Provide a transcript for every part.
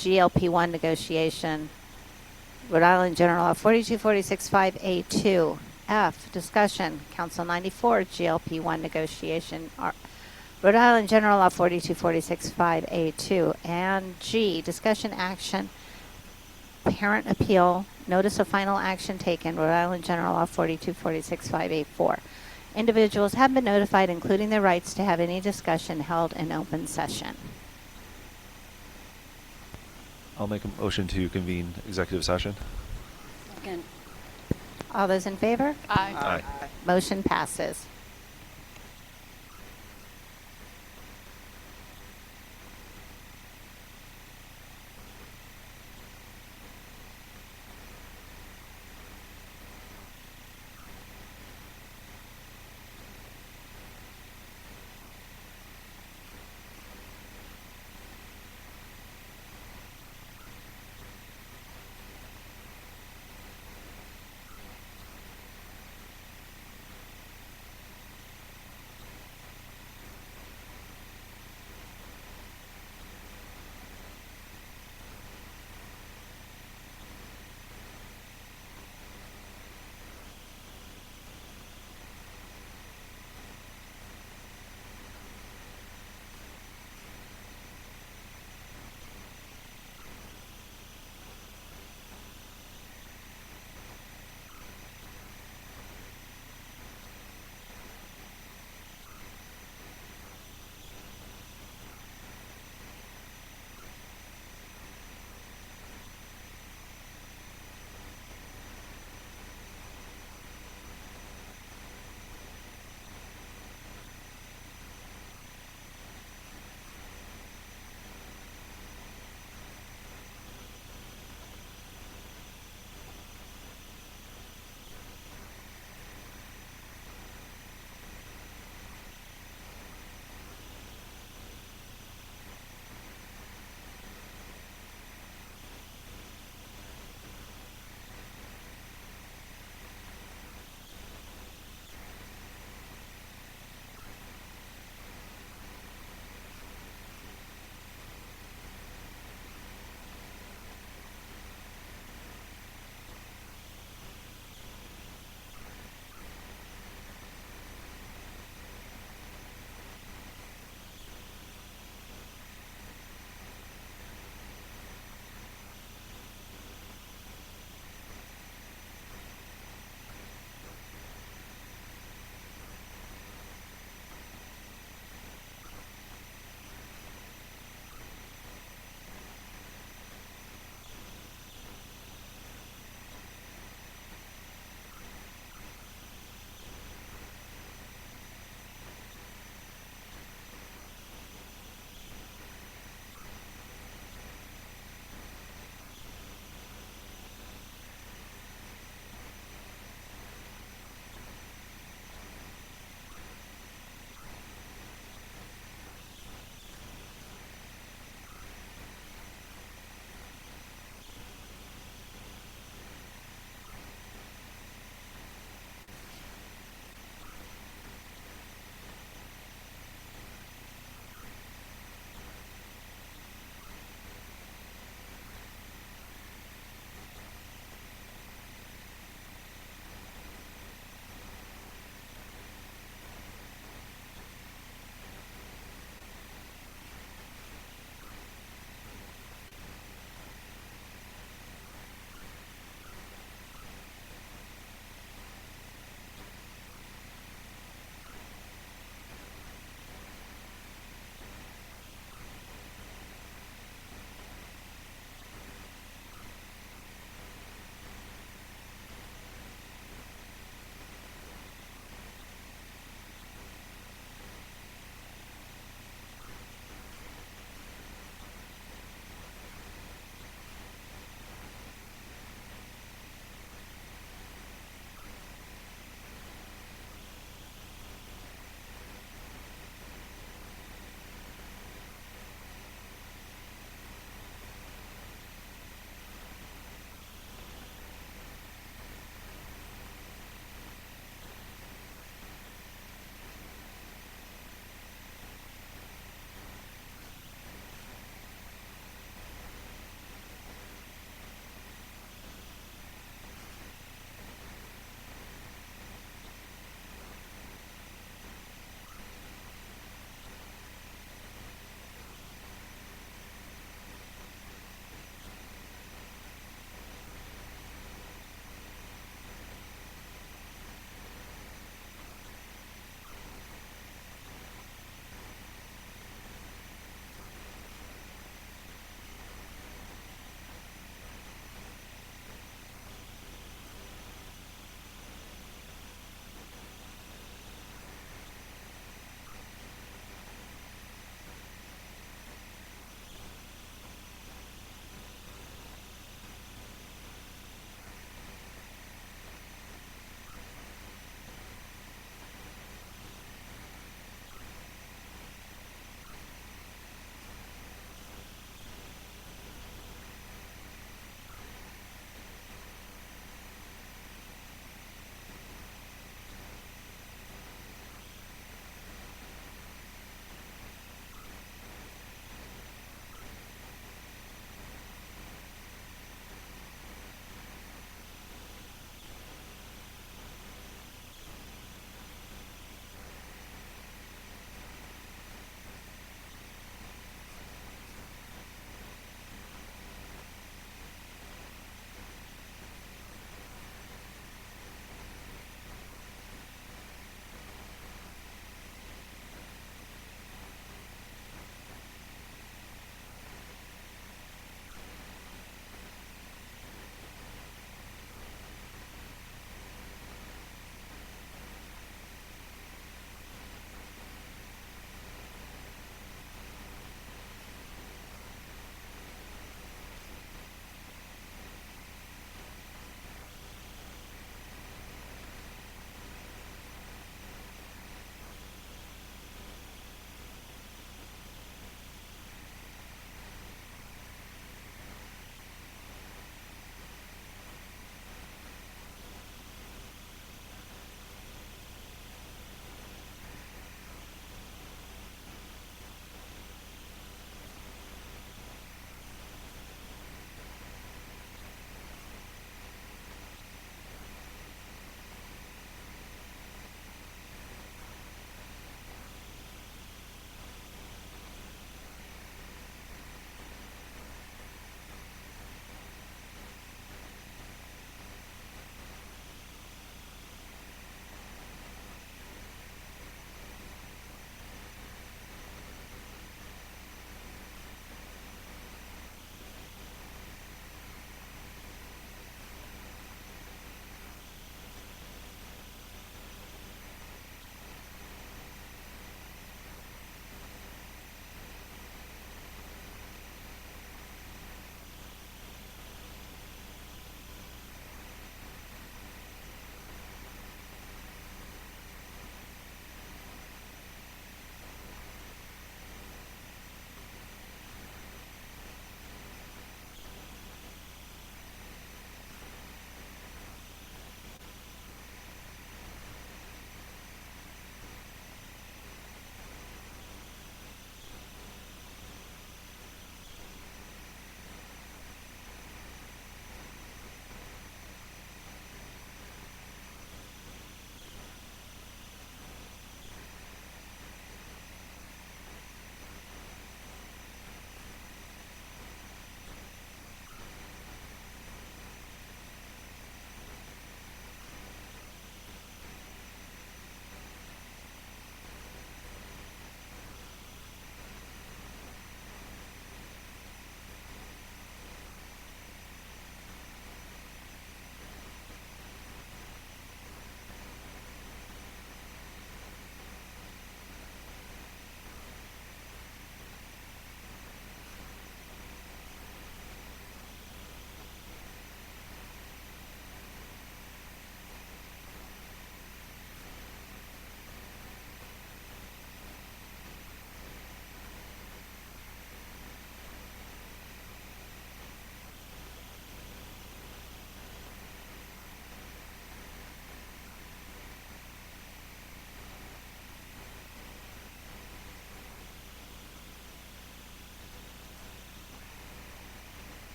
GLP-1 negotiation, Rhode Island General Law 42465A2. F, discussion, Council 94, GLP-1 negotiation, Rhode Island General Law 42465A2. And G, discussion action, parent appeal, notice of final action taken, Rhode Island General Law 42465A4. Individuals have been notified, including their rights to have any discussion held in open session. I'll make a motion to convene executive session. Second. All those in favor? Aye. Aye. Motion passes.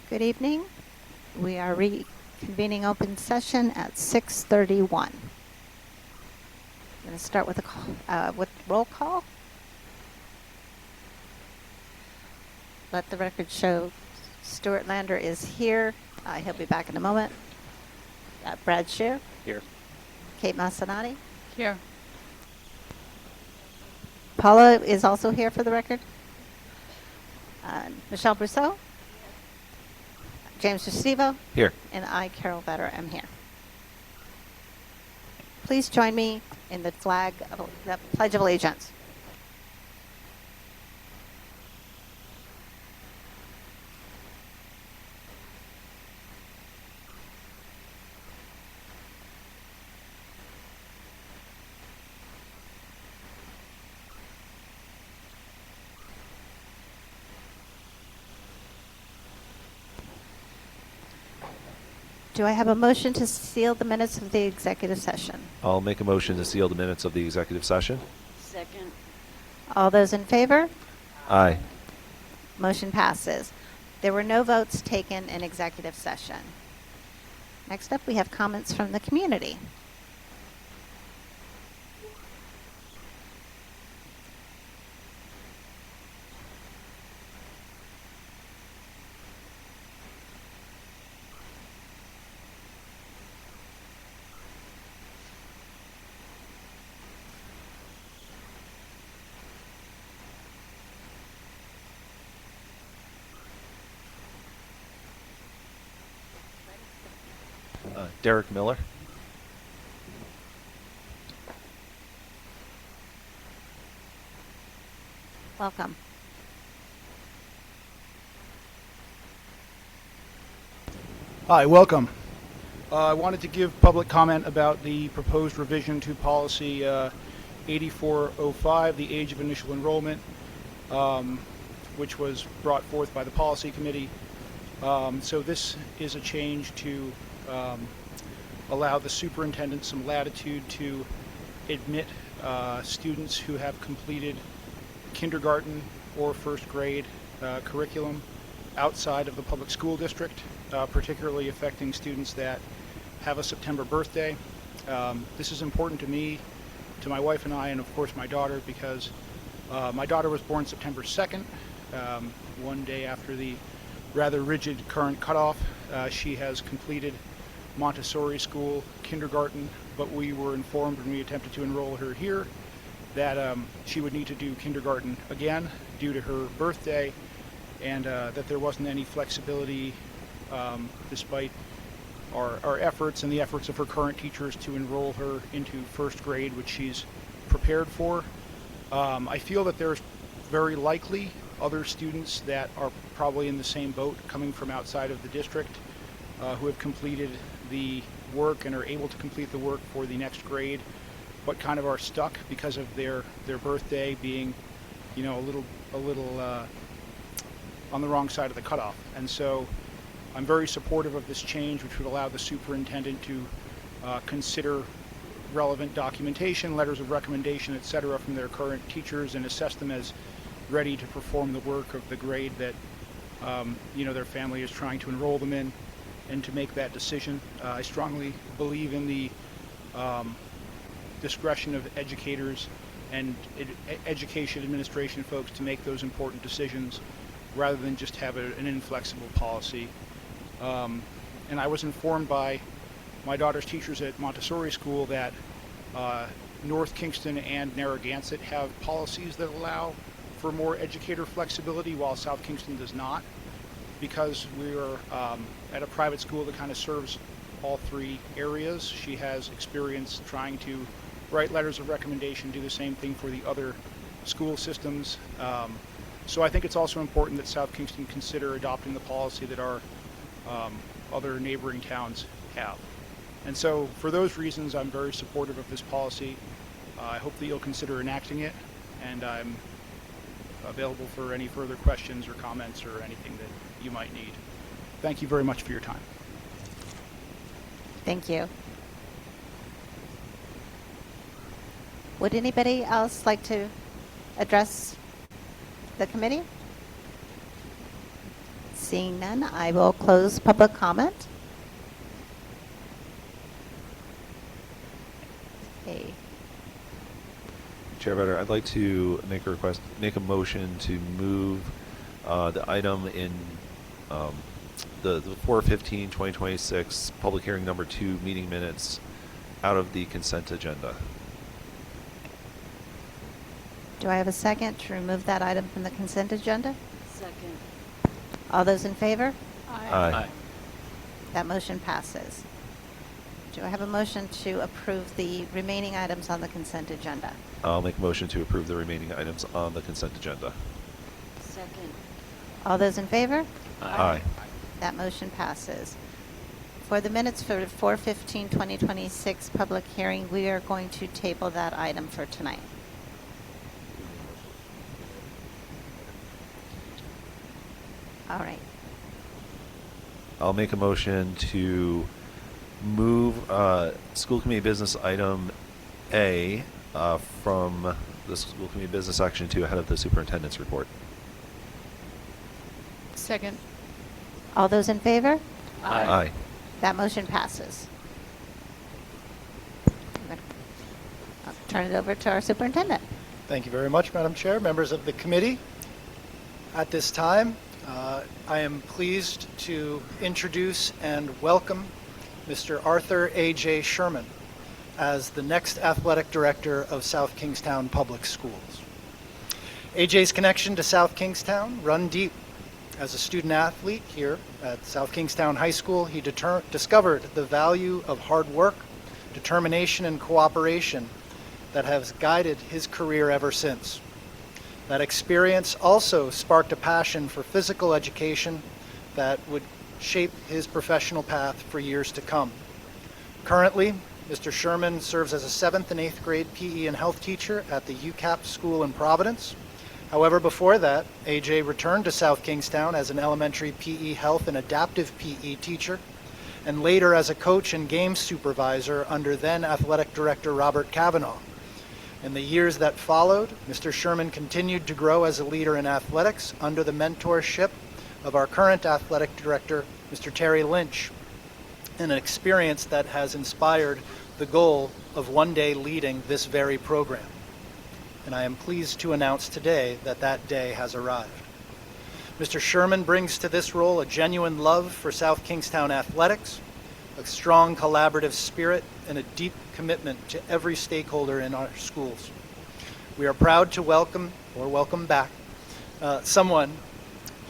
Good evening. We are reconvening open session at 6:31. I'm going to start with with roll call. Let the record show Stuart Lander is here. He'll be back in a moment. Brad Shear. Here. Kate Massanati. Here. Paula is also here for the record. Michelle Brousseau. James Restivo. Here. And I, Carol Vetter, am here. Please join me in the Pledge of Allegiance. Do I have a motion to seal the minutes of the executive session? I'll make a motion to seal the minutes of the executive session. Second. All those in favor? Aye. Motion passes. There were no votes taken in executive session. Next up, we have comments from the community. Derek Miller. Welcome. Hi, welcome. I wanted to give public comment about the proposed revision to policy 8405, the age of initial enrollment, which was brought forth by the policy committee. So this is a change to allow the superintendent some latitude to admit students who have completed kindergarten or first grade curriculum outside of the public school district, particularly affecting students that have a September birthday. This is important to me, to my wife and I, and of course my daughter, because my daughter was born September 2nd, one day after the rather rigid current cutoff. She has completed Montessori school, kindergarten, but we were informed when we attempted to enroll her here that she would need to do kindergarten again due to her birthday, and that there wasn't any flexibility despite our efforts and the efforts of her current teachers to enroll her into first grade, which she's prepared for. I feel that there's very likely other students that are probably in the same boat coming from outside of the district who have completed the work and are able to complete the work for the next grade, but kind of are stuck because of their birthday being, you know, a little on the wrong side of the cutoff. And so I'm very supportive of this change, which would allow the superintendent to consider relevant documentation, letters of recommendation, etc., from their current teachers and assess them as ready to perform the work of the grade that their family is trying to enroll them in, and to make that decision. I strongly believe in the discretion of educators and education administration folks to make those important decisions rather than just have an inflexible policy. And I was informed by my daughter's teachers at Montessori school that North Kingston and Narragansett have policies that allow for more educator flexibility, while South Kingston does not, because we are at a private school that kind of serves all three areas. She has experience trying to write letters of recommendation, do the same thing for the other school systems. So I think it's also important that South Kingston consider adopting the policy that our other neighboring towns have. And so for those reasons, I'm very supportive of this policy. I hope that you'll consider enacting it, and I'm available for any further questions or comments or anything that you might need. Thank you very much for your time. Thank you. Would anybody else like to address the committee? Seeing none, I will close public comment. Okay. Chair Better, I'd like to make a motion to move the item in the 4/15/2026 public hearing number 2 meeting minutes out of the consent agenda. Do I have a second to remove that item from the consent agenda? Second. All those in favor? Aye. That motion passes. Do I have a motion to approve the remaining items on the consent agenda? I'll make a motion to approve the remaining items on the consent agenda. Second. All those in favor? Aye. That motion passes. For the minutes for the 4/15/2026 public hearing, we are going to table that item for tonight. All right. I'll make a motion to move school committee business item A from the school committee business section to ahead of the superintendent's report. Second. All those in favor? Aye. That motion passes. I'll turn it over to our superintendent. Thank you very much, Madam Chair, members of the committee. At this time, I am pleased to introduce and welcome Mr. Arthur A.J. Sherman as the next athletic director of South Kingstown Public Schools. A.J.'s connection to South Kingstown run deep. As a student athlete here at South Kingstown High School, he discovered the value of hard work, determination, and cooperation that has guided his career ever since. That experience also sparked a passion for physical education that would shape his professional path for years to come. Currently, Mr. Sherman serves as a 7th and 8th grade PE and health teacher at the UCAP school in Providence. However, before that, AJ returned to South Kingstown as an elementary PE health and adaptive PE teacher, and later as a coach and game supervisor under then athletic director Robert Cavanaugh. In the years that followed, Mr. Sherman continued to grow as a leader in athletics under the mentorship of our current athletic director, Mr. Terry Lynch, an experience that has inspired the goal of one day leading this very program. And I am pleased to announce today that that day has arrived. Mr. Sherman brings to this role a genuine love for South Kingstown athletics, a strong collaborative spirit, and a deep commitment to every stakeholder in our schools. We are proud to welcome back someone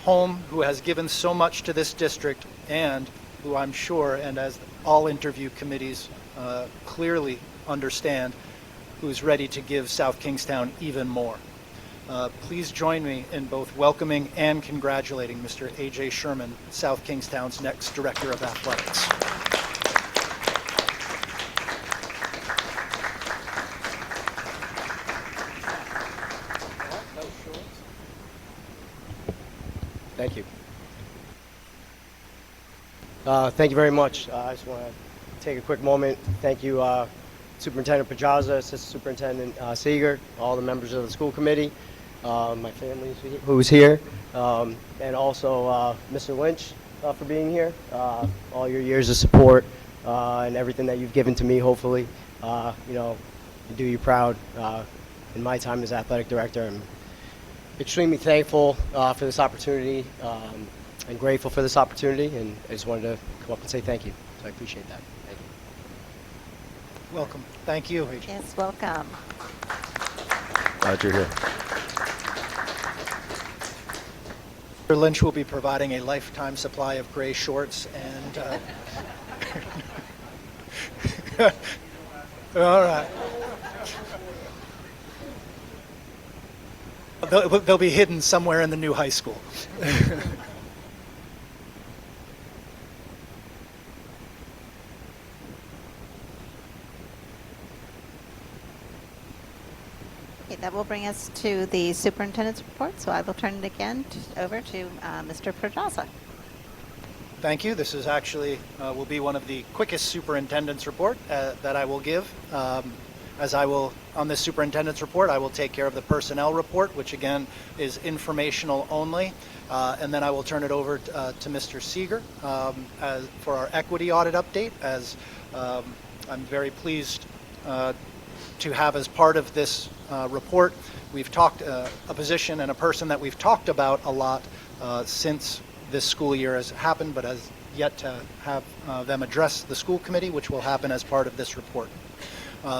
home who has given so much to this district and who I'm sure, and as all interview committees clearly understand, who's ready to give South Kingstown even more. Please join me in both welcoming and congratulating Mr. A.J. Sherman, South Kingstown's next Director of Athletics. Thank you. Thank you very much. I just want to take a quick moment. Thank you, Superintendent Pedraza, Assistant Superintendent Seeger, all the members of the school committee, my family who's here, and also Mr. Lynch for being here. All your years of support and everything that you've given to me, hopefully, do you proud in my time as athletic director. I'm extremely thankful for this opportunity and grateful for this opportunity, and I just wanted to come up and say thank you. So I appreciate that. Thank you. Welcome. Thank you, A.J. Yes, welcome. Glad you're here. Mr. Lynch will be providing a lifetime supply of gray shorts and all right. They'll be hidden somewhere in the new high school. Okay, that will bring us to the superintendent's report, so I will turn it again over to Mr. Pedraza. Thank you. This is actually will be one of the quickest superintendent's report that I will give. as I will, on this superintendent's report, I will take care of the personnel report, which again is informational only. And then I will turn it over to Mr. Seeger for our equity audit update, as I'm very pleased to have as part of this report. We've talked a position and a person that we've talked about a lot since this school year has happened, but has yet to have them address the school committee, which will happen as part of this report.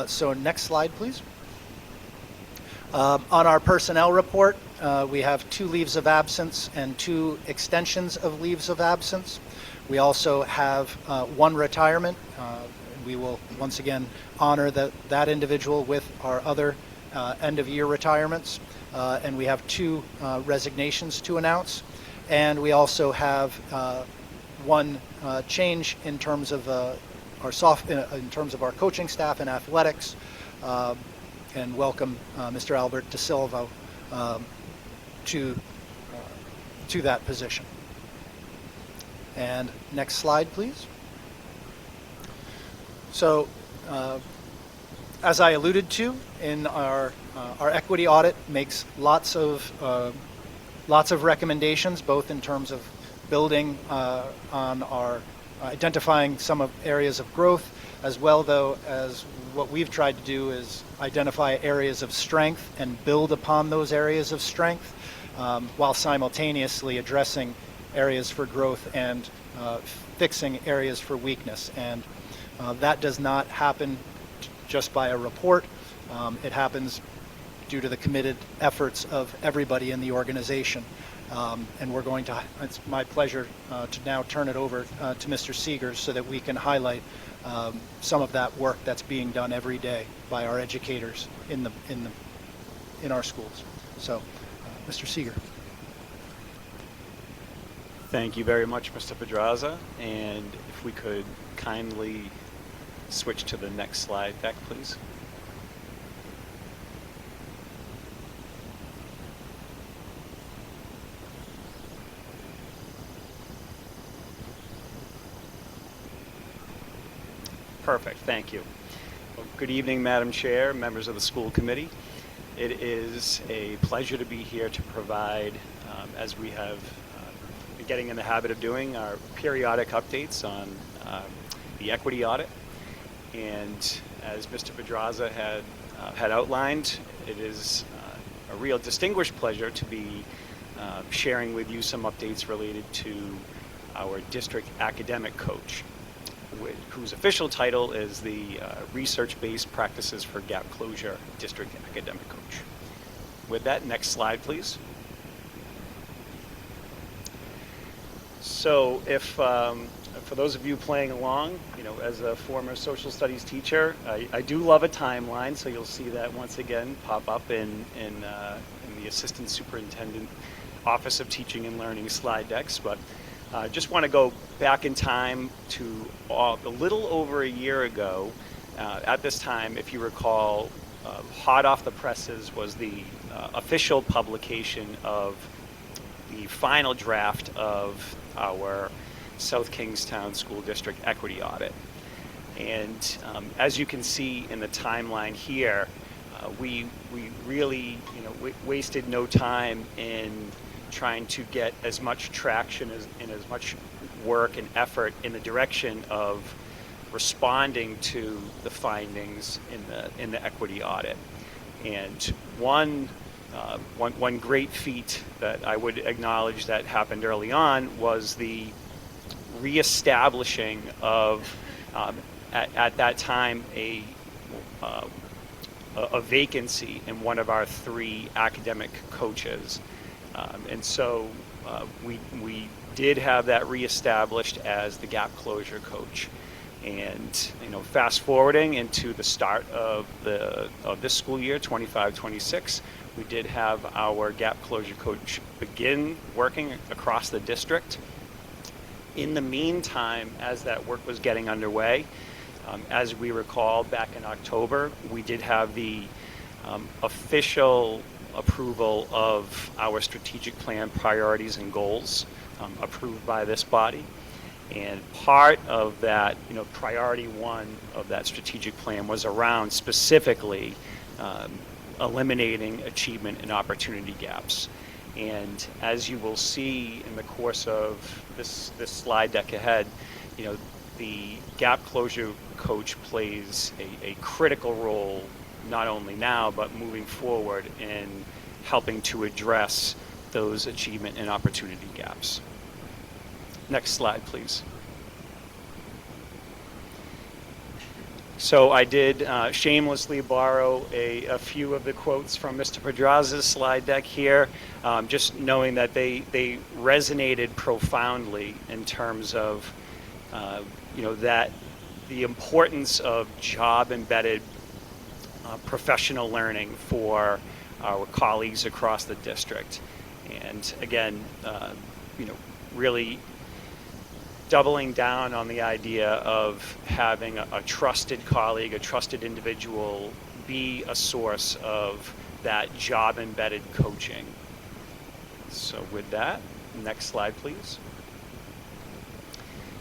So next slide, please. On our personnel report, we have 2 leaves of absence and 2 extensions of leaves of absence. We also have 1 retirement. We will once again honor that individual with our other end-of-year retirements. And we have 2 resignations to announce. And we also have 1 change in terms of in terms of our coaching staff and athletics, and welcome Mr. Albert De Silva to that position. And next slide, please. So, as I alluded to, in our equity audit makes lots of recommendations, both in terms of building on our identifying some of areas of growth, as well though as what we've tried to do is identify areas of strength and build upon those areas of strength, while simultaneously addressing areas for growth and fixing areas for weakness. And that does not happen just by a report. It happens due to the committed efforts of everybody in the organization. And we're going to, it's my pleasure to now turn it over to Mr. Seeger so that we can highlight some of that work that's being done every day by our educators in our schools. So, Mr. Seeger. Thank you very much, Mr. Pedraza. And if we could kindly switch to the next slide deck, please. Perfect, thank you. Well, good evening, Madam Chair, members of the school committee. It is a pleasure to be here to provide, as we have been getting in the habit of doing, our periodic updates on the equity audit. And as Mr. Pedraza had outlined, it is a real distinguished pleasure to be sharing with you some updates related to our district academic coach, whose official title is the Research-Based Practices for Gap Closure District Academic Coach. With that, next slide, please. So if, for those of you playing along, you know, as a former social studies teacher, I do love a timeline, so you'll see that once again pop up in the Assistant Superintendent Office of Teaching and Learning slide decks. But just want to go back in time to a little over a year ago. At this time, if you recall, hot off the presses was the official publication of the final draft of our South Kingstown School District Equity Audit. And as you can see in the timeline here, we really, you know, wasted no time in trying to get as much traction and as much work and effort in the direction of responding to the findings in the equity audit. And one great feat that I would acknowledge that happened early on was the reestablishing of at that time a vacancy in one of our 3 academic coaches. And so we did have that reestablished as the gap closure coach. And, you know, fast forwarding into the start of this school year, 25-26, we did have our gap closure coach begin working across the district. In the meantime, as that work was getting underway, as we recall back in October, we did have the official approval of our strategic plan priorities and goals approved by this body. And part of that, priority one of that strategic plan was around specifically eliminating achievement and opportunity gaps. And as you will see in the course of this slide deck ahead, the gap closure coach plays a critical role, not only now, but moving forward in helping to address those achievement and opportunity gaps. Next slide, please. So I did shamelessly borrow a few of the quotes from Mr. Pedraza's slide deck here, just knowing that they resonated profoundly in terms of, that the importance of job-embedded professional learning for our colleagues across the district. And again, really doubling down on the idea of having a trusted colleague, a trusted individual be a source of that job-embedded coaching. So with that, next slide, please.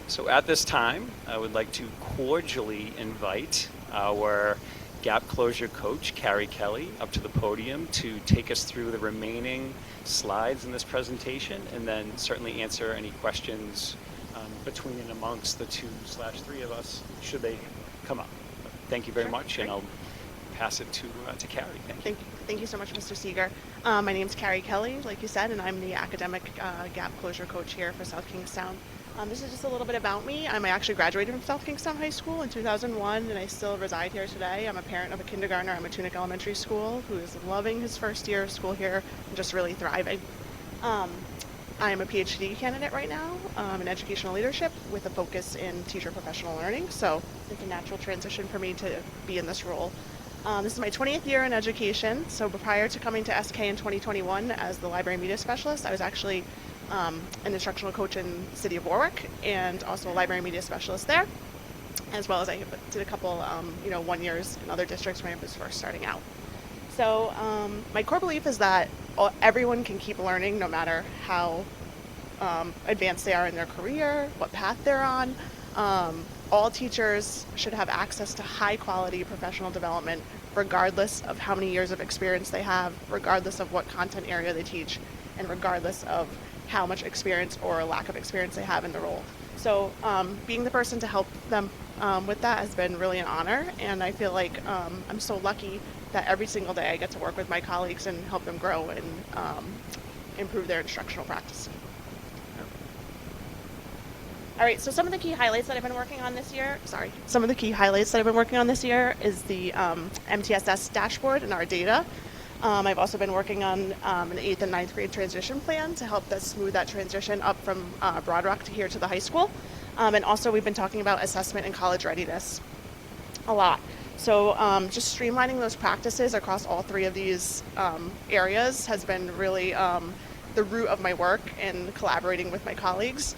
So at this time, I would like to cordially invite our gap closure coach, Carrie Kelly, up to the podium to take us through the remaining slides in this presentation, and then certainly answer any questions between and amongst the 2/3 of us, should they come up. Thank you very much, and I'll pass it to Carrie. Thank you. Thank you so much, Mr. Seeger. My name is Carrie Kelly, like you said, and I'm the academic gap closure coach here for South Kingstown. This is just a little bit about me. I actually graduated from South Kingstown High School in 2001, and I still reside here today. I'm a parent of a kindergartner at Matunic Elementary School who is loving his first year of school here and just really thriving. I am a PhD candidate right now in educational leadership with a focus in teacher professional learning, so it's a natural transition for me to be in this role. This is my 20th year in education, so prior to coming to SK in 2021 as the library media specialist, I was actually an instructional coach in the city of Warwick and also a library media specialist there, as well as I did a couple 1 years in other districts when I was first starting out. So my core belief is that everyone can keep learning no matter how advanced they are in their career, what path they're on. All teachers should have access to high quality professional development regardless of how many years of experience they have, regardless of what content area they teach, and regardless of how much experience or lack of experience they have in the role. So being the person to help them with that has been really an honor, and I feel like I'm so lucky that every single day I get to work with my colleagues and help them grow and improve their instructional practice. All right, so some of the key highlights that I've been working on this year, is the MTSS dashboard and our data. I've also been working on an 8th and 9th grade transition plan to help us smooth that transition up from Broad Rock to here to the high school. And also we've been talking about assessment and college readiness a lot. So just streamlining those practices across all three of these areas has been really the root of my work and collaborating with my colleagues.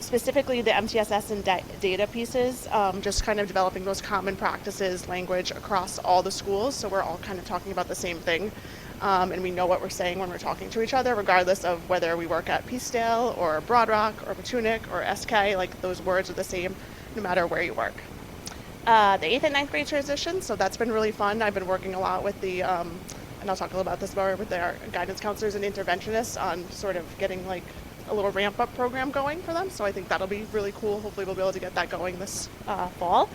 Specifically the MTSS and data pieces, just kind of developing those common practices, language across all the schools, so we're all kind of talking about the same thing, and we know what we're saying when we're talking to each other, regardless of whether we work at Peacedale or Broad Rock or Matunic or SK, like those words are the same no matter where you work. The 8th and 9th grade transition, so that's been really fun. I've been working a lot with the, and I'll talk a little about this more, with our guidance counselors and interventionists on sort of getting like a little ramp-up program going for them, so I think that'll be really cool. Hopefully we'll be able to get that going this fall.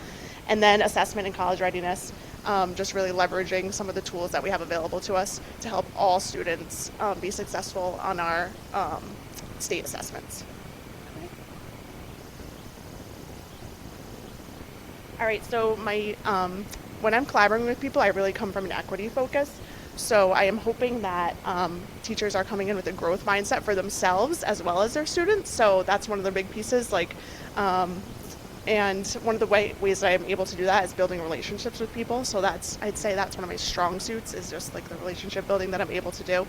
And then assessment and college readiness, just really leveraging some of the tools that we have available to us to help all students be successful on our state assessments. All right, so my when I'm collaborating with people, I really come from an equity focus. So I am hoping that teachers are coming in with a growth mindset for themselves as well as their students. So that's one of the big pieces. And one of the ways that I'm able to do that is building relationships with people. So I'd say that's one of my strong suits, is just like the relationship building that I'm able to do.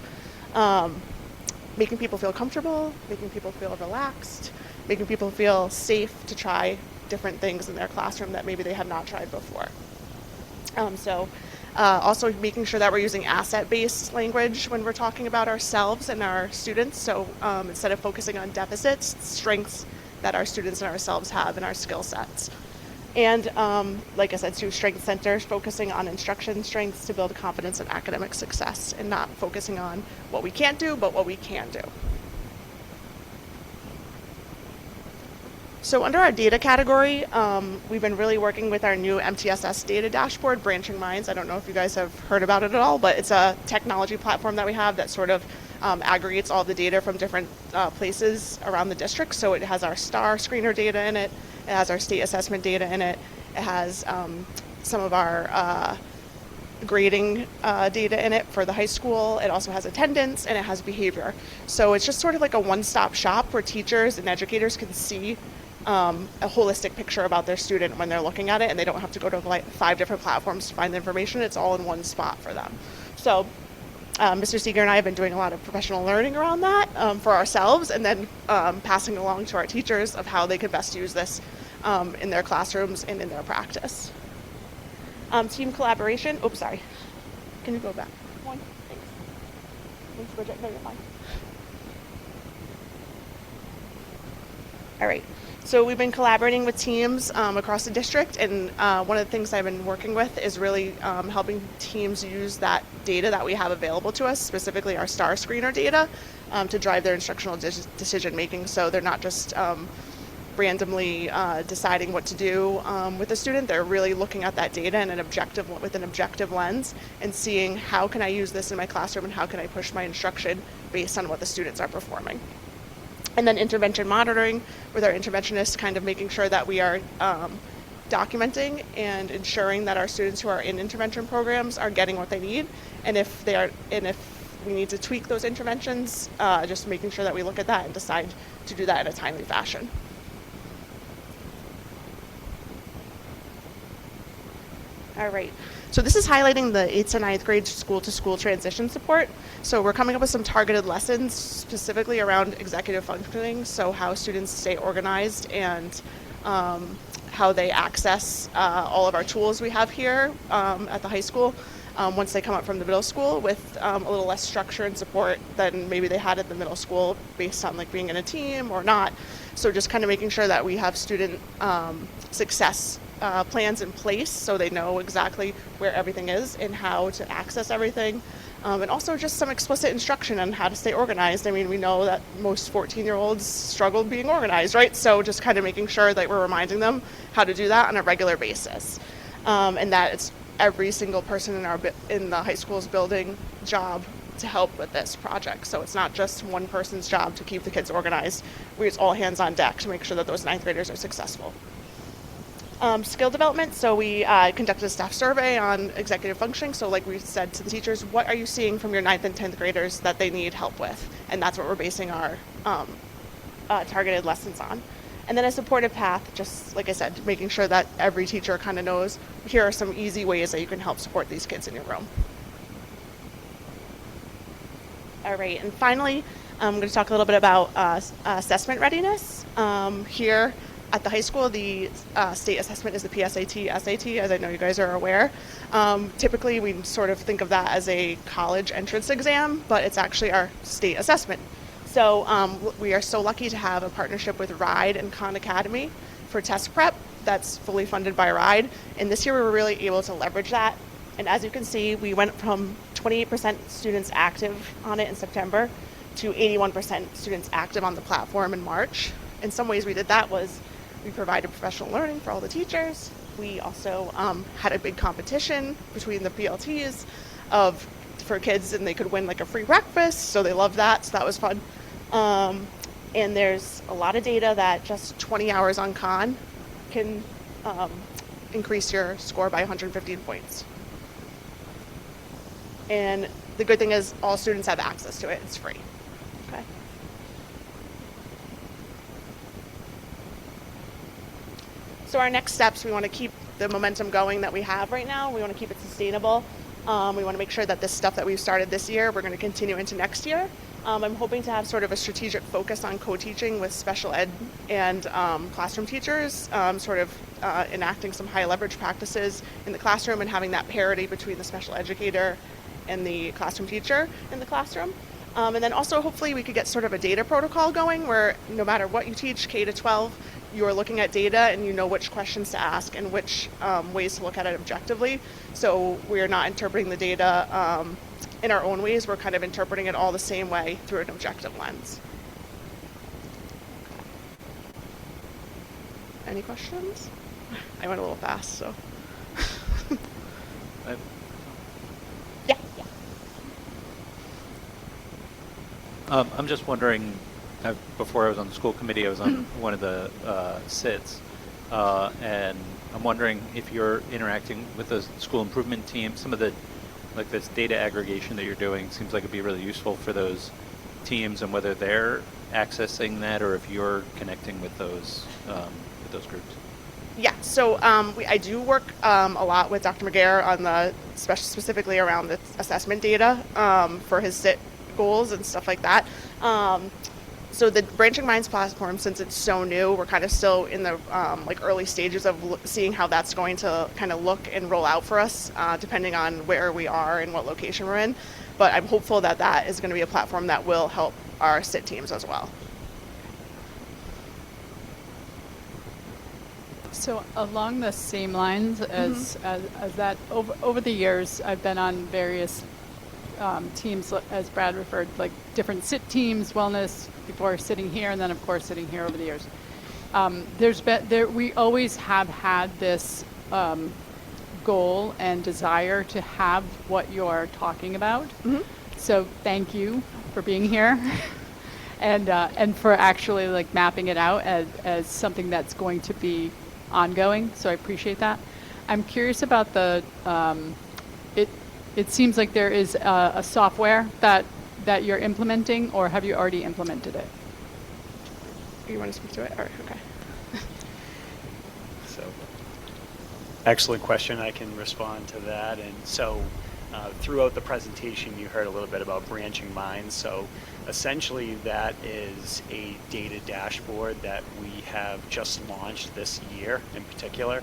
Making people feel comfortable, making people feel relaxed, making people feel safe to try different things in their classroom that maybe they have not tried before. Also making sure that we're using asset-based language when we're talking about ourselves and our students. So instead of focusing on deficits, strengths, that our students and ourselves have in our skill sets. And like I said, through strength centers, focusing on instruction strengths to build confidence and academic success, and not focusing on what we can't do, but what we can do. So under our data category, we've been really working with our new MTSS data dashboard, Branching Minds. I don't know if you guys have heard about it at all, but it's a technology platform that we have that sort of aggregates all the data from different places around the district. So it has our STAR screener data in it. It has our state assessment data in it. It has some of our grading data in it for the high school. It also has attendance, and it has behavior. So it's just sort of like a one-stop shop where teachers and educators can see a holistic picture about their student when they're looking at it, and they don't have to go to like 5 different platforms to find the information. It's all in one spot for them. So Mr. Seeger and I have been doing a lot of professional learning around that for ourselves, and then passing along to our teachers of how they could best use this in their classrooms and in their practice. Team collaboration. Oops, sorry. Can you go back one? Thanks. Thanks, Bridget. No, you're fine. All right. So we've been collaborating with teams across the district, and one of the things I've been working with is really helping teams use that data that we have available to us, specifically our STAR screener data, to drive their instructional decision making. So they're not just randomly deciding what to do with a student. They're really looking at that data in with an objective lens, and seeing how can I use this in my classroom, and how can I push my instruction based on what the students are performing. And then intervention monitoring with our interventionists, kind of making sure that we are documenting and ensuring that our students who are in intervention programs are getting what they need. And if we need to tweak those interventions, just making sure that we look at that and decide to do that in a timely fashion. All right. So this is highlighting the 8th to 9th grade school-to-school transition support. So we're coming up with some targeted lessons specifically around executive functioning, so how students stay organized and how they access all of our tools we have here at the high school once they come up from the middle school, with a little less structure and support than maybe they had at the middle school based on like being in a team or not. So just kind of making sure that we have student success plans in place so they know exactly where everything is and how to access everything. And also just some explicit instruction on how to stay organized. I mean, we know that most 14-year-olds struggle being organized, right? So just kind of making sure that we're reminding them how to do that on a regular basis. And that it's every single person in the high school's building job to help with this project. So it's not just one person's job to keep the kids organized. It's all hands on deck to make sure that those 9th graders are successful. Skill development, so we conducted a staff survey on executive functioning. So like we said to the teachers, what are you seeing from your 9th and 10th graders that they need help with? And that's what we're basing our targeted lessons on. And then a supportive path, just like I said, making sure that every teacher kind of knows, here are some easy ways that you can help support these kids in your room. All right, and finally, I'm going to talk a little bit about assessment readiness. Here at the high school, the state assessment is the PSAT, SAT, as I know you guys are aware. Typically, we sort of think of that as a college entrance exam, but it's actually our state assessment. So we are so lucky to have a partnership with RIDE and Khan Academy for test prep that's fully funded by RIDE. And this year, we were really able to leverage that. And as you can see, we went from 28% students active on it in September to 81% students active on the platform in March. In some ways we did that was we provided professional learning for all the teachers. We also had a big competition between the PLTs for kids, and they could win like a free breakfast, so they loved that, so that was fun. And there's a lot of data that just 20 hours on Khan can increase your score by 115 points. And the good thing is all students have access to it. It's free. Okay. So our next steps, we want to keep the momentum going that we have right now. We want to keep it sustainable. We want to make sure that this stuff that we've started this year, we're going to continue into next year. I'm hoping to have sort of a strategic focus on co-teaching with special ed and classroom teachers, sort of enacting some high leverage practices in the classroom and having that parity between the special educator and the classroom teacher in the classroom. And then also hopefully we could get sort of a data protocol going where no matter what you teach, K to 12, you're looking at data and you know which questions to ask and which ways to look at it objectively. So we're not interpreting the data in our own ways. We're kind of interpreting it all the same way through an objective lens. Any questions? I went a little fast, so. Yeah. I'm just wondering, before I was on the school committee, I was on one of the SITs, and I'm wondering if you're interacting with the school improvement team. Some of the, like this data aggregation that you're doing seems like it'd be really useful for those teams, and whether they're accessing that or if you're connecting with those groups. Yeah, so I do work a lot with Dr. McGarr on the specifically around the assessment data for his SIT goals and stuff like that. So the Branching Minds platform, since it's so new, we're kind of still in the like early stages of seeing how that's going to kind of look and roll out for us, depending on where we are and what location we're in. But I'm hopeful that that is going to be a platform that will help our SIT teams as well. So along the same lines as that, over the years, I've been on various teams, as Brad referred, like different SIT teams, wellness, before sitting here, and then of course sitting here over the years. We always have had this goal and desire to have what you're talking about. So thank you for being here. And for actually like mapping it out as something that's going to be ongoing, so I appreciate that. I'm curious about the, it seems like there is a software that you're implementing, or have you already implemented it? You want to speak to it? Or, okay. So, excellent question. I can respond to that. And so, throughout the presentation, you heard a little bit about Branching Minds. So, essentially, that is a data dashboard that we have just launched this year in particular.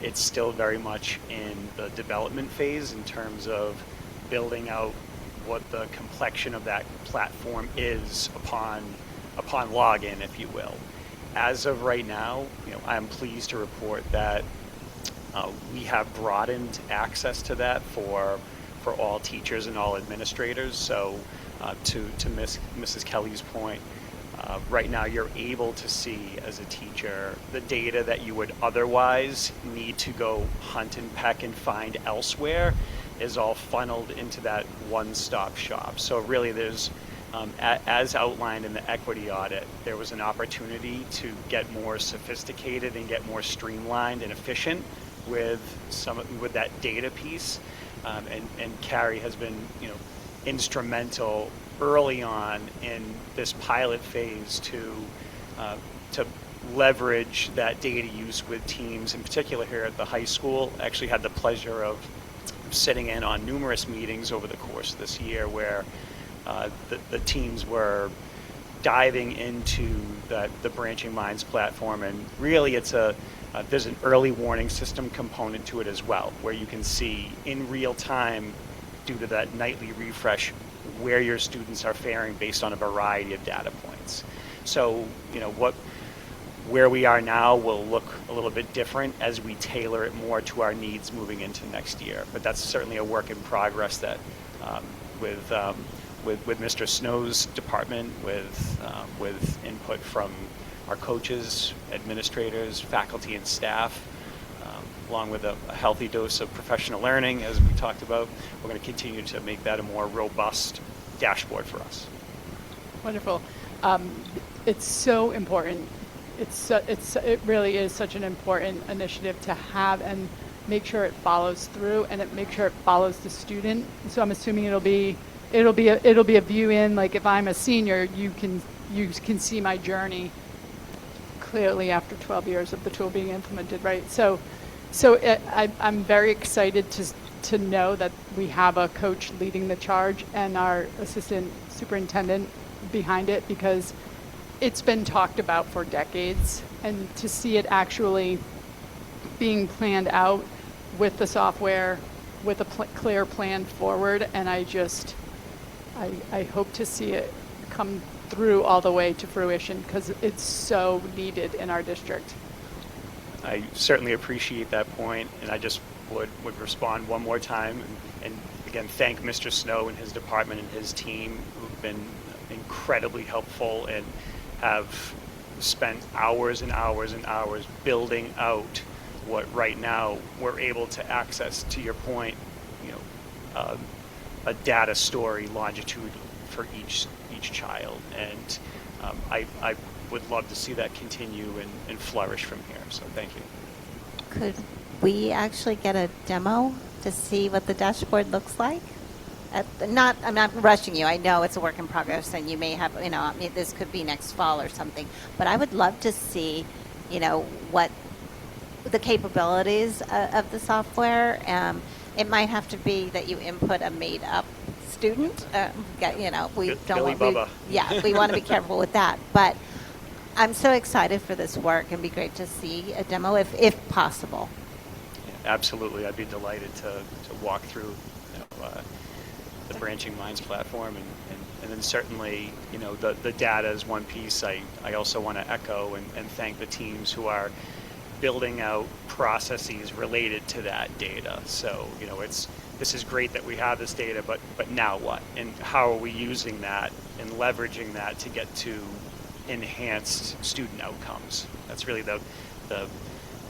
It's still very much in the development phase in terms of building out what the complexion of that platform is upon login, if you will. As of right now, I'm pleased to report that we have broadened access to that for all teachers and all administrators. So to Mrs. Kelly's point, right now you're able to see as a teacher the data that you would otherwise need to go hunt and peck and find elsewhere is all funneled into that one-stop shop. So really there's, as outlined in the equity audit, there was an opportunity to get more sophisticated and get more streamlined and efficient with that data piece. And Carrie has been, instrumental early on in this pilot phase to leverage that data use with teams, in particular here at the high school. Actually had the pleasure of sitting in on numerous meetings over the course of this year where the teams were diving into the Branching Minds platform, and really it's there's an early warning system component to it as well, where you can see in real time, due to that nightly refresh, where your students are faring based on a variety of data points. So, where we are now will look a little bit different as we tailor it more to our needs moving into next year. But that's certainly a work in progress that with Mr. Snow's department, with input from our coaches, administrators, faculty, and staff, along with a healthy dose of professional learning, as we talked about, we're going to continue to make that a more robust dashboard for us. Wonderful. It's so important. It really is such an important initiative to have and make sure it follows through, and make sure it follows the student. So I'm assuming it'll be a view in, like if I'm a senior, you can see my journey clearly after 12 years of the tool being implemented, right? So I'm very excited to know that we have a coach leading the charge and our assistant superintendent behind it, because it's been talked about for decades, and to see it actually being planned out with the software, with a clear plan forward, and I hope to see it come through all the way to fruition because it's so needed in our district. I certainly appreciate that point, and I just would respond one more time and again thank Mr. Snow and his department and his team who've been incredibly helpful and have spent hours and hours and hours building out what right now we're able to access, to your point, a data story longitude for each child, and I would love to see that continue and flourish from here. So thank you. Could we actually get a demo to see what the dashboard looks like? I'm not rushing you. I know it's a work in progress, and you may have, this could be next fall or something. But I would love to see, what the capabilities of the software. It might have to be that you input a made-up student. We don't Billy want. Bubba. We want to be careful with that. But I'm so excited for this work, and be great to see a demo if possible. Yeah, absolutely, I'd be delighted to walk through the Branching Minds platform, and then certainly the data is one piece. I also want to echo and thank the teams who are building out processes related to that data. So this is great that we have this data, but now what? And how are we using that and leveraging that to get to enhanced student outcomes? That's really the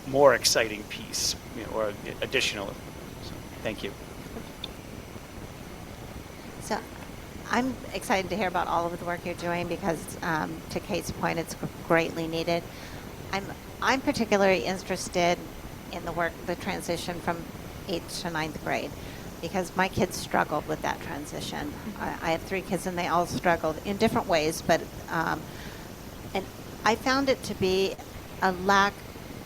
more exciting piece, or additional. So, thank you. So I'm excited to hear about all of the work you're doing because, to Kate's point, it's greatly needed. I'm particularly interested in the transition from 8th to 9th grade because my kids struggled with that transition. I have 3 kids and they all struggled in different ways, but and I found it to be a lack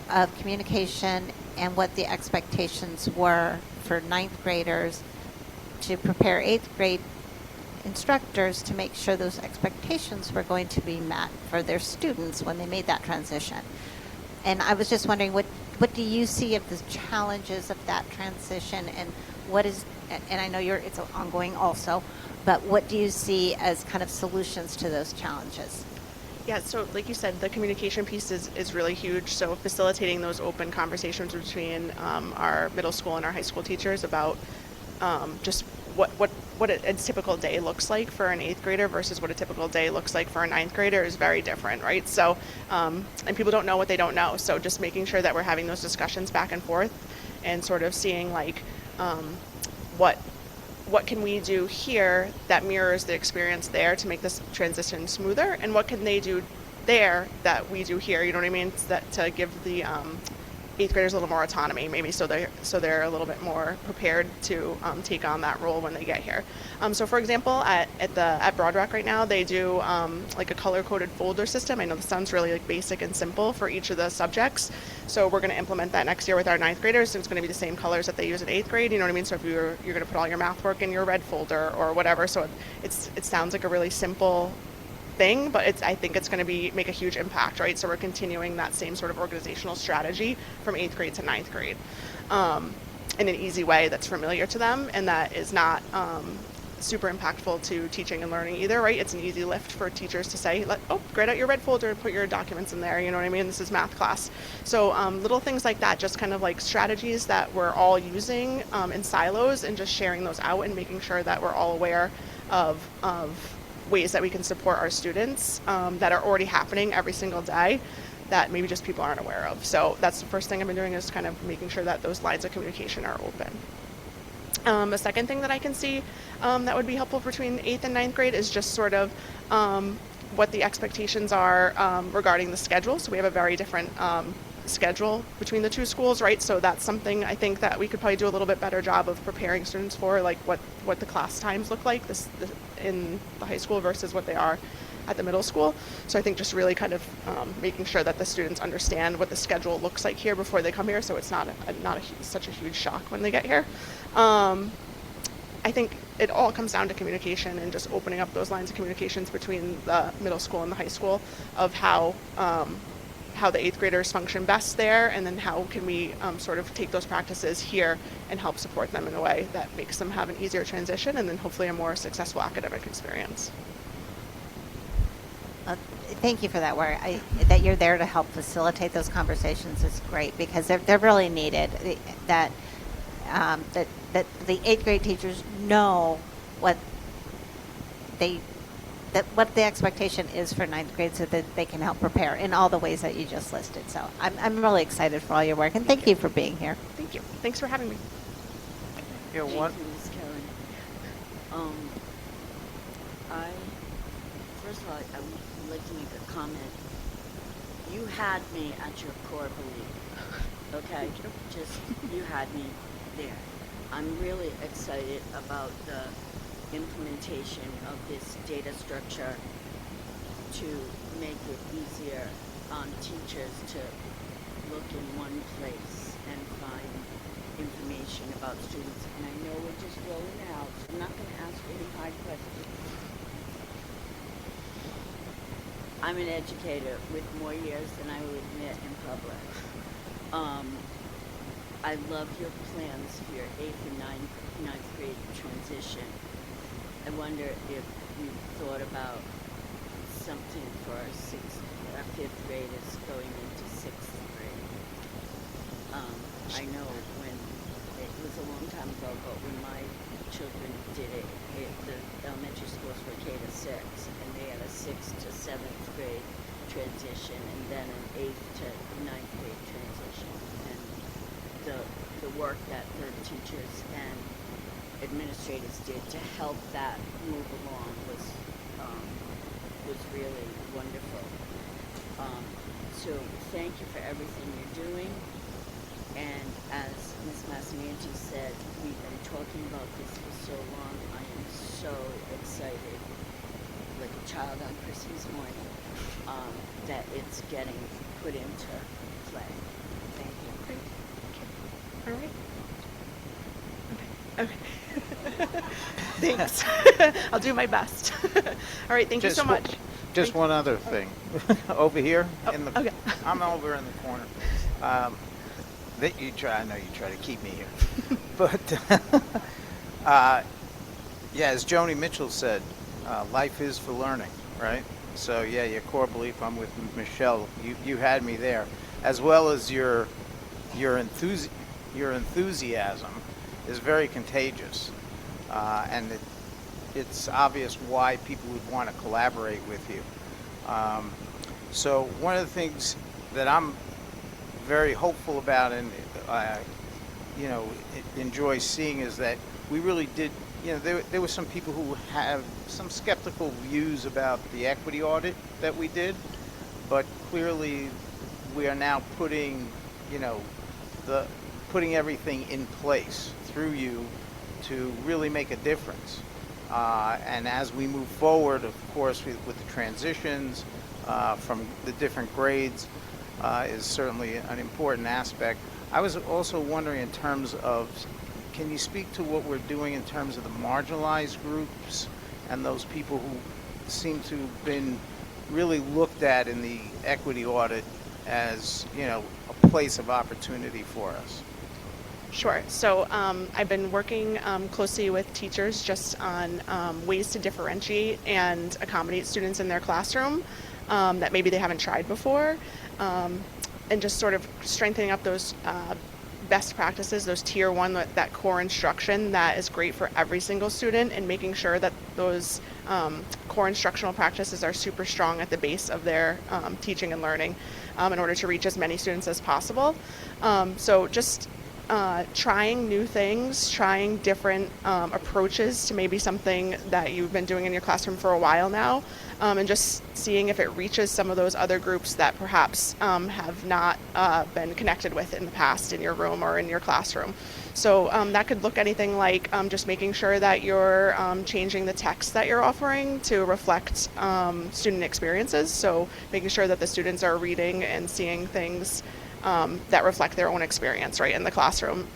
of communication and what the expectations were for 9th graders to prepare 8th grade instructors to make sure those expectations were going to be met for their students when they made that transition. And I was just wondering, what do you see of the challenges of that transition, and what is, and I know it's ongoing also, but what do you see as kind of solutions to those challenges? Yeah, so like you said, the communication piece is really huge. So facilitating those open conversations between our middle school and our high school teachers about just what a typical day looks like for an 8th grader versus what a typical day looks like for a 9th grader is very different, right? So, and people don't know what they don't know. So just making sure that we're having those discussions back and forth and sort of seeing what can we do here that mirrors the experience there to make this transition smoother, and what can they do there that we do here, you know what I mean? To give the 8th graders a little more autonomy, maybe so they're a little bit more prepared to take on that role when they get here. So for example, at Broad Rock right now, they do like a color-coded folder system. I know this sounds really basic and simple for each of the subjects. So we're going to implement that next year with our 9th graders. So it's going to be the same colors that they use in 8th grade. You know what I mean? So if you're going to put all your math work in your red folder or whatever. So it sounds like a really simple thing, but I think it's going to make a huge impact, right? So we're continuing that same sort of organizational strategy from 8th grade to 9th grade in an easy way that's familiar to them and that is not super impactful to teaching and learning either, right? It's an easy lift for teachers to say, grade out your red folder and put your documents in there, you know what I mean? This is math class. So little things like that, just kind of like strategies that we're all using in silos and just sharing those out and making sure that we're all aware of ways that we can support our students that are already happening every single day that maybe just people aren't aware of. So that's the first thing I've been doing is kind of making sure that those lines of communication are open. The second thing that I can see that would be helpful between 8th and 9th grade is just sort of what the expectations are regarding the schedule. So we have a very different schedule between the two schools, right? So that's something I think that we could probably do a little bit better job of preparing students for, like what the class times look like in the high school versus what they are at the middle school. So I think just really kind of making sure that the students understand what the schedule looks like here before they come here, so it's not such a huge shock when they get here. I think it all comes down to communication and just opening up those lines of communications between the middle school and the high school of how how the 8th graders function best there, and then how can we sort of take those practices here and help support them in a way that makes them have an easier transition and then hopefully a more successful academic experience. Thank you for that, Where that you're there to help facilitate those conversations is great, because they're really needed. That the 8th grade teachers know what what the expectation is for 9th grade, so that they can help prepare in all the ways that you just listed. So I'm really excited for all your work, and thank you for being here. Thank you. Thanks for having me. Thank you, Ms. Kelly. First of all, I would like to make a comment. You had me at your core belief, okay? Just, you had me there. I'm really excited about the implementation of this data structure to make it easier on teachers to look in one place and find information about students. And I know we're just rolling out, so I'm not going to ask any hard questions. I'm an educator with more years than I will admit in public. I love your plans for your 8th and 9th grade transition. I wonder if you thought about something for our 5th graders going into 6th grade. I know when, it was a long time ago, but when my children did it, the elementary schools were K to 6, and they had a 6th to 7th grade transition, and then an 8th to 9th grade transition. And the work that the teachers and administrators did to help that move along was really wonderful. So thank you for everything you're doing. And as Ms. Massamanti said, we've been talking about this for so long. I am so excited, like a child on Christmas morning, that it's getting put into play. Thank you. All right. Okay. Thanks. I'll do my best. All right. Thank you so much. Just one other thing. Over here in the, okay. I'm over in the corner. That you try. I know you try to keep me here, but yeah, as Joni Mitchell said, life is for learning, right? So yeah, your core belief. I'm with Michelle. You had me there, as well as your enthusiasm is very contagious, and it's obvious why people would want to collaborate with you. So one of the things that I'm very hopeful about and enjoy seeing is that we really did, there were some people who have some skeptical views about the equity audit that we did, but clearly we are now putting everything in place through you to really make a difference. And as we move forward, of course, with the transitions from the different grades is certainly an important aspect. I was also wondering in terms of, can you speak to what we're doing in terms of the marginalized groups and those people who seem to have been really looked at in the equity audit as, a place of opportunity for us? Sure. So I've been working closely with teachers just on ways to differentiate and accommodate students in their classroom that maybe they haven't tried before, and just sort of strengthening up those best practices, those tier 1, that core instruction that is great for every single student, and making sure that those core instructional practices are super strong at the base of their teaching and learning in order to reach as many students as possible. So just trying new things, trying different approaches to maybe something that you've been doing in your classroom for a while now, and just seeing if it reaches some of those other groups that perhaps have not been connected with in the past in your room or in your classroom. So that could look anything like just making sure that you're changing the text that you're offering to reflect student experiences. So making sure that the students are reading and seeing things that reflect their own experience, right, in the classroom.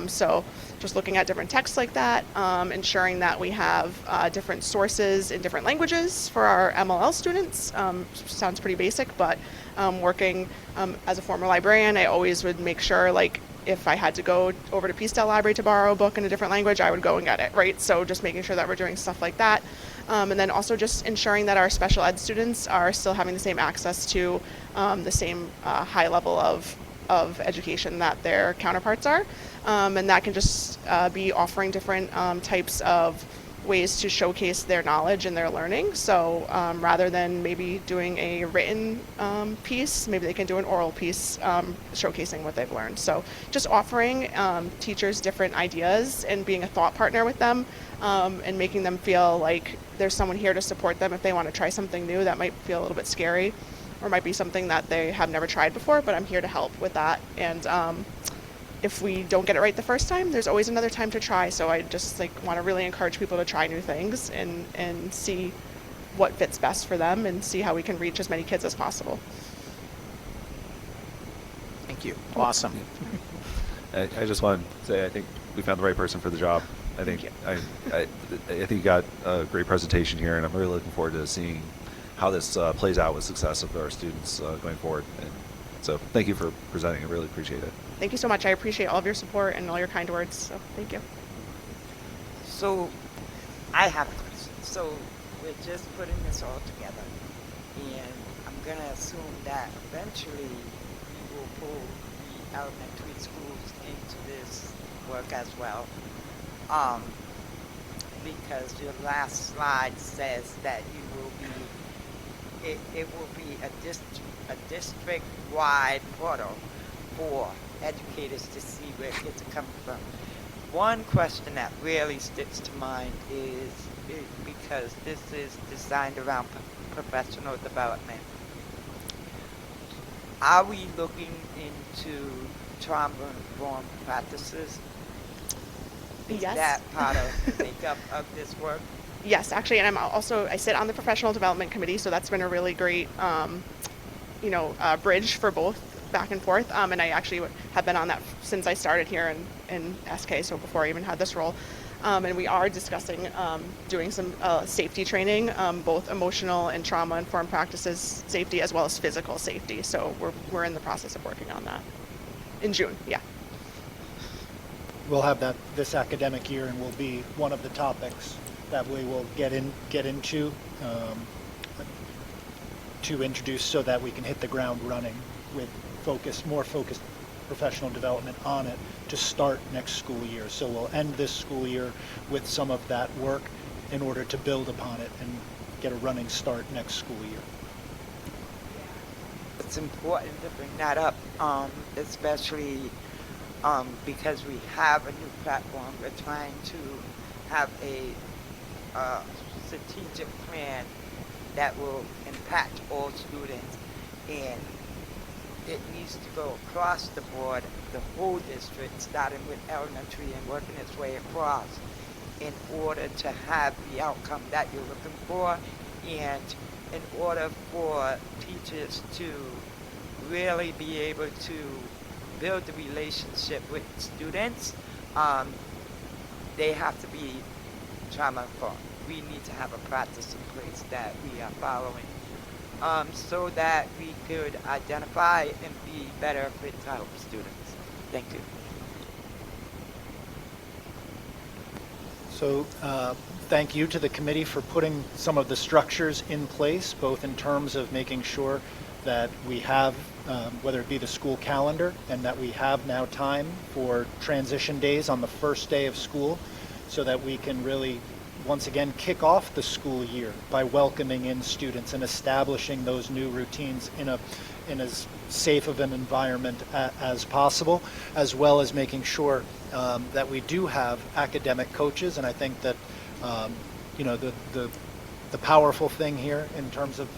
So just looking at different texts like that, ensuring that we have different sources in different languages for our MLL students. Sounds pretty basic, but working as a former librarian, I always would make sure, like, if I had to go over to Peacedale Library to borrow a book in a different language, I would go and get it, right? So just making sure that we're doing stuff like that. And then also just ensuring that our special ed students are still having the same access to the same high level of education that their counterparts are. And that can just be offering different types of ways to showcase their knowledge and their learning. So rather than maybe doing a written piece, maybe they can do an oral piece showcasing what they've learned. So just offering teachers different ideas and being a thought partner with them, and making them feel like there's someone here to support them if they want to try something new that might feel a little bit scary, or might be something that they have never tried before, but I'm here to help with that. And if we don't get it right the first time, there's always another time to try. So I just want to really encourage people to try new things and see what fits best for them, and see how we can reach as many kids as possible. Thank you. Awesome. I just want to say I think we found the right person for the job. I think I think you got a great presentation here, and I'm really looking forward to seeing how this plays out with success of our students going forward. And so thank you for presenting. I really appreciate it. Thank you so much. I appreciate all of your support and all your kind words. So thank you. So I have a question. So we're just putting this all together, and I'm going to assume that eventually we will pull the elementary schools into this work as well. Because your last slide says that you will be, it will be a district-wide portal for educators to see where kids are coming from. One question that really sticks to mind is because this is designed around professional development. Are we looking into trauma-informed practices? Is Yes. that part of the makeup of this work? Yes, actually, and I sit on the professional development committee, so that's been a really great, bridge for both back and forth. And I actually have been on that since I started here in SK, so before I even had this role. And we are discussing doing some safety training, both emotional and trauma-informed practices safety, as well as physical safety. So we're in the process of working on that in June. Yeah. We'll have that this academic year, and will be one of the topics that we will get into to introduce, so that we can hit the ground running with more focused professional development on it to start next school year. So we'll end this school year with some of that work in order to build upon it and get a running start next school year. It's important to bring that up, especially because we have a new platform. We're trying to have a strategic plan that will impact all students, and it needs to go across the board, the whole district, starting with elementary and working its way across, in order to have the outcome that you're looking for, and in order for teachers to really be able to build the relationship with students, they have to be trauma-informed. We need to have a practice in place that we are following, so that we could identify and be better fit to help students. Thank you. So thank you to the committee for putting some of the structures in place, both in terms of making sure that we have, whether it be the school calendar, and that we have now time for transition days on the first day of school, so that we can really once again kick off the school year by welcoming in students and establishing those new routines in as safe of an environment as possible, as well as making sure that we do have academic coaches. And I think that the powerful thing here in terms of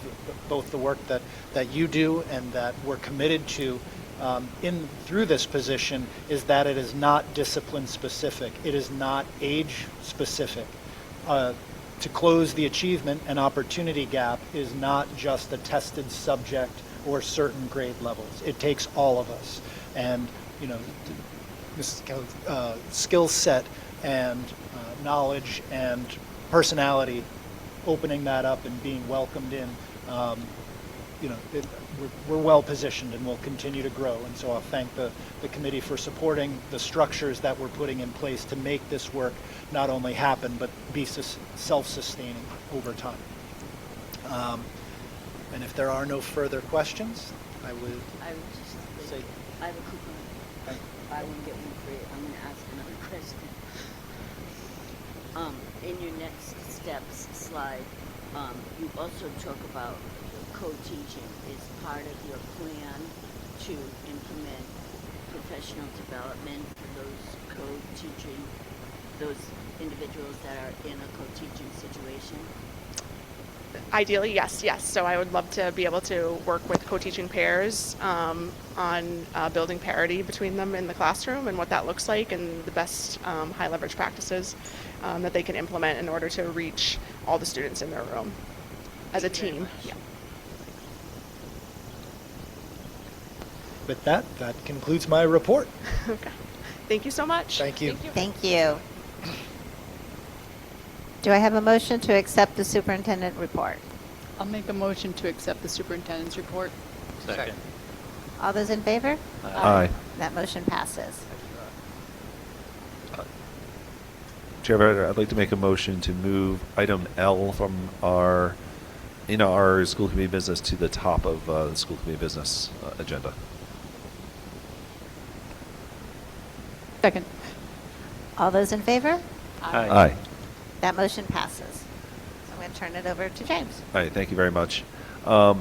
both the work that you do and that we're committed to through this position is that it is not discipline specific. It is not age specific. To close the achievement and opportunity gap is not just a tested subject or certain grade levels. It takes all of us. And, you know, Mrs. Kelly's skill set and knowledge and personality, opening that up and being welcomed in, you know, we're well positioned and will continue to grow. And so I'll thank the committee for supporting the structures that we're putting in place to make this work not only happen, but be self-sustaining over time. And if there are no further questions, I would just say, I have a coupon. Buy one, get one free. I'm going to ask another question. In your next steps slide, you also talk about co-teaching is part of your plan to implement professional development for those co-teaching, those individuals that are in a co-teaching situation. Ideally, yes. So I would love to be able to work with co-teaching pairs on building parity between them in the classroom and what that looks like, and the best high leverage practices that they can implement in order to reach all the students in their room as a team. Yeah. with that concludes my report. Okay. Thank you so much. Thank you. Thank you. Do I have a motion to accept the superintendent report? I'll make a motion to accept the superintendent's report. Second. All those in favor? Aye. That motion passes. Chair, I'd like to make a motion to move item L from our school committee business to the top of the school committee business agenda. Second. All those in favor? Aye. That motion passes. So I'm going to turn it over to James. All right, thank you very much. I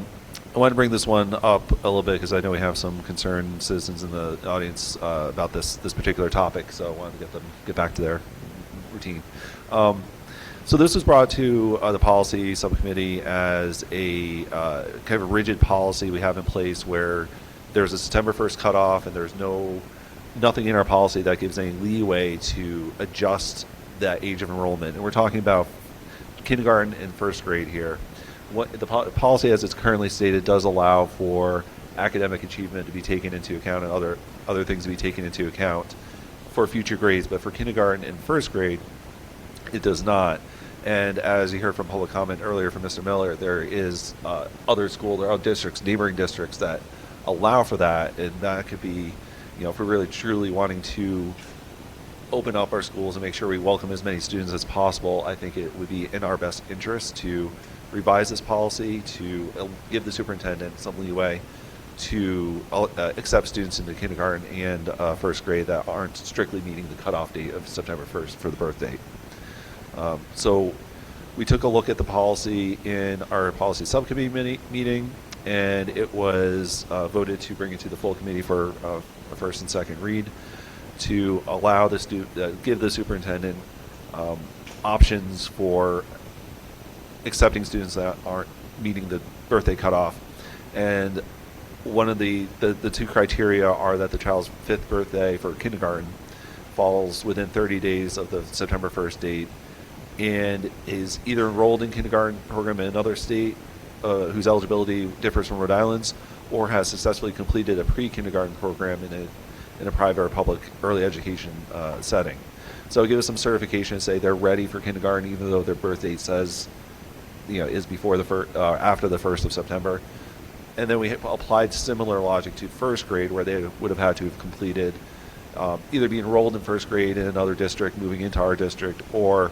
want to bring this one up a little bit because I know we have some concerned citizens in the audience about this particular topic, so I wanted to get back to their routine. So this was brought to the policy subcommittee as a kind of a rigid policy we have in place where there's a September 1st cutoff and there's nothing in our policy that gives any leeway to adjust that age of enrollment. And we're talking about kindergarten and first grade here. What the policy as it's currently stated does allow for academic achievement to be taken into account and other things to be taken into account for future grades, but for kindergarten and first grade, it does not. And as you heard from public comment earlier from Mr. Miller, there is other districts, neighboring districts that allow for that, and that could be, if we're really truly wanting to open up our schools and make sure we welcome as many students as possible, I think it would be in our best interest to revise this policy to give the superintendent some leeway to accept students into kindergarten and first grade that aren't strictly meeting the cutoff date of September 1st for the birth date. So we took a look at the policy in our policy subcommittee meeting, and it was voted to bring it to the full committee for a first and second read to allow give the superintendent options for accepting students that aren't meeting the birthday cutoff. And one of the two criteria are that the child's 5th birthday for kindergarten falls within 30 days of the September 1st date and is either enrolled in kindergarten program in another state whose eligibility differs from Rhode Island's, or has successfully completed a pre-kindergarten program in a private or public early education setting. So give us some certification to say they're ready for kindergarten even though their birth date says is before after the 1st of September. And then we applied similar logic to first grade, where they would have had to have completed, either be enrolled in first grade in another district, moving into our district, or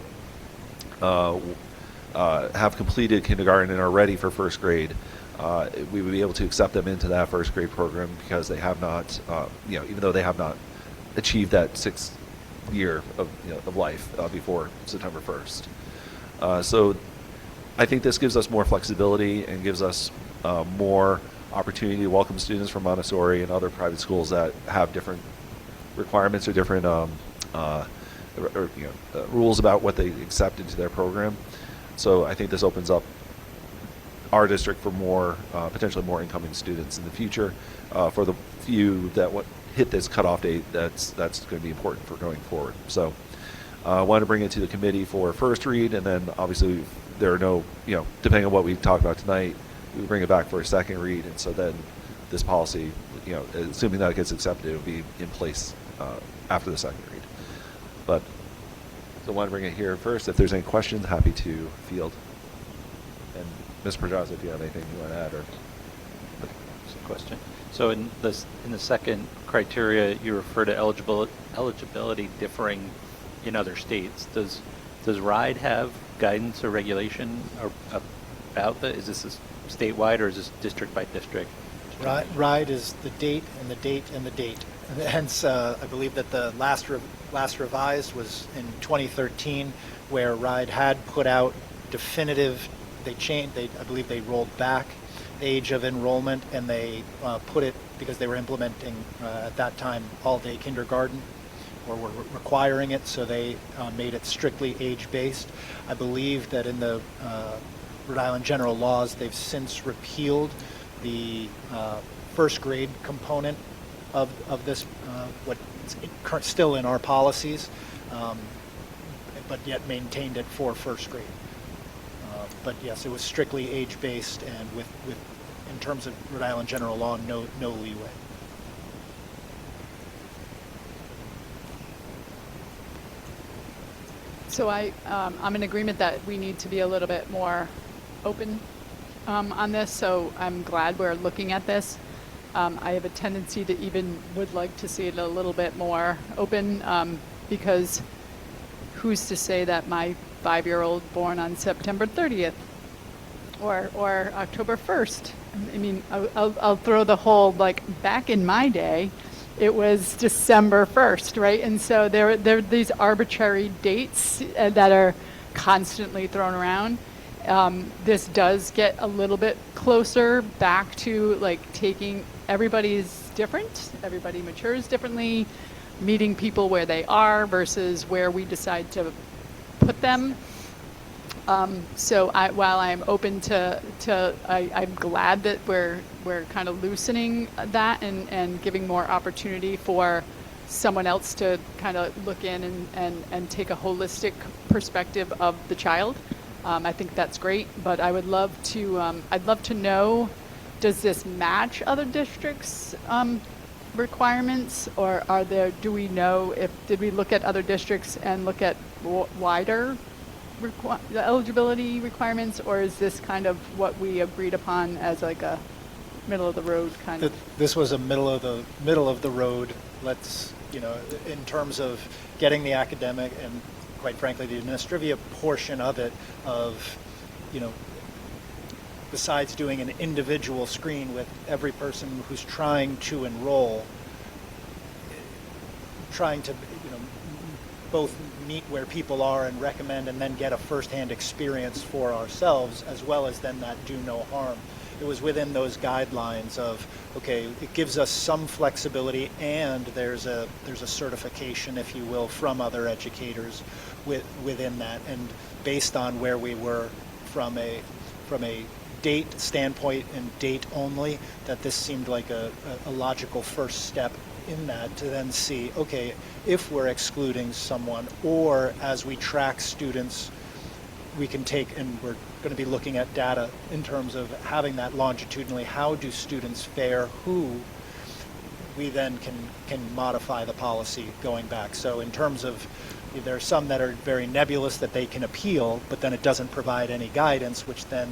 have completed kindergarten and are ready for first grade. We would be able to accept them into that first grade program because they have not, even though they have not achieved that 6th year of life before September 1st. So I think this gives us more flexibility and gives us more opportunity to welcome students from Montessori and other private schools that have different requirements or different rules about what they accept into their program. So I think this opens up our district for potentially more incoming students in the future. For the few that hit this cutoff date, that's going to be important for going forward. So I wanted to bring it to the committee for first read, and then obviously there are no, depending on what we talk about tonight, we bring it back for a second read, and so then this policy, assuming that it gets accepted, it will be in place after the second read. But so I want to bring it here first. If there's any questions, happy to field. And Ms. Pedraza, if you have anything you want to add, or Just a question. So in the second criteria, you refer to eligibility differing in other states. Does RIDE have guidance or regulation about that? Is this statewide, or is this district by district? RIDE is the date and the date and the date. And hence, I believe that the last revised was in 2013, where RIDE had put out definitive. I believe they rolled back the age of enrollment, and they put it, because they were implementing at that time all-day kindergarten, or were requiring it, so they made it strictly age-based. I believe that in the Rhode Island general laws, they've since repealed the first grade component of this, what's still in our policies, but yet maintained it for first grade. But yes, it was strictly age-based, and with in terms of Rhode Island general law, no leeway. So I'm in agreement that we need to be a little bit more open on this, so I'm glad we're looking at this. I have a tendency to even would like to see it a little bit more open, because who's to say that my 5-year-old born on September 30th or October 1st? I mean, I'll throw the whole, back in my day, it was December 1st, right? And so there are these arbitrary dates that are constantly thrown around. This does get a little bit closer back to taking, everybody's different, everybody matures differently, meeting people where they are versus where we decide to put them. So while I'm open I'm glad that we're kind of loosening that and giving more opportunity for someone else to kind of look in and take a holistic perspective of the child. I think that's great, but I would love to, I'd love to know, does this match other districts' requirements, or do we know did we look at other districts and look at wider eligibility requirements, or is this kind of what we agreed upon as a middle of the road kind of? This was a middle of the road. Let's, in terms of getting the academic and, quite frankly, the administrative portion of it, besides doing an individual screen with every person who's trying to enroll, trying to, both meet where people are and recommend, and then get a firsthand experience for ourselves, as well as then that do no harm. It was within those guidelines of, okay, it gives us some flexibility, and there's a certification, if you will, from other educators within that, and based on where we were from a date standpoint and date only, that this seemed like a logical first step in that, to then see, okay, if we're excluding someone, or as we track students, we can take, and we're going to be looking at data in terms of having that longitudinally, how do students fare, who we then can modify the policy going back. So in terms of, there are some that are very nebulous that they can appeal, but then it doesn't provide any guidance, which then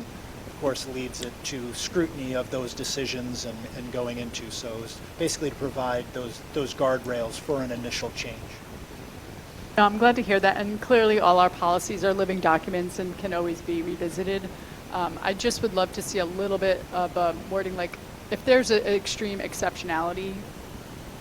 of course leads it to scrutiny of those decisions and going into. So it's basically to provide those guardrails for an initial change. No, I'm glad to hear that, and clearly all our policies are living documents and can always be revisited. I just would love to see a little bit of wording, if there's an extreme exceptionality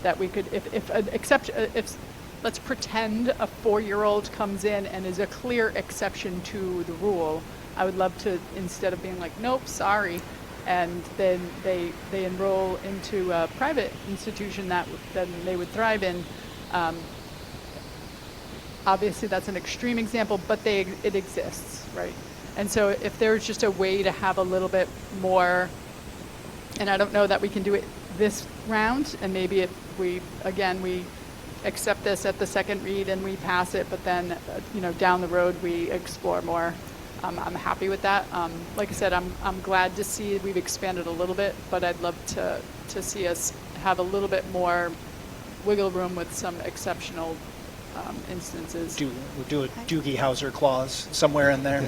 that we could, if let's pretend a 4-year-old comes in and is a clear exception to the rule, I would love to, instead of being nope, sorry, and then they enroll into a private institution that then they would thrive in. Obviously, that's an extreme example, but it exists, right? And so if there's just a way to have a little bit more, and I don't know that we can do it this round, and maybe if we accept this at the second read and we pass it, but then, down the road we explore more I'm happy with that. Like I said, I'm glad to see we've expanded a little bit, but I'd love to see us have a little bit more wiggle room with some exceptional instances. Do a Doogie Howser clause somewhere in there.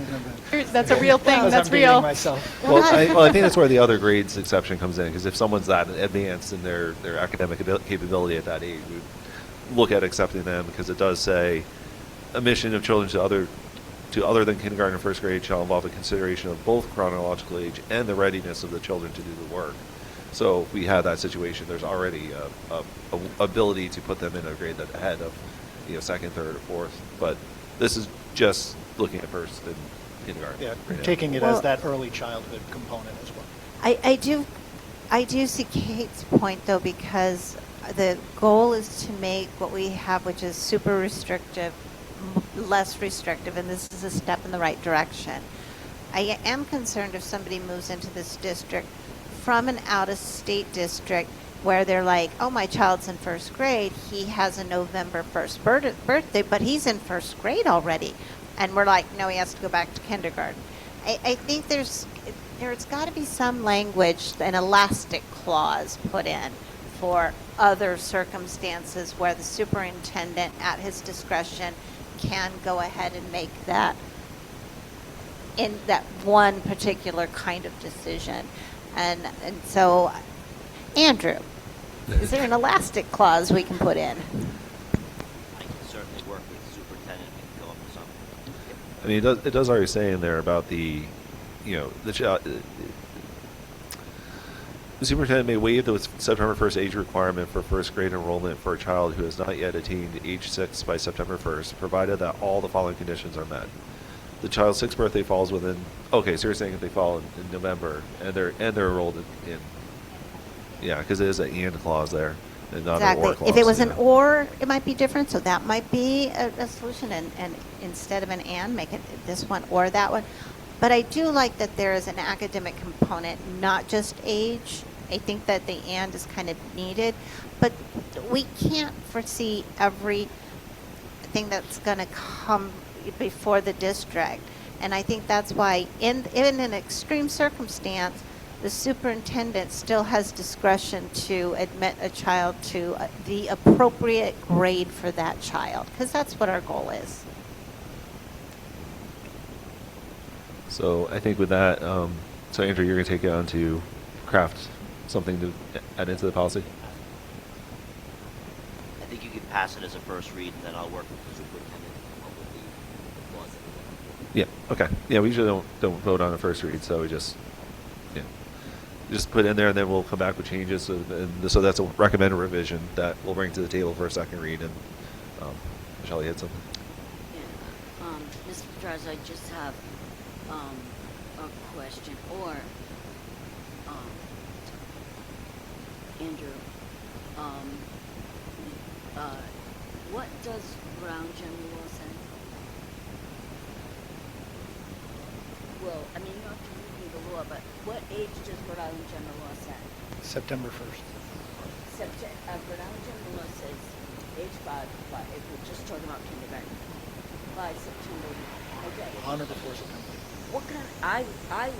That's a real thing. As That's I'm dating real. myself. Well, I think that's where the other grades exception comes in, because if someone's that advanced in their academic capability at that age, we look at accepting them, because it does say admission of children to other than kindergarten and first grade shall involve a consideration of both chronological age and the readiness of the children to do the work. So if we have that situation, there's already a ability to put them in a grade that ahead of, second, third, or fourth. But this is just looking at first and kindergarten. Yeah, right now. taking it as that early childhood component as well. I do see Kate's point, though, because the goal is to make what we have, which is super restrictive, less restrictive, and this is a step in the right direction. I am concerned if somebody moves into this district from an out-of-state district where they're like, oh, my child's in first grade, he has a November 1st birthday, but he's in first grade already. And we're like, no, he has to go back to kindergarten. I think there's got to be some language, an elastic clause put in for other circumstances where the superintendent, at his discretion, can go ahead and make that in that one particular kind of decision. And so, Andrew, is there an elastic clause we can put in? I can certainly work with the superintendent and come up with something. I mean, it does already say in there about the superintendent may waive the September 1st age requirement for first grade enrollment for a child who has not yet attained age 6 by September 1st, provided that all the following conditions are met. The child's 6th birthday falls within. Okay, so you're saying if they fall in November and they're enrolled in yeah, because it is an and clause there and not an or clause. If it was an or, it might be different. So that might be a solution, and instead of an and, make it this one or that one. But I do like that there is an academic component, not just age. I think that the and is kind of needed, but we can't foresee everything that's going to come before the district. And I think that's why in an extreme circumstance, the superintendent still has discretion to admit a child to the appropriate grade for that child, because that's what our goal is. So I think with that, so Andrew, you're going to take it on to craft something to add into the policy? I think you could pass it as a first read, and then I'll work with the superintendent to come up with the clause. Yeah, okay. Yeah, we usually don't vote on a first read, so we just put in there, and then we'll come back with changes. So that's a recommended revision that we'll bring to the table for a second read. And Shelley had something. Yeah, Mr. Pedraza, I just have a question, or Andrew, what does Brown General Law say? Well, I mean, you don't have to read me the law, but what age does Rhode Island General Law say? September 1st. Rhode Island General Law says age 5, if we're just talking about kindergarten, by September. Okay. On or before September. I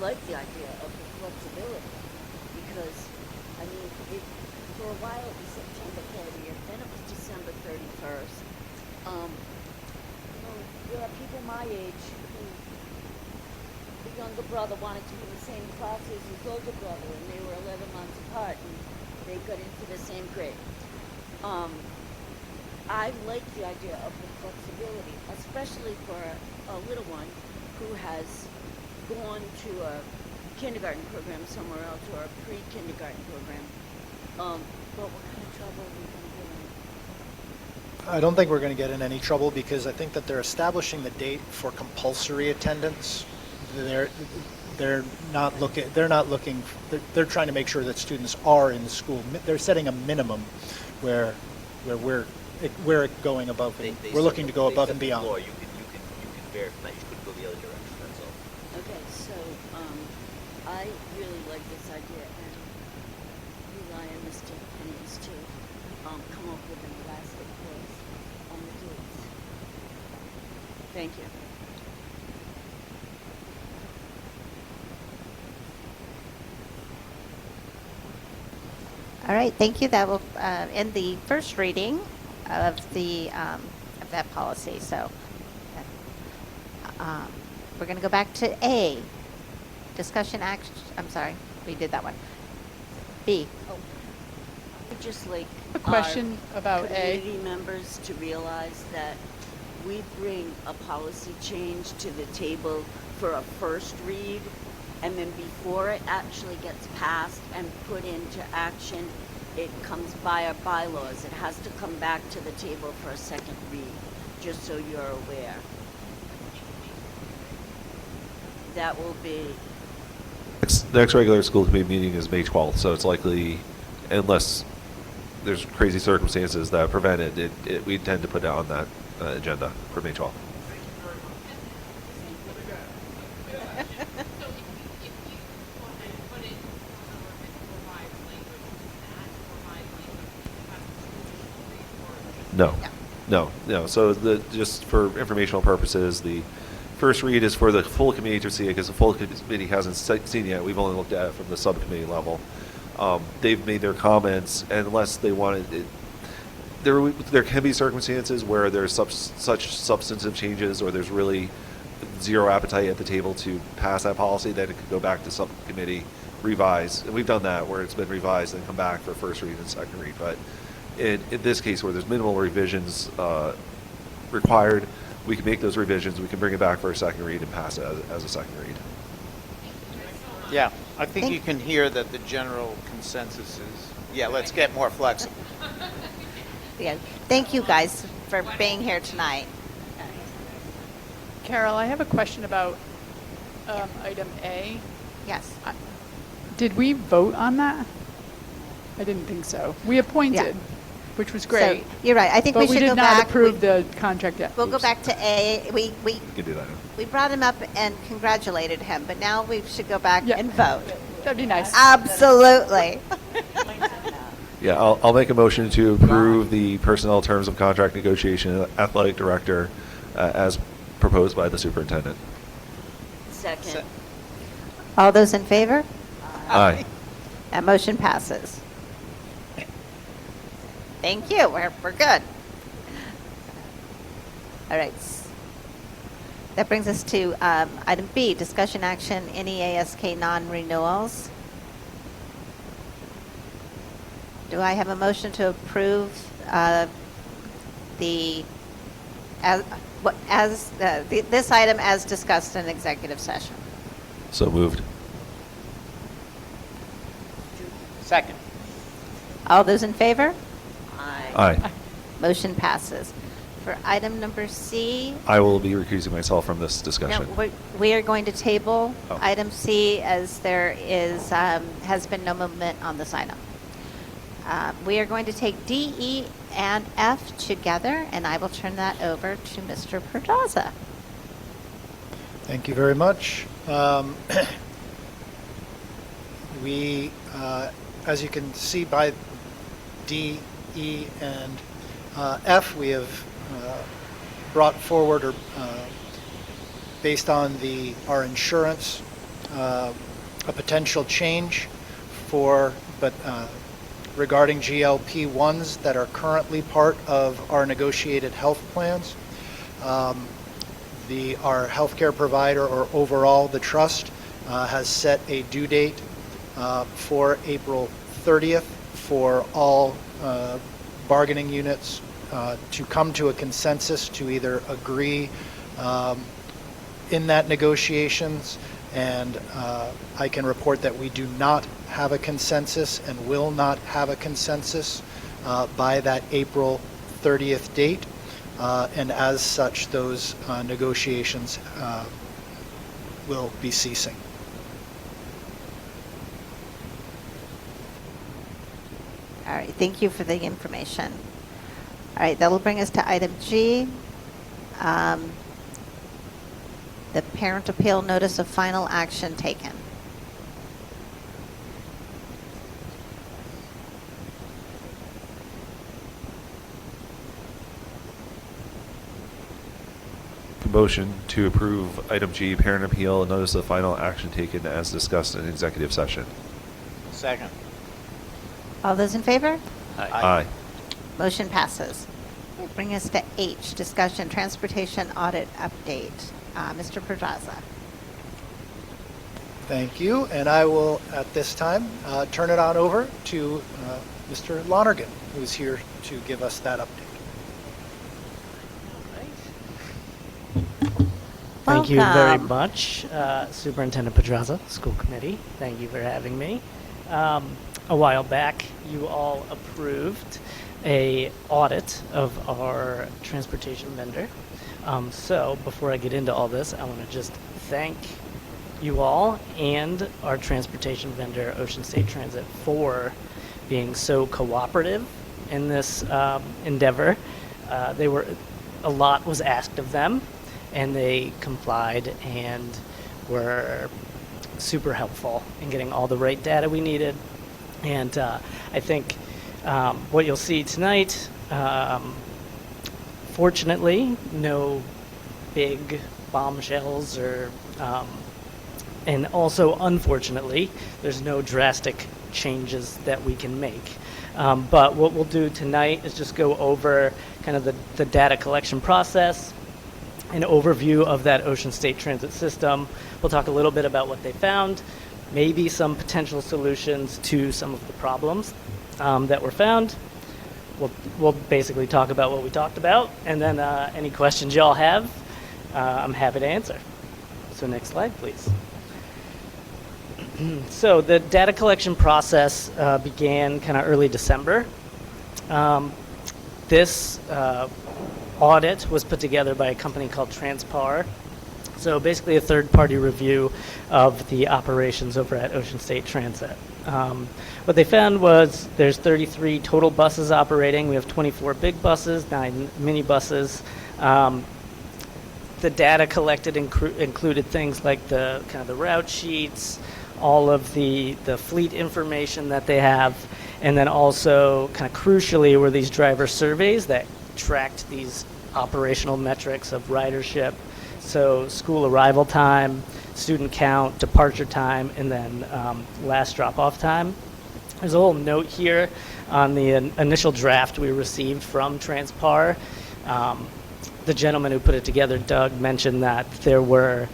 like the idea of the flexibility, because, I mean, for a while it was September 30th, then it was December 31st. There are people my age who, the younger brother wanted to be in the same class as his older brother, and they were 11 months apart, and they got into the same grade. I like the idea of the flexibility, especially for a little one who has gone to a kindergarten program somewhere else, or a pre-kindergarten program. But what kind of trouble are we going to get in? I don't think we're going to get in any trouble, because I think that they're establishing the date for compulsory attendance. They're trying to make sure that students are in school. They're setting a minimum where we're going above. We're looking to go above and beyond. You can bear from that. You couldn't go the other direction. That's all. Okay, so I really like this idea, and rely on Mr. Pennings to come up with an elastic clause on the dates. Thank you. All right, thank you. That will end the first reading of that policy. So we're going to go back to A, discussion action. I'm sorry, we did that one. B. I'd just like A question about A. community members to realize that we bring a policy change to the table for a first read, and then before it actually gets passed and put into action, it comes by our bylaws. It has to come back to the table for a second read, just so you're aware. That will be, The next regular school committee meeting is May 12th, so it's likely, unless there's crazy circumstances that prevent it, we intend to put it on that agenda for May 12th. No. So just for informational purposes, the first read is for the full committee to see it, because the full committee hasn't seen it yet. We've only looked at it from the subcommittee level. They've made their comments, and unless they wanted it, there can be circumstances where there's such substantive changes, or there's really zero appetite at the table to pass that policy, that it could go back to subcommittee, revise. And we've done that, where it's been revised and come back for first read and second read. But in this case, where there's minimal revisions required, we can make those revisions, we can bring it back for a second read and pass it as a second read. Yeah, I think you can hear that the general consensus is, yeah, let's get more flexible. Yeah. Thank you guys for being here tonight. Carol, I have a question about item A. Yes. Did we vote on that? I didn't think so. We appointed, which was great. So, you're right. I think we but should go did back. not approve the contract yet. We'll go back to A. We can do that. We brought him up and congratulated him, but now we should go back and vote. That'd be nice. Absolutely. Yeah, I'll make a motion to approve the personnel terms of contract negotiation athletic director as proposed by the superintendent. second. All those in favor? Aye. That motion passes. Thank you. We're good. All right. That brings us to item B, discussion action, NEASK non-renewals. Do I have a motion to approve this item as discussed in executive session? So moved. Second. All those in favor? Aye. Aye. Motion passes. For item number C, I will be recusing myself from this discussion. we are going to table Oh. item C, as there is has been no movement on this item. We are going to take D, E, and F together, and I will turn that over to Mr. Pedraza. Thank you very much. As you can see by D, E, and F, we have brought forward, or based on our insurance, a potential change regarding GLP-1s that are currently part of our negotiated health plans. Our healthcare provider, or overall the trust, has set a due date for April 30th for all bargaining units to come to a consensus to either agree in that negotiations, and I can report that we do not have a consensus and will not have a consensus by that April 30th date, and as such those negotiations will be ceasing. All right, thank you for the information. All right, that will bring us to item G, the parent appeal notice of final action taken. Motion to approve item G, parent appeal, and notice of final action taken as discussed in executive session. Second. All those in favor? Aye. Motion passes. Bring us to H, discussion transportation audit update. Mr. Pedraza. Thank you, and I will, at this time, turn it on over to Mr. Lonergan, who's here to give us that update. Thank you very Welcome. much, Superintendent Pedraza, School Committee. Thank you for having me. A while back, you all approved a audit of our transportation vendor. So before I get into all this, I want to just thank you all and our transportation vendor, Ocean State Transit, for being so cooperative in this endeavor. A lot was asked of them, and they complied and were super helpful in getting all the right data we needed. And I think what you'll see tonight, fortunately, no big bombshells and also unfortunately, there's no drastic changes that we can make. But what we'll do tonight is just go over kind of the data collection process, an overview of that Ocean State Transit system. We'll talk a little bit about what they found, maybe some potential solutions to some of the problems that were found. We'll basically talk about what we talked about, and then any questions y'all have, I'm happy to answer. So next slide, please. So the data collection process began kind of early December. This audit was put together by a company called Transpar. So basically a third-party review of the operations over at Ocean State Transit. What they found was there's 33 total buses operating. We have 24 big buses, 9 minibuses. The data collected included things like the kind of the route sheets, all of the fleet information that they have, and then also kind of crucially were these driver surveys that tracked these operational metrics of ridership, so school arrival time, student count, departure time, and then last drop-off time. There's a little note here on the initial draft we received from Transpar. The gentleman who put it together, Doug, mentioned that there were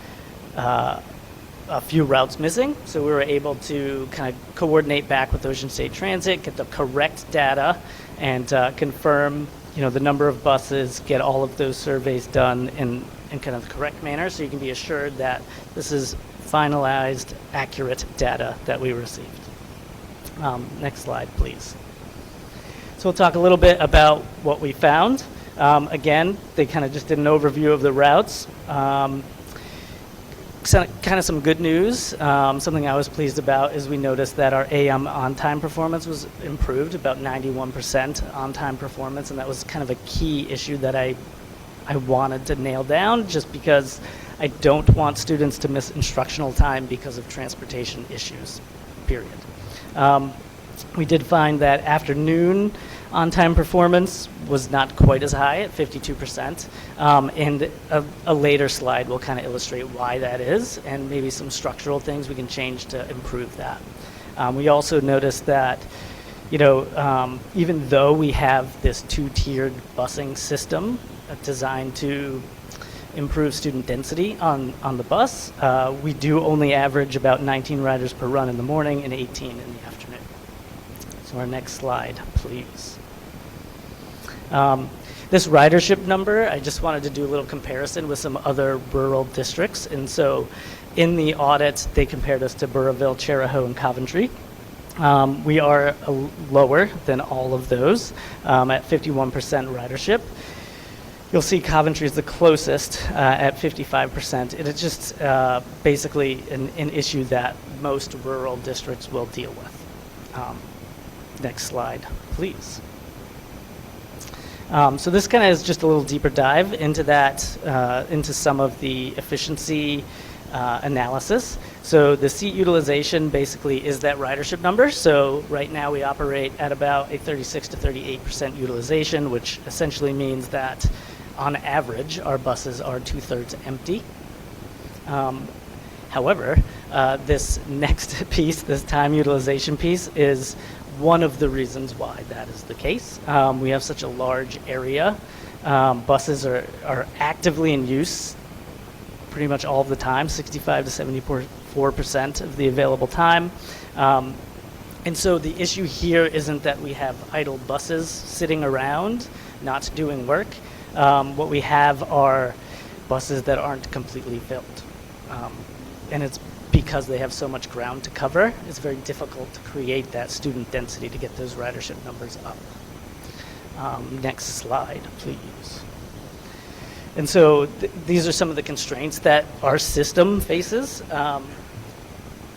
a few routes missing, so we were able to kind of coordinate back with Ocean State Transit, get the correct data, and confirm, the number of buses, get all of those surveys done in kind of the correct manner, so you can be assured that this is finalized, accurate data that we received. Next slide, please. So we'll talk a little bit about what we found. Again, they kind of just did an overview of the routes. Kind of some good news. Something I was pleased about is we noticed that our AM on-time performance was improved, about 91% on-time performance, and that was kind of a key issue that I wanted to nail down, just because I don't want students to miss instructional time because of transportation issues, period. We did find that afternoon on-time performance was not quite as high at 52%, and a later slide will kind of illustrate why that is and maybe some structural things we can change to improve that. We also noticed that, even though we have this two-tiered busing system designed to improve student density on the bus, we do only average about 19 riders per run in the morning and 18 in the afternoon. So our next slide, please. This ridership number, I just wanted to do a little comparison with some other rural districts. And so in the audit, they compared us to Burrillville, Cherahoe, and Coventry. We are lower than all of those at 51% ridership. You'll see Coventry is the closest at 55%. And it's just basically an issue that most rural districts will deal with. Next slide, please. So this kind of is just a little deeper dive into that, into some of the efficiency analysis. So the seat utilization basically is that ridership number. So right now we operate at about a 36 to 38% utilization, which essentially means that on average our buses are 2/3 empty. However, this next piece, this time utilization piece, is one of the reasons why that is the case. We have such a large area. Buses are actively in use pretty much all of the time, 65 to 74% of the available time. And so the issue here isn't that we have idle buses sitting around not doing work. What we have are buses that aren't completely filled. And it's because they have so much ground to cover, it's very difficult to create that student density to get those ridership numbers up. Next slide, please. And so these are some of the constraints that our system faces.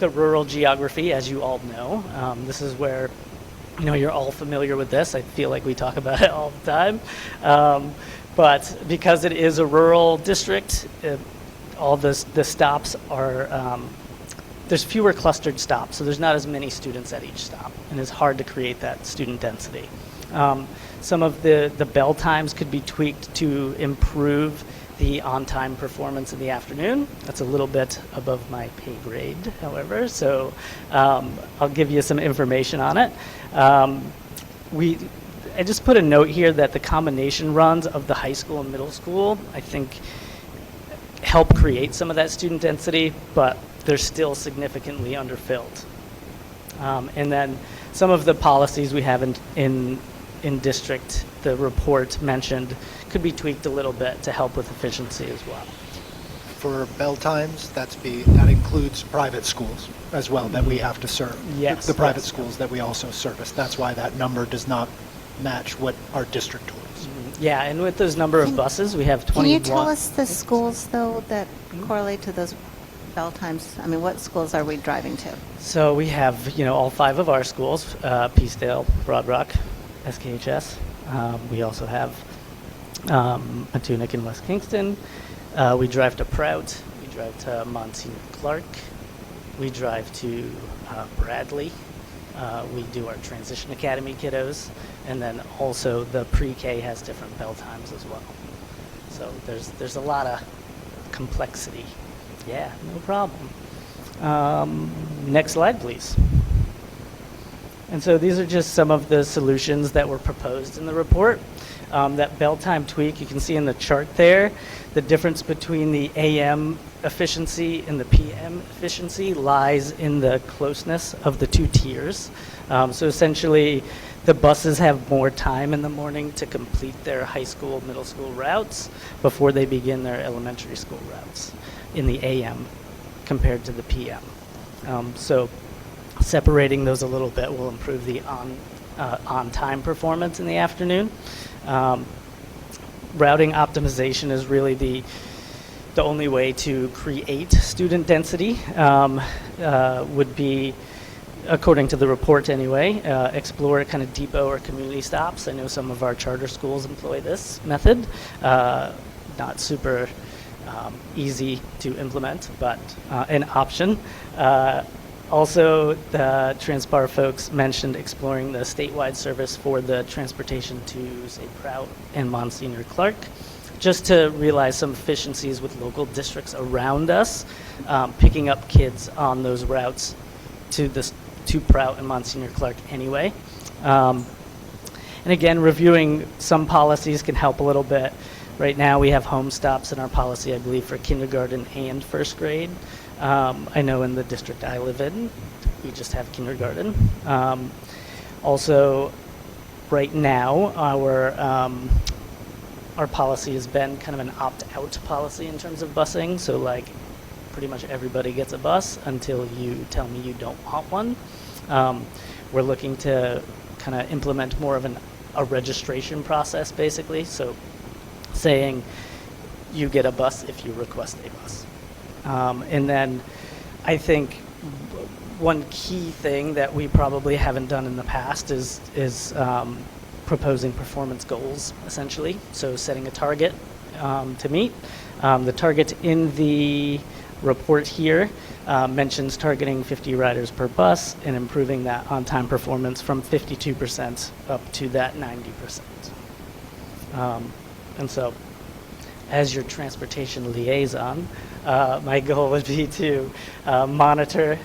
The rural geography, as you all know, this is where, you're all familiar with this. I feel like we talk about it all the time. But because it is a rural district, all the stops are, there's fewer clustered stops, so there's not as many students at each stop, and it's hard to create that student density. Some of the bell times could be tweaked to improve the on-time performance in the afternoon. That's a little bit above my pay grade, however, so I'll give you some information on it. I just put a note here that the combination runs of the high school and middle school, I think, help create some of that student density, but they're still significantly underfilled. And then some of the policies we have in district, the report mentioned, could be tweaked a little bit to help with efficiency as well. For bell times, that includes private schools as well that we have to serve. Yes. The private schools that we also service. That's why that number does not match what our district was. Yeah, and with those number of buses, we have 21. Can you tell us the schools, though, that correlate to those bell times? I mean, what schools are we driving to? So we have, all 5 of our schools, Peacedale, Broad Rock, SKHS. We also have Matunic in West Kingston. We drive to Prout. We drive to Monsignor Clark. We drive to Bradley. We do our Transition Academy kiddos. And then also the pre-K has different bell times as well. So there's a lot of complexity. Yeah, no problem. Next slide, please. And so these are just some of the solutions that were proposed in the report. That bell time tweak, you can see in the chart there, the difference between the AM efficiency and the PM efficiency lies in the closeness of the 2 tiers. So essentially, the buses have more time in the morning to complete their high school, middle school routes before they begin their elementary school routes in the AM compared to the PM. So separating those a little bit will improve the on-time performance in the afternoon. Routing optimization is really the only way to create student density. Would be, according to the report anyway, explore kind of depot or community stops. I know some of our charter schools employ this method. Not super easy to implement, but an option. Also, the Transpar folks mentioned exploring the statewide service for the transportation to, say, Prout and Monsignor Clark, just to realize some efficiencies with local districts around us, picking up kids on those routes to Prout and Monsignor Clark anyway. And again, reviewing some policies can help a little bit. Right now, we have home stops in our policy, I believe, for kindergarten and first grade. I know in the district I live in, we just have kindergarten. Also, right now, our policy has been kind of an opt-out policy in terms of busing. So, like, pretty much everybody gets a bus until you tell me you don't want one. We're looking to kind of implement more of a registration process, basically. So, saying you get a bus if you request a bus. And then I think one key thing that we probably haven't done in the past is proposing performance goals, essentially. So setting a target to meet. The target in the report here mentions targeting 50 riders per bus and improving that on-time performance from 52% up to that 90%. And so, as your transportation liaison, my goal would be to monitor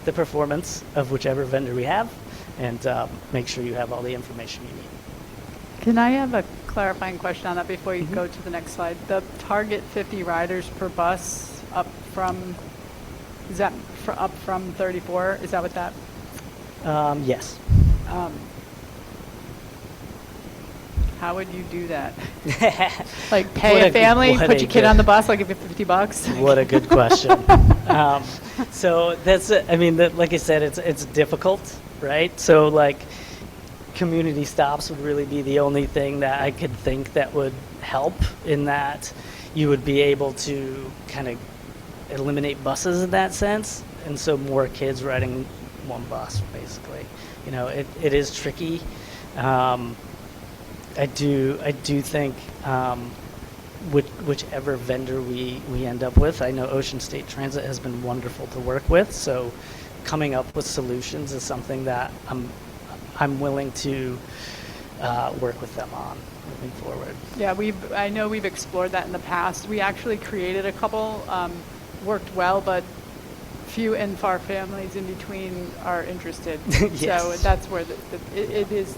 the performance of whichever vendor we have and make sure you have all the information you need. Can I have a clarifying question on that before you Mhm. go to the next slide? The target 50 riders per bus up from, is that up from 34? Is that what that? Yes. Um, how would you do that? Like pay What a family, what put a your kid good- on the bus, like give you $50? What a good question. So that's, I mean, like I said, it's difficult, right? So like community stops would really be the only thing that I could think that would help, in that you would be able to kind of eliminate buses in that sense. And so more kids riding one bus, basically. You know, it is tricky. I do think whichever vendor we end up with, I know Ocean State Transit has been wonderful to work with. So coming up with solutions is something that I'm willing to work with them on moving forward. Yeah, I know we've explored that in the past. We actually created a couple, worked well, but few and far families in between are interested. Yes. So that's where it is,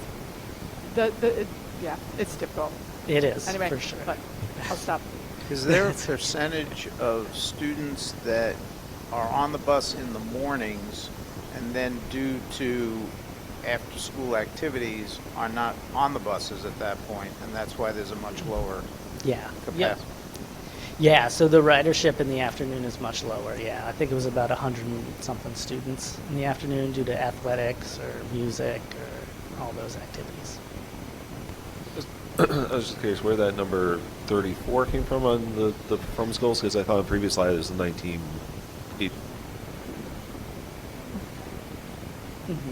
yeah, it's difficult. It is, Anyway, for sure. but I'll stop. Is there a percentage of students that are on the bus in the mornings and then due to after-school activities are not on the buses at that point, and that's why there's a much lower Yeah. capacity? Yeah, so the ridership in the afternoon is much lower. Yeah, I think it was about 100 and something students in the afternoon due to athletics or music or all those activities. I was just curious where that number 34 came from on the performance goals, because I thought on previous slide it was 19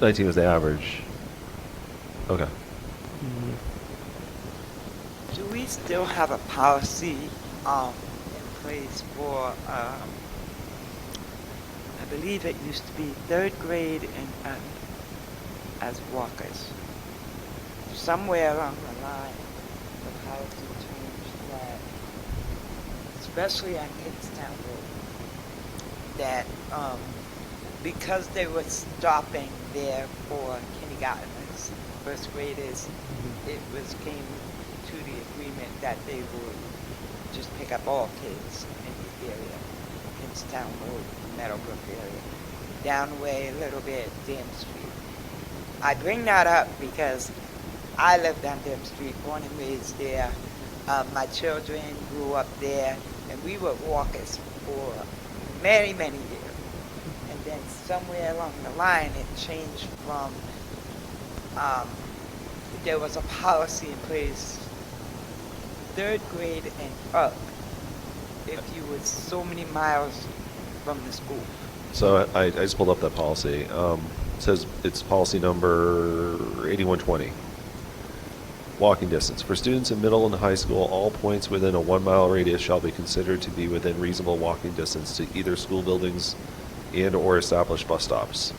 was the average. Okay. Do we still have a policy in place for, I believe it used to be third grade and as walkers? Somewhere along the line, the policy changed that, especially on Kingstown Road, that because they were stopping there for kindergartners, first graders, it came to the agreement that they would just pick up all kids in the area, Kingstown Road, Meadowbrook area, down way a little bit, Dam Street. I bring that up because I lived on Dam Street, born and raised there. My children grew up there, and we were walkers for many, many years. And then somewhere along the line, it changed from, there was a policy in place, third grade and up, if you were so many miles from the school. So I just pulled up that policy. It says it's policy number 8120. Walking distance. For students in middle and high school, all points within a 1 mile radius shall be considered to be within reasonable walking distance to either school buildings and or established bus stops.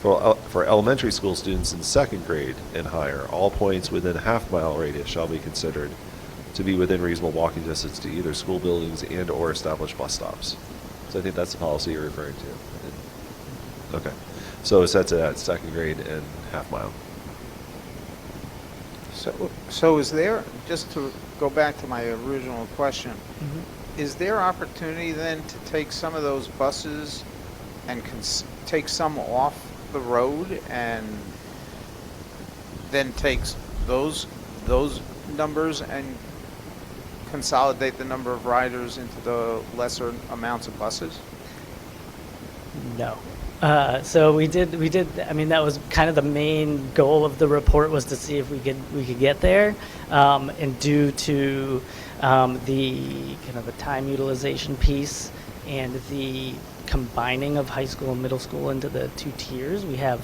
For elementary school students in second grade and higher, all points within a half-mile radius shall be considered to be within reasonable walking distance to either school buildings and or established bus stops. So I think that's the policy you're referring to. Okay. So it sets it at second grade and half-mile. So is there, just to go back to my original question, is there opportunity then to take some of those buses and take some off the road and then take those numbers and consolidate the number of riders into the lesser amounts of buses? No. So we did. I mean, that was kind of the main goal of the report, was to see if we could get there. And due to the kind of the time utilization piece and the combining of high school and middle school into the two tiers, we have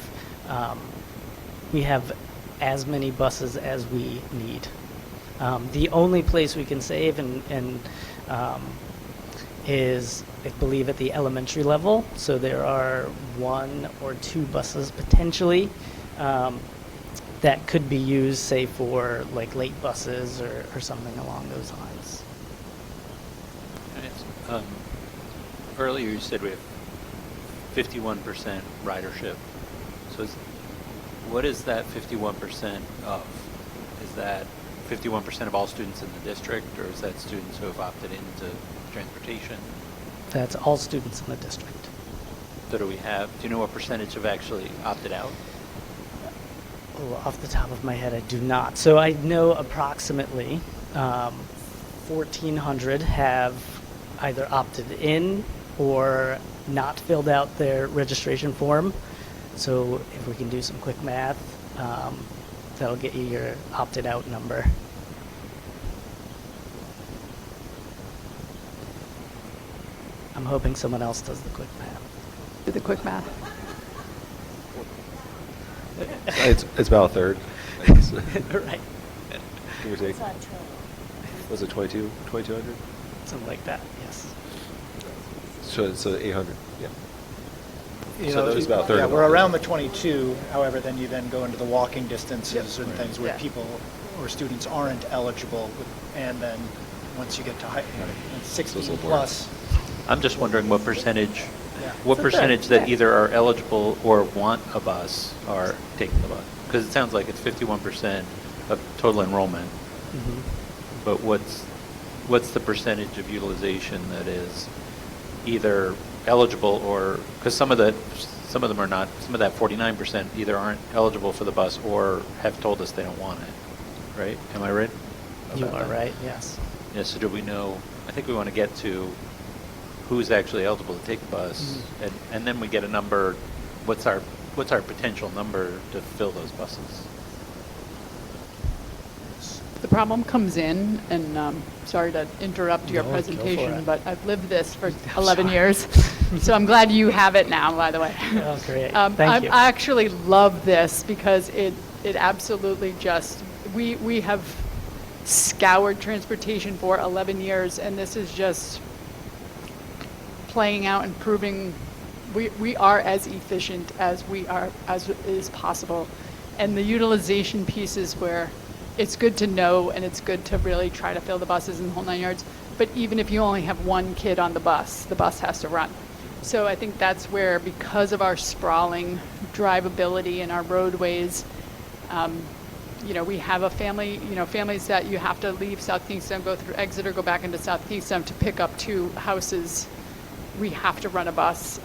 as many buses as we need. The only place we can save is, I believe, at the elementary level. So there are 1 or 2 buses potentially that could be used, say, for like late buses or something along those lines. Earlier you said we have 51% ridership. So what is that 51% of? Is that 51% of all students in the district, or is that students who have opted into transportation? That's all students in the district. So do you know what percentage have actually opted out? Oh, off the top of my head, I do not. So I know approximately 1,400 have either opted in or not filled out their registration form. So if we can do some quick math, that'll get you your opted out number. I'm hoping someone else does the quick math. Do the quick math. It's about a third. Right. Give or take. Was it 2,200? Something like that, yes. So 800, yeah. You So know, there's about a third yeah, of we're them. around the 22. However, then you then go into the walking distances and things where Yeah. people or students aren't eligible. And then once you get to 16 So it's a blur. plus, I'm just wondering what percentage, Yeah. what It's a third, percentage that yeah. either are eligible or want a bus are taking the bus? Because it sounds like it's 51% of total enrollment, Mhm. but what's the percentage of utilization that is either eligible or, because some of them are not, some of that 49% either aren't eligible for the bus or have told us they don't want it, right? Am I right? You about are that? right, yes. Yeah, so do we know, I think we want to get to who's actually eligible to take the bus, and then we get a number, what's our potential number to fill those buses? The problem comes in, and sorry to interrupt your No, go for presentation, it. but I've lived this for 11 years, so I'm glad you have it now, by the way. Oh, great. Thank you. I actually love this because it absolutely just, we have scoured transportation for 11 years, and this is just playing out and proving we are as efficient as is possible. And the utilization piece is where it's good to know, and it's good to really try to fill the buses in the whole 9 yards. But even if you only have one kid on the bus has to run. So I think that's where, because of our sprawling drivability and our roadways, we have a family, families that you have to leave South Kingstown, go through Exeter, go back into South Kingstown to pick up 2 houses. We have to run a bus.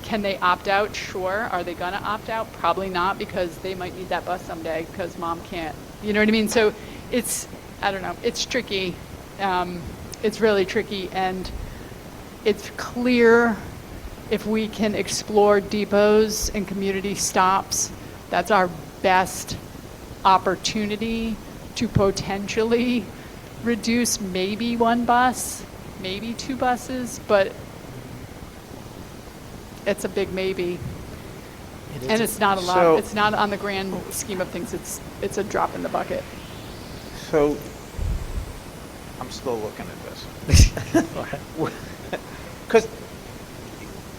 Can they opt out? Sure. Are they going to opt out? Probably not, because they might need that bus someday because mom can't. You know what I mean? So I don't know, it's tricky. It's really tricky, and it's clear if we can explore depots and community stops, that's our best opportunity to potentially reduce maybe 1 bus, maybe 2 buses, but it's a big maybe. And it's not a lot. So- It's not on the grand scheme of things. It's a drop in the bucket. So, I'm still looking at this. Because,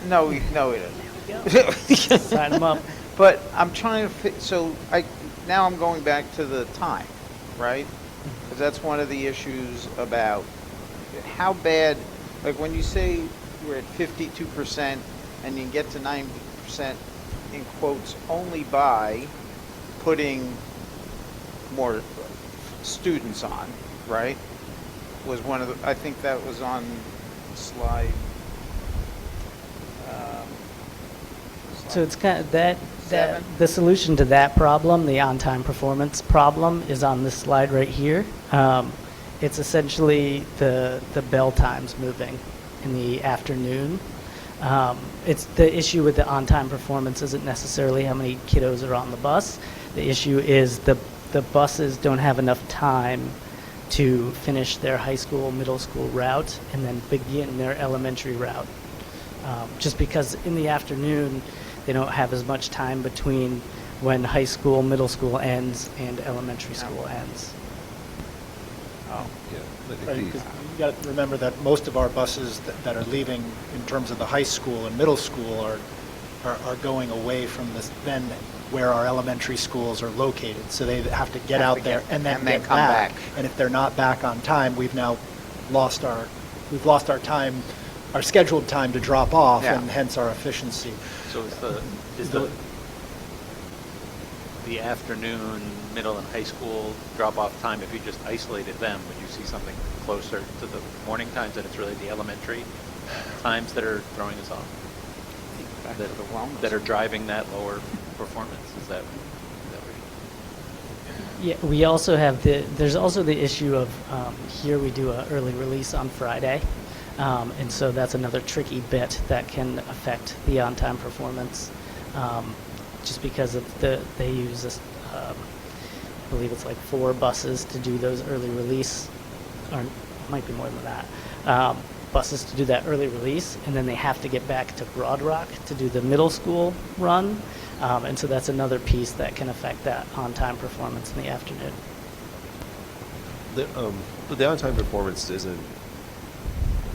no, it isn't. Sign them up. But I'm trying to now I'm going back to the time, right? Because that's one of the issues about how bad, like when you say we're at 52% and you get to 90% in quotes only by putting more students on, right? Was one of the, I think that was on slide. So it's kind of that Seven. the solution to that problem, the on-time performance problem, is on this slide right here. It's essentially the bell times moving in the afternoon. It's the issue with the on-time performance isn't necessarily how many kiddos are on the bus. The issue is the buses don't have enough time to finish their high school, middle school route and then begin their elementary route. Just because in the afternoon, they don't have as much time between when high school, middle school ends and elementary school ends. Oh, Yeah. right, 'cause you got to remember that most of our buses that are leaving in terms of the high school and middle school are going away from this then where our elementary schools are located. So they have to get Have out to there get- and then and then get come back. And if they're not back on time, we've lost our time, our scheduled time to drop off, Yeah. and hence our efficiency. So the afternoon, middle, and high school drop-off time, if you just isolated them, would you see something closer to the morning times, that it's really the elementary times that are throwing us off? Back to the wellness. That are driving that lower performance? Is that what Yeah, we also have there's also the issue of here we do an early release on Friday. And so that's another tricky bit that can affect the on-time performance, just because of they use this, I believe it's like 4 buses to do those early release, or it might be more than that, buses to do that early release, and then they have to get back to Broad Rock to do the middle school run, and so that's another piece that can affect that on-time performance in the afternoon. The on-time performance isn't.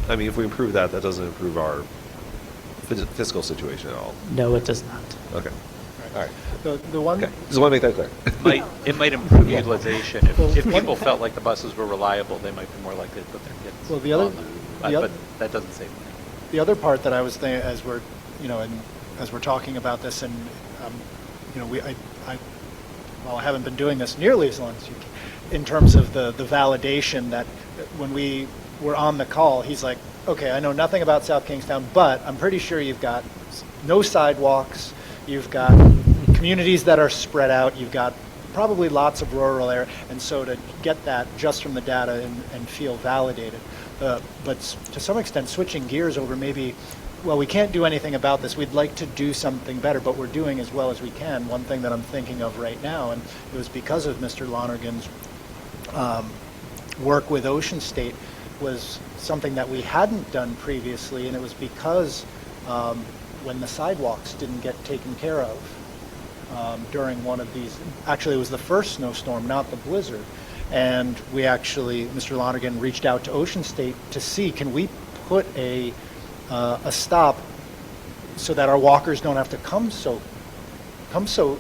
I mean, if we improve that, that doesn't improve our fiscal situation at all. No, it does not. Okay. All right. The one. Okay. Just want to make that clear. It might improve utilization. If people felt like the buses were reliable, they might be more likely to put their kids Well, the other- on them. the But oth- that doesn't save money. The other part that I was thinking, as we're, as we're talking about this, and I haven't been doing this nearly as long as you can, in terms of the validation that when we were on the call, he's like, okay, I know nothing about South Kingstown, but I'm pretty sure you've got no sidewalks, you've got communities that are spread out, you've got probably lots of rural area, and so to get that just from the data and feel validated. But to some extent, switching gears over maybe, well, we can't do anything about this. We'd like to do something better, but we're doing as well as we can. One thing that I'm thinking of right now, and it was because of Mr. Lonergan's work with Ocean State, was something that we hadn't done previously, and it was because when the sidewalks didn't get taken care of during one of these, actually it was the first snowstorm, not the blizzard. And we actually, Mr. Lonergan reached out to Ocean State to see, can we put a stop so that our walkers don't have to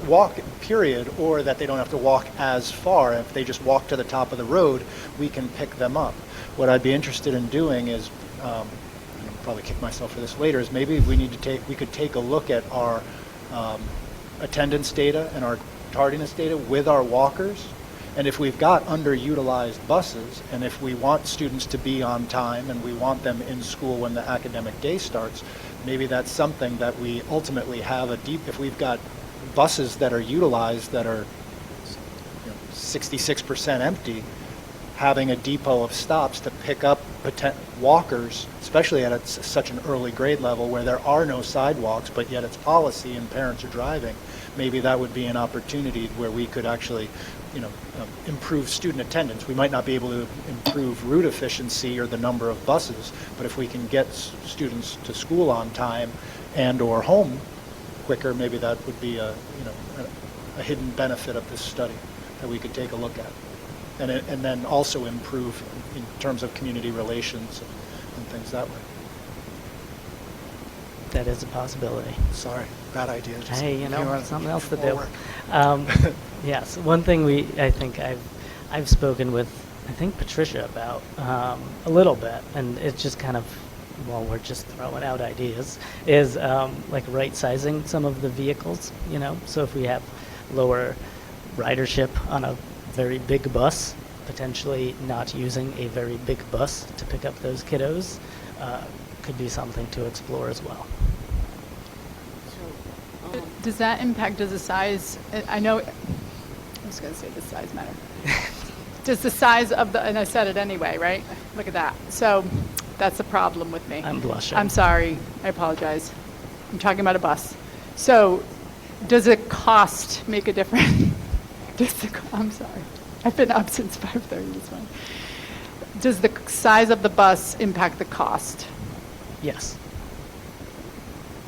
walk, period, or that they don't have to walk as far. If they just walk to the top of the road, we can pick them up. What I'd be interested in doing is, I'll probably kick myself for this later, is maybe we could take a look at our attendance data and our tardiness data with our walkers. And if we've got underutilized buses, and if we want students to be on time and we want them in school when the academic day starts, maybe that's something that we ultimately have if we've got buses that are utilized that are 66% empty, having a depot of stops to pick up walkers, especially at such an early grade level where there are no sidewalks, but yet it's policy and parents are driving, maybe that would be an opportunity where we could actually improve student attendance. We might not be able to improve route efficiency or the number of buses, but if we can get students to school on time and or home quicker, maybe that would be a hidden benefit of this study that we could take a look at. And then also improve in terms of community relations and things that way. That is a possibility. Sorry, bad idea. Just Hey, something else to do. work. Yes, one thing I think I've spoken with, I think Patricia about a little bit, and it's just kind of, well, we're just throwing out ideas, is like right sizing some of the vehicles, so if we have lower ridership on a very big bus, potentially not using a very big bus to pick up those kiddos could be something to explore as well. Does that impact, does the size, I know, I was going to say the size matter. Does the size of and I said it anyway, right? Look at that. So that's the problem with me. I'm blushing. I'm sorry. I apologize. I'm talking about a bus. So does the cost make a difference? I'm sorry. I've been up since 5:30 this morning. Does the size of the bus impact the cost? Yes.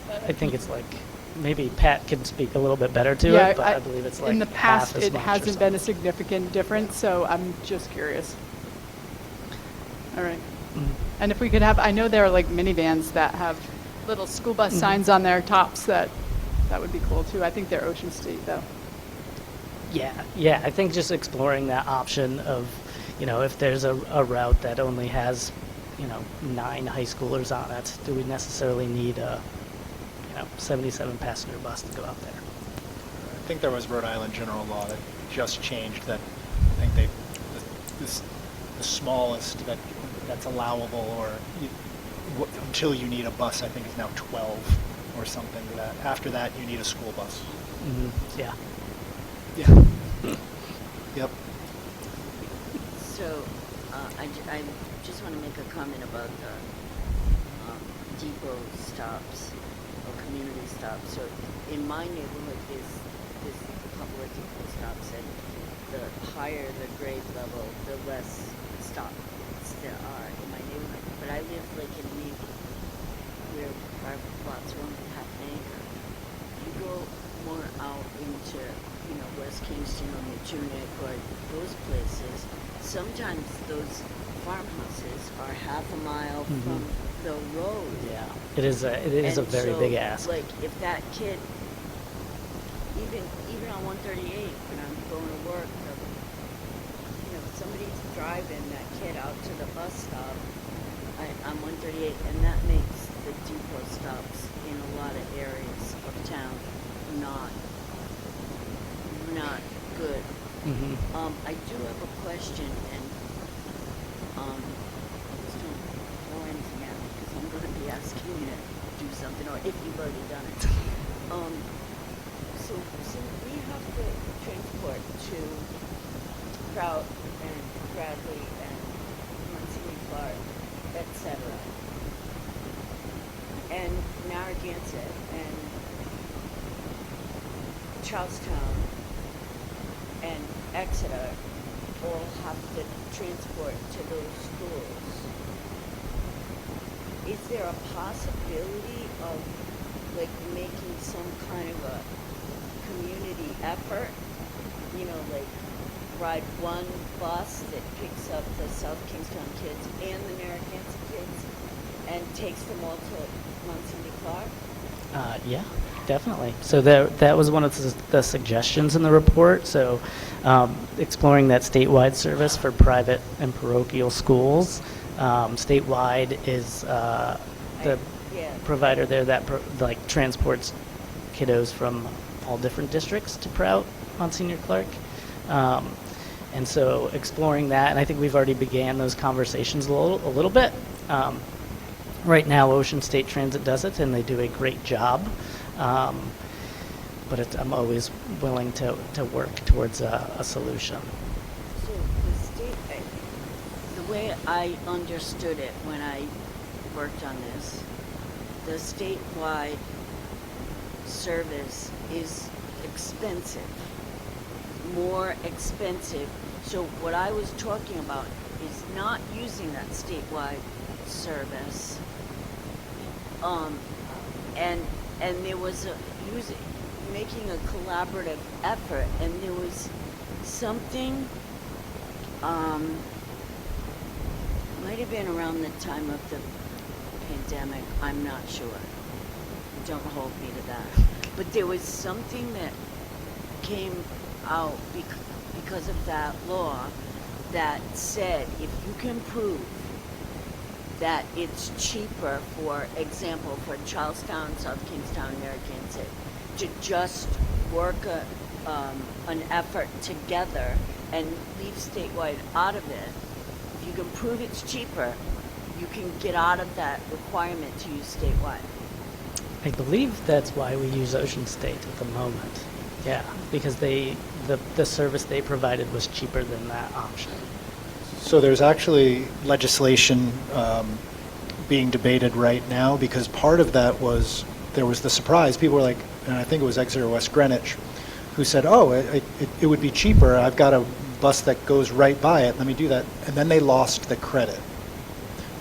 I think it's like, maybe Pat can speak a little bit better to it, but I believe it's like in the half past as it much or hasn't been a something. significant difference, so I'm just curious. All right. Mhm. And if we could have, I know there are like minivans that have little school bus signs on their tops that would be cool too. I think they're Ocean State though. Yeah, I think just exploring that option of, if there's a route that only has, 9 high schoolers on it, do we necessarily need a, 77 passenger bus to go out there? think there was Rhode Island general law that just changed that. I think the smallest that's allowable, or until you need a bus, I think is now 12 or something. That after that you need a school bus. Yeah. Yeah. Yep. So, I just want to make a comment about the depot stops or community stops. So, in my neighborhood, there's a couple of depot stops, and the higher the grade level, the less stops there are in my neighborhood. But I live like in Mead, where our lots are only half an acre. You go more out into, West Kingston or Matunic or those places, sometimes those farmhouses are half a mile from the road. Yeah, it is a very big ask. Like if that kid, even on 138, when I'm going to work, somebody's driving that kid out to the bus stop on 138, and that makes the depot stops in a lot of areas of town not good. I do have a question, and just don't throw anything at me because I'm going to be asking you to do something, or if you've already done it. So we have to transport to Prout and Bradley and Monsignor Clark, etc. And Narragansett and Charlestown and Exeter all have to transport to those schools. Is there a possibility of making some kind of a community effort? Like ride one bus that picks up the South Kingstown kids and the Narragansett kids and takes them all to Monsignor Clark? Yeah, definitely. So that was one of the suggestions in the report. So exploring that statewide service for private and parochial schools. Statewide is the provider there that transports kiddos from all different districts to Prout, Monsignor Clark. And so exploring that, and I think we've already began those conversations a little bit. Right now, Ocean State Transit does it, and they do a great job. But I'm always willing to work towards a solution. So the way I understood it when I worked on this, the statewide service is expensive, more expensive. So what I was talking about is not using that statewide service. And there was making a collaborative effort, and there was something, might have been around the time of the pandemic, I'm not sure. Don't hold me to that. But there was something that came out because of that law that said if you can prove that it's cheaper, for example, for Charlestown, South Kingstown, Narragansett, to just work an effort together and leave statewide out of it, if you can prove it's cheaper, you can get out of that requirement to use statewide. I believe that's why we use Ocean State at the moment. Yeah, because the service they provided was cheaper than that option. So there's actually legislation being debated right now, because part of that was, there was the surprise. People were like, and I think it was Exeter West Greenwich, who said, oh, it would be cheaper. I've got a bus that goes right by it. Let me do that. And then they lost the credit,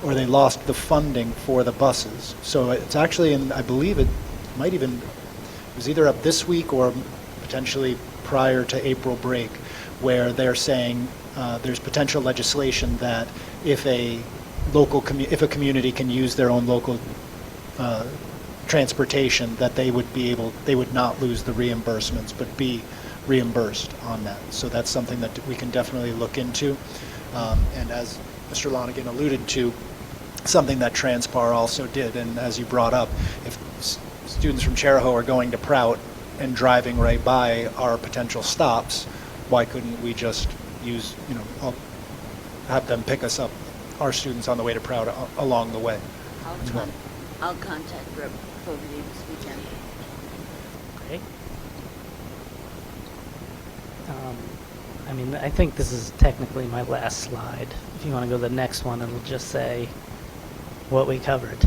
or they lost the funding for the buses. So it's actually, I believe it might even, it was either up this week or potentially prior to April break, where they're saying there's potential legislation that if a community can use their own local transportation, that they would not lose the reimbursements, but be reimbursed on that. So that's something that we can definitely look into. And as Mr. Lonigan alluded to, something that Transpar also did, and as you brought up, if students from Cheraho are going to Prout, and driving right by our potential stops, why couldn't we just use, have them pick us up, our students on the way to Proud along the way as well? I'll contact Rep. Fogarty this weekend. Okay. I think this is technically my last slide. If you want to go to the next one, it'll just say what we covered.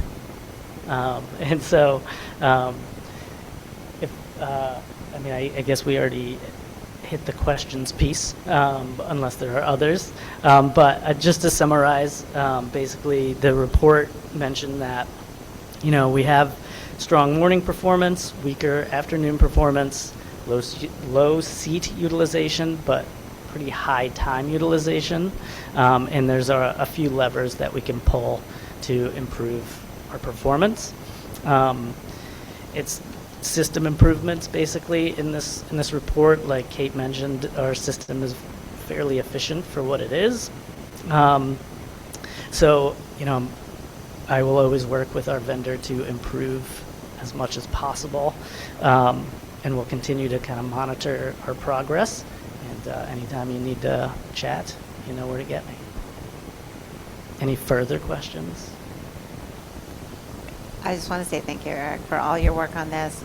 And so, I guess we already hit the questions piece, unless there are others. But just to summarize, basically the report mentioned that, we have strong morning performance, weaker afternoon performance, low seat utilization, but pretty high time utilization. And there's a few levers that we can pull to improve our performance. It's system improvements basically in this report. Like Kate mentioned, our system is fairly efficient for what it is. So, I will always work with our vendor to improve as much as possible. And we'll continue to kind of monitor our progress. And anytime you need to chat, you know where to get me. Any further questions? I just want to say thank you, Eric, for all your work on this.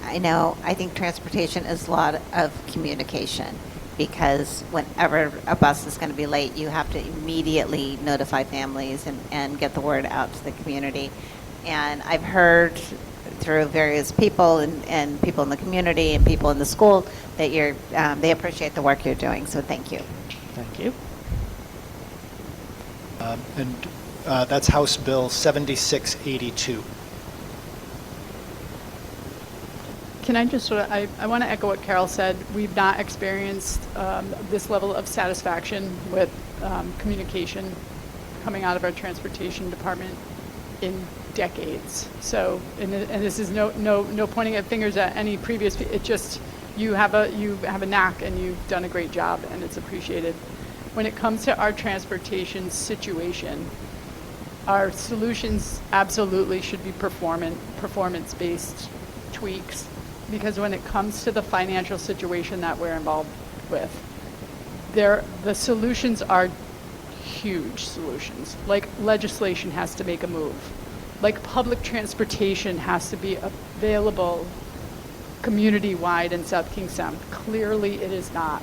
I think transportation is a lot of communication, because whenever a bus is going to be late, you have to immediately notify families and get the word out to the community. And I've heard through various people and people in the community and people in the school that they appreciate the work you're doing. So thank you. Thank you. That's House Bill 7682. Can I just I want to echo what Carol said. We've not experienced this level of satisfaction with communication coming out of our transportation department in decades. So, and this is no pointing at fingers at any previous. It just you have a knack, and you've done a great job, and it's appreciated. When it comes to our transportation situation, our solutions absolutely should be performance-based tweaks, because when it comes to the financial situation that we're involved with, the solutions are huge solutions. Like legislation has to make a move. Like public transportation has to be available community-wide in South Kingstown. Clearly it is not.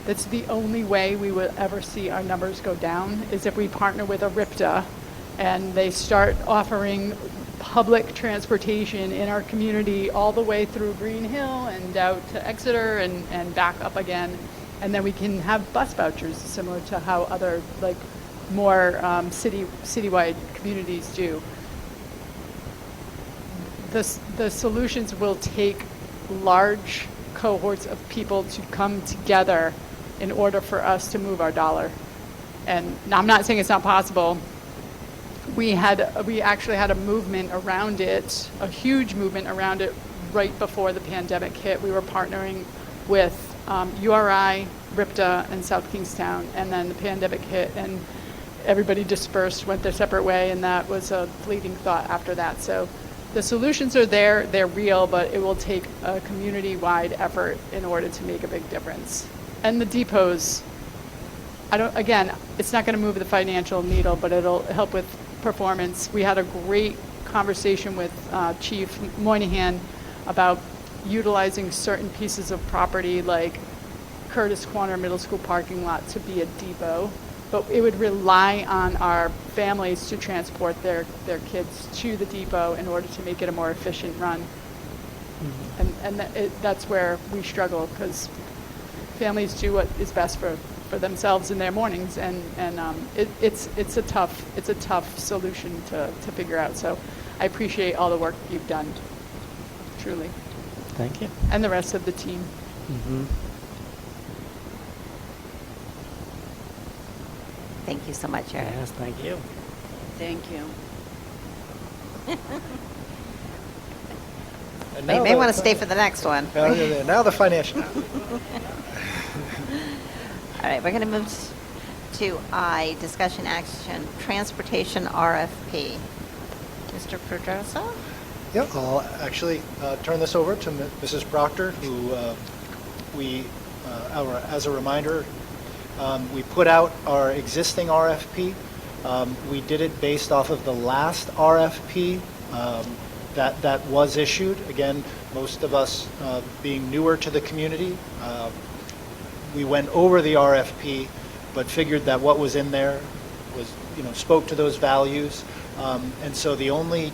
That's the only way we will ever see our numbers go down, is if we partner with a RIPTA and they start offering public transportation in our community all the way through Green Hill and out to Exeter and back up again. And then we can have bus vouchers similar to how other more citywide communities do. The solutions will take large cohorts of people to come together in order for us to move our dollar. And I'm not saying it's not possible. We actually had a movement around it, a huge movement around it right before the pandemic hit. We were partnering with URI, RIPTA, and South Kingstown, and then the pandemic hit and everybody dispersed, went their separate way, and that was a fleeting thought after that. So the solutions are there, they're real, but it will take a community-wide effort in order to make a big difference. And the depots, it's not going to move the financial needle, but it'll help with performance. We had a great conversation with Chief Moynihan about utilizing certain pieces of property like Curtis Corner Middle School parking lot to be a depot, but it would rely on our families to transport their kids to the depot in order to make it a more efficient run. Mm-hmm. And that's where we struggle, because families do what is best for themselves in their mornings, and it's a tough solution to figure out. So I appreciate all the work you've done, truly. Thank you. And the rest of the team. Mm-hmm. Thank you so much, Eric. Yes, thank you. Thank you. You may want to stay for the next one. Now the financial. All right, we're going to move to I, discussion action, transportation RFP. Mr. Pedrosa? Yeah, I'll actually turn this over to Mrs. Proctor, who as a reminder, we put out our existing RFP. We did it based off of the last RFP that was issued. Again, most of us being newer to the community, we went over the RFP, but figured that what was in there was, spoke to those values. And so the only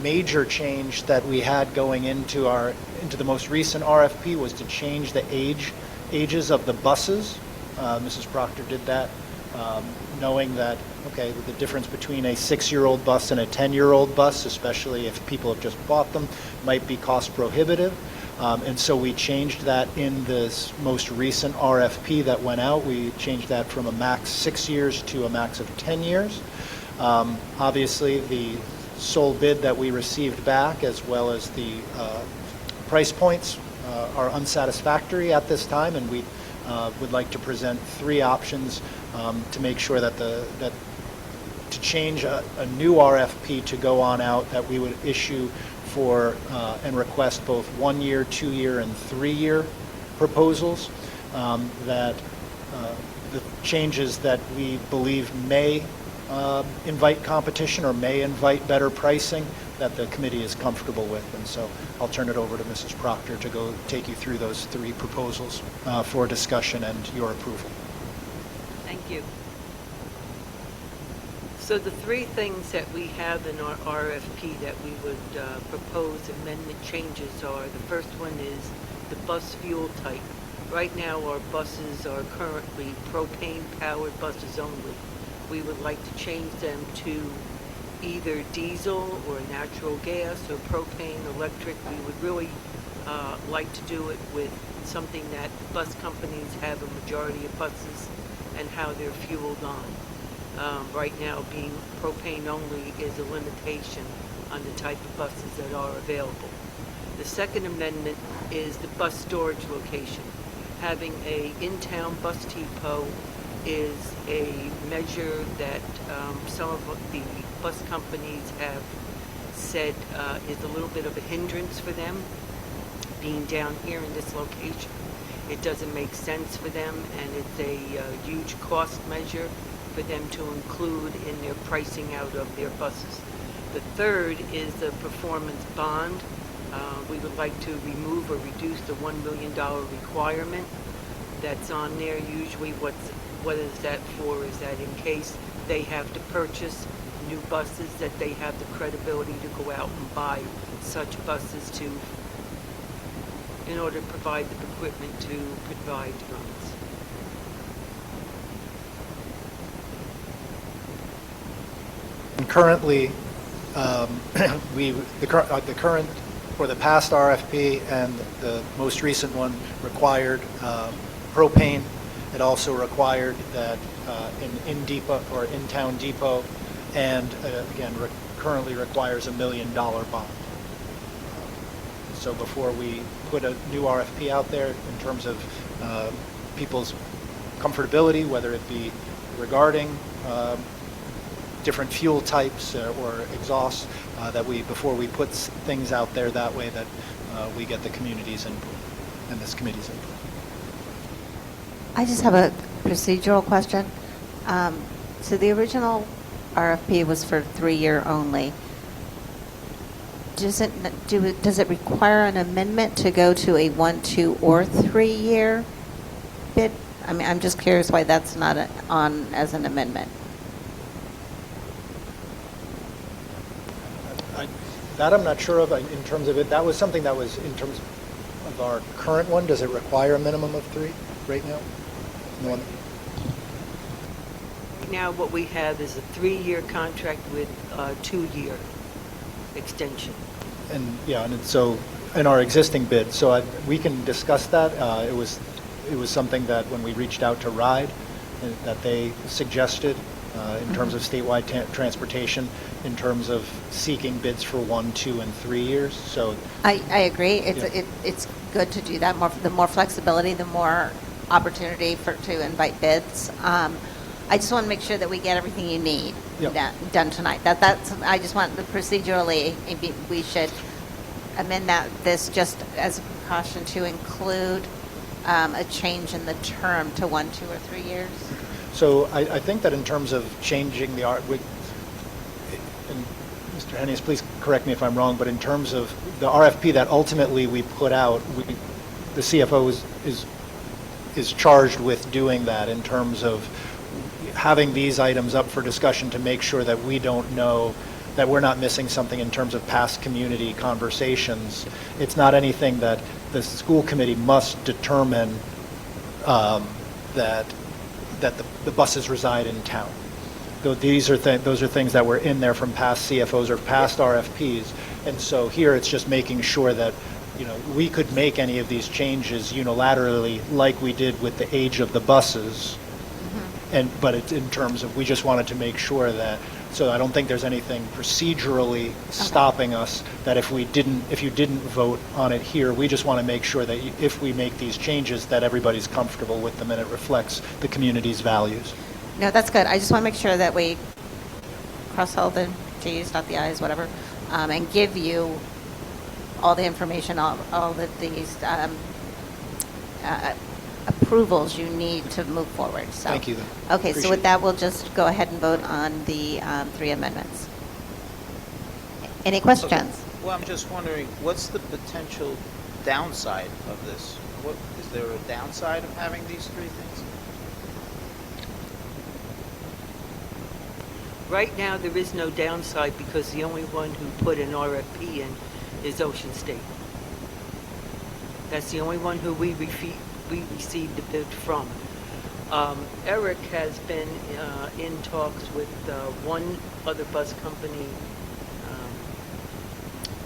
major change that we had going into the most recent RFP was to change the ages of the buses. Mrs. Proctor did that, knowing that, okay, the difference between a 6-year-old bus and a 10-year-old bus, especially if people have just bought them, might be cost prohibitive. And so we changed that in this most recent RFP that went out. We changed that from a max 6 years to a max of 10 years. Obviously, the sole bid that we received back, as well as the price points, are unsatisfactory at this time, and we would like to present 3 options to make sure that to change a new RFP to go on out, that we would issue for and request both 1-year, 2-year, and 3-year proposals. That the changes that we believe may invite competition or may invite better pricing, that the committee is comfortable with. And so I'll turn it over to Mrs. Proctor to go take you through those 3 proposals for discussion and your approval. Thank you. So the 3 things that we have in our RFP that we would propose amendment changes are, the first one is the bus fuel type. Right now our buses are currently propane-powered buses only. We would like to change them to either diesel or natural gas or propane, electric. We would really like to do it with something that bus companies have a majority of buses and how they're fueled on. Right now, being propane only is a limitation on the type of buses that are available. The second amendment is the bus storage location. Having a in-town bus depot is a measure that some of the bus companies have said is a little bit of a hindrance for them, being down here in this location. It doesn't make sense for them, and it's a huge cost measure for them to include in their pricing out of their buses. The third is the performance bond. We would like to remove or reduce the $1 million requirement that's on there. Usually what is that for? Is that in case they have to purchase new buses, that they have the credibility to go out and buy such buses in order to provide the equipment to provide runs. And currently, the current or the past RFP and the most recent one required propane. It also required that in depot or in-town depot, and again currently requires $1 million bond. So before we put a new RFP out there in terms of people's comfortability, whether it be regarding different fuel types or exhausts, before we put things out there that way, that we get the community's input and this committee's input. I just have a procedural question. So the original RFP was for 3-year only. Does it require an amendment to go to a 1, 2, or 3-year bid? I mean, I'm just curious why that's not on as an amendment. That I'm not sure of in terms of it. That was something that was in terms of our current one. Does it require a minimum of 3 right now? No. Now what we have is a 3-year contract with a 2-year extension. And yeah, and so in our existing bid, so we can discuss that. It was something that when we reached out to RIDE, that they suggested in terms of statewide transportation, in terms of seeking bids for 1, 2, and 3 years. So I agree. It's good to do that. The more flexibility, the more opportunity to invite bids. I just want to make sure that we get everything you need Yep. done tonight. That's, I just want, procedurally, maybe we should amend this just as a precaution to include a change in the term to 1, 2, or 3 years. So I think that in terms of changing the art, and Mr. Hennies, please correct me if I'm wrong, but in terms of the RFP that ultimately we put out, the CFO is charged with doing that in terms of having these items up for discussion to make sure that we don't know, that we're not missing something in terms of past community conversations. It's not anything that the school committee must determine that the buses reside in town. Those are things that were in there from past CFOs or past RFPs, and so here it's just making sure that we could make any of these changes unilaterally, like we did with the age of the buses. But it's in terms of, we just wanted to make sure that, so I don't think there's anything procedurally stopping us, that if you didn't vote on it here, we just want to make sure that if we make these changes, that everybody's comfortable with them and it reflects the community's values. No, that's good. I just want to make sure that we cross all the T's, dot the I's, whatever, and give you all the information, all these approvals you need to move forward. So, thank you. Okay, so with that, we'll just go ahead and vote on the 3 amendments. Any questions? Well, I'm just wondering, what's the potential downside of this? Is there a downside of having these 3 things? Right now, there is no downside because the only one who put an RFP in is Ocean State. That's the only one who we received a bid from. Eric has been in talks with one other bus company,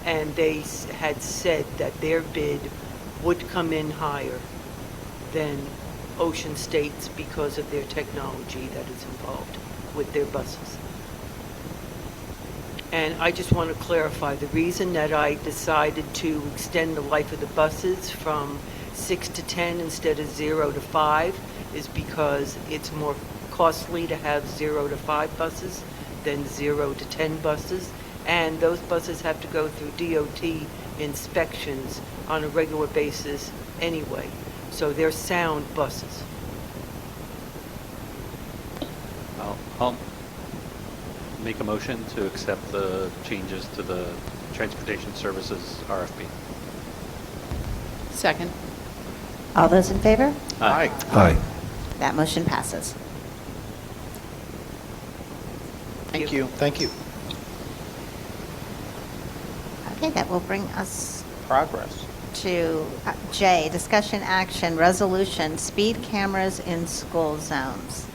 and they had said that their bid would come in higher than Ocean State's because of their technology that is involved with their buses. And I just want to clarify, the reason that I decided to extend the life of the buses from 6 to 10 instead of 0 to 5 is because it's more costly to have 0 to 5 buses than 0 to 10 buses. And those buses have to go through DOT inspections on a regular basis anyway. So they're sound buses. I'll make a motion to accept the changes to the Transportation Services RFP. Second. All those in favor? Aye. Aye. That motion passes. Thank you. Thank you. Okay, that will bring us Progress. to J, discussion action, resolution, speed cameras in school zones.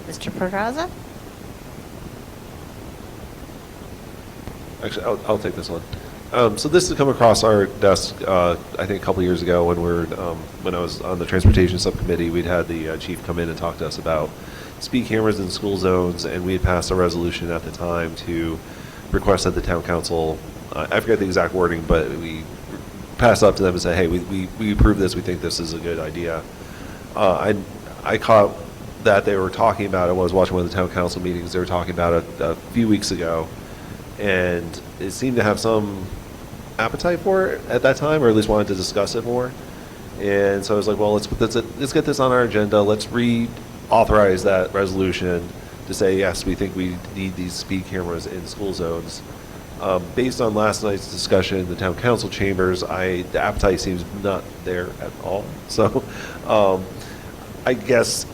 Mr. Pedraza? Actually, I'll take this one. So this has come across our desk, I think a couple years ago when I was on the transportation subcommittee. We'd had the chief come in and talk to us about speed cameras in school zones, and we had passed a resolution at the time to request that the town council, I forget the exact wording, but we passed up to them and said, hey, we approve this, we think this is a good idea. I caught that they were talking about it. I was watching one of the town council meetings. They were talking about it a few weeks ago, and it seemed to have some appetite for it at that time, or at least wanted to discuss it more. And so I was like, well, let's get this on our agenda. Let's reauthorize that resolution to say, yes, we think we need these speed cameras in school zones. Based on last night's discussion in the town council chambers, the appetite seems not there at all. So I guess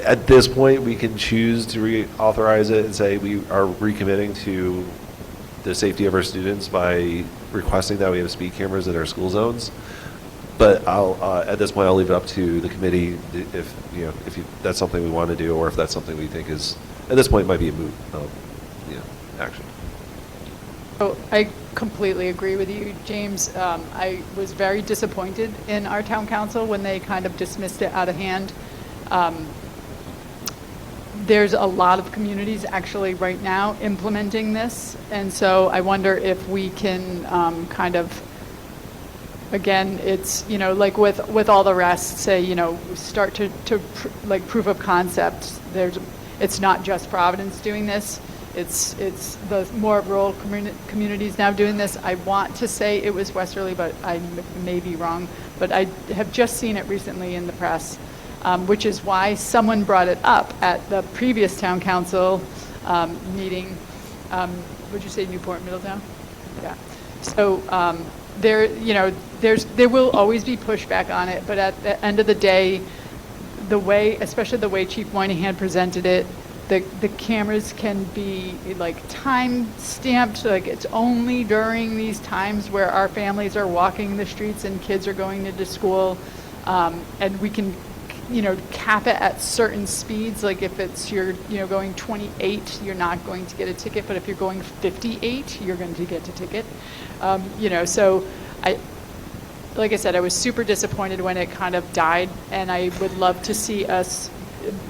at this point we can choose to reauthorize it and say we are recommitting to the safety of our students by requesting that we have speed cameras in our school zones. But at this point, I'll leave it up to the committee if that's something we want to do, or if that's something we think is, at this point, might be a moot action. Oh, I completely agree with you, James. I was very disappointed in our town council when they kind of dismissed it out of hand. There's a lot of communities actually right now implementing this, and so I wonder if we can kind of, again, it's, like with all the rest, say, start to like proof of concept. it's not just Providence doing this. It's the more rural communities now doing this. I want to say it was Westerly, but I may be wrong. But I have just seen it recently in the press, which is why someone brought it up at the previous town council meeting. Would you say Newport, Middletown? Yeah. So there will always be pushback on it, but at the end of the day, especially the way Chief Moynihan presented it, the cameras can be like time stamped, like it's only during these times where our families are walking the streets and kids are going into school, and we can cap it at certain speeds. Like if it's you're going 28, you're not going to get a ticket, but if you're going 58, you're going to get a ticket. So like I said, I was super disappointed when it kind of died, and I would love to see us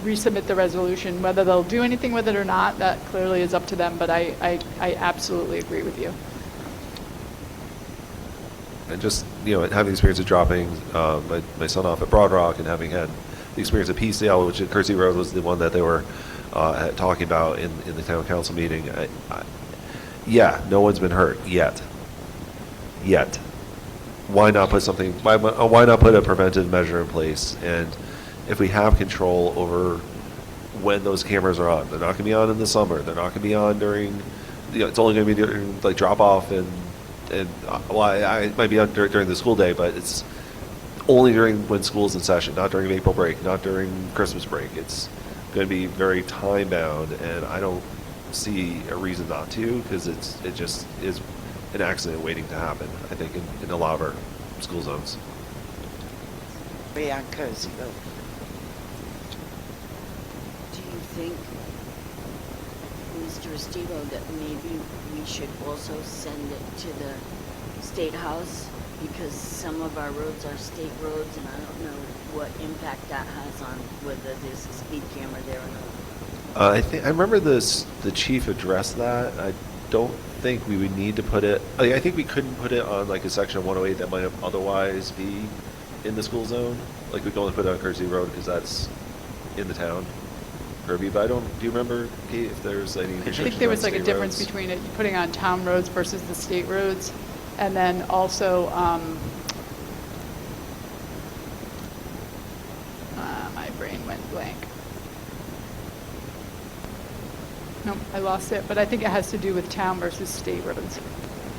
resubmit the resolution. Whether they'll do anything with it or not, that clearly is up to them, but I absolutely agree with you. And just, having the experience of dropping my son off at Broad Rock and having had the experience at Peacedale, which at Kersey Road was the one that they were talking about in the town council meeting. No one's been hurt yet. Why not put why not put a preventive measure in place? And if we have control over when those cameras are on, they're not going to be on in the summer. They're not going to be on during, it's only going to be during like drop off and it might be on during the school day, but it's only during when school's in session, not during April break, not during Christmas break. It's going to be very time bound, and I don't see a reason not to, because it just is an accident waiting to happen, I think, in a lot of our school zones. Way on Cozy Road. Do you think, Mr. Estivo, that maybe we should also send it to the State House? Because some of our roads are state roads, and I don't know what impact that has on whether there's a speed camera there or not. I remember the chief addressed that. I don't think we would need to put it. I think we couldn't put it on like a section of 108 that might otherwise be in the school zone. Like we can only put it on Kersey Road because that's in the town. Kirby, but do you remember, Kate, if there's any restrictions? I think there was like a difference roads? between it putting on town roads versus the state roads, and then also my brain went blank. Nope, I lost it, but I think it has to do with town versus state roads.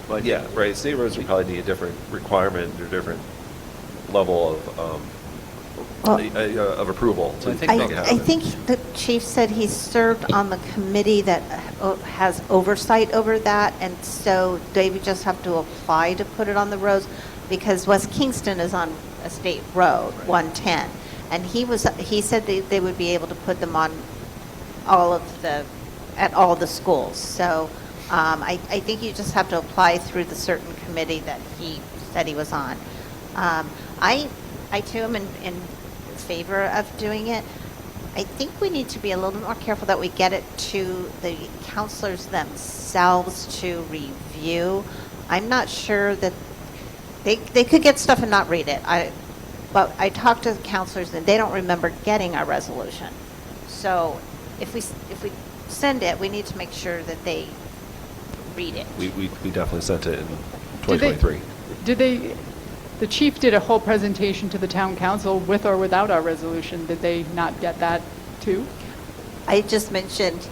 But yeah, right. State roads would probably need a different requirement or different level of approval. To I think the chief said he served on the committee that has oversight over that, and so they would just have to apply to put it on the roads, because West Kingston is on a state road, 110, and he said they would be able to put them on at all the schools. So I think you just have to apply through the certain committee that he said he was on. I too am in favor of doing it. I think we need to be a little bit more careful that we get it to the counselors themselves to review. I'm not sure that they could get stuff and not read it. But I talked to the counselors and they don't remember getting our resolution. So if we send it, we need to make sure that they read it. We definitely sent it in 2023. The chief did a whole presentation to the town council with or without our resolution. Did they not get that too? I just mentioned,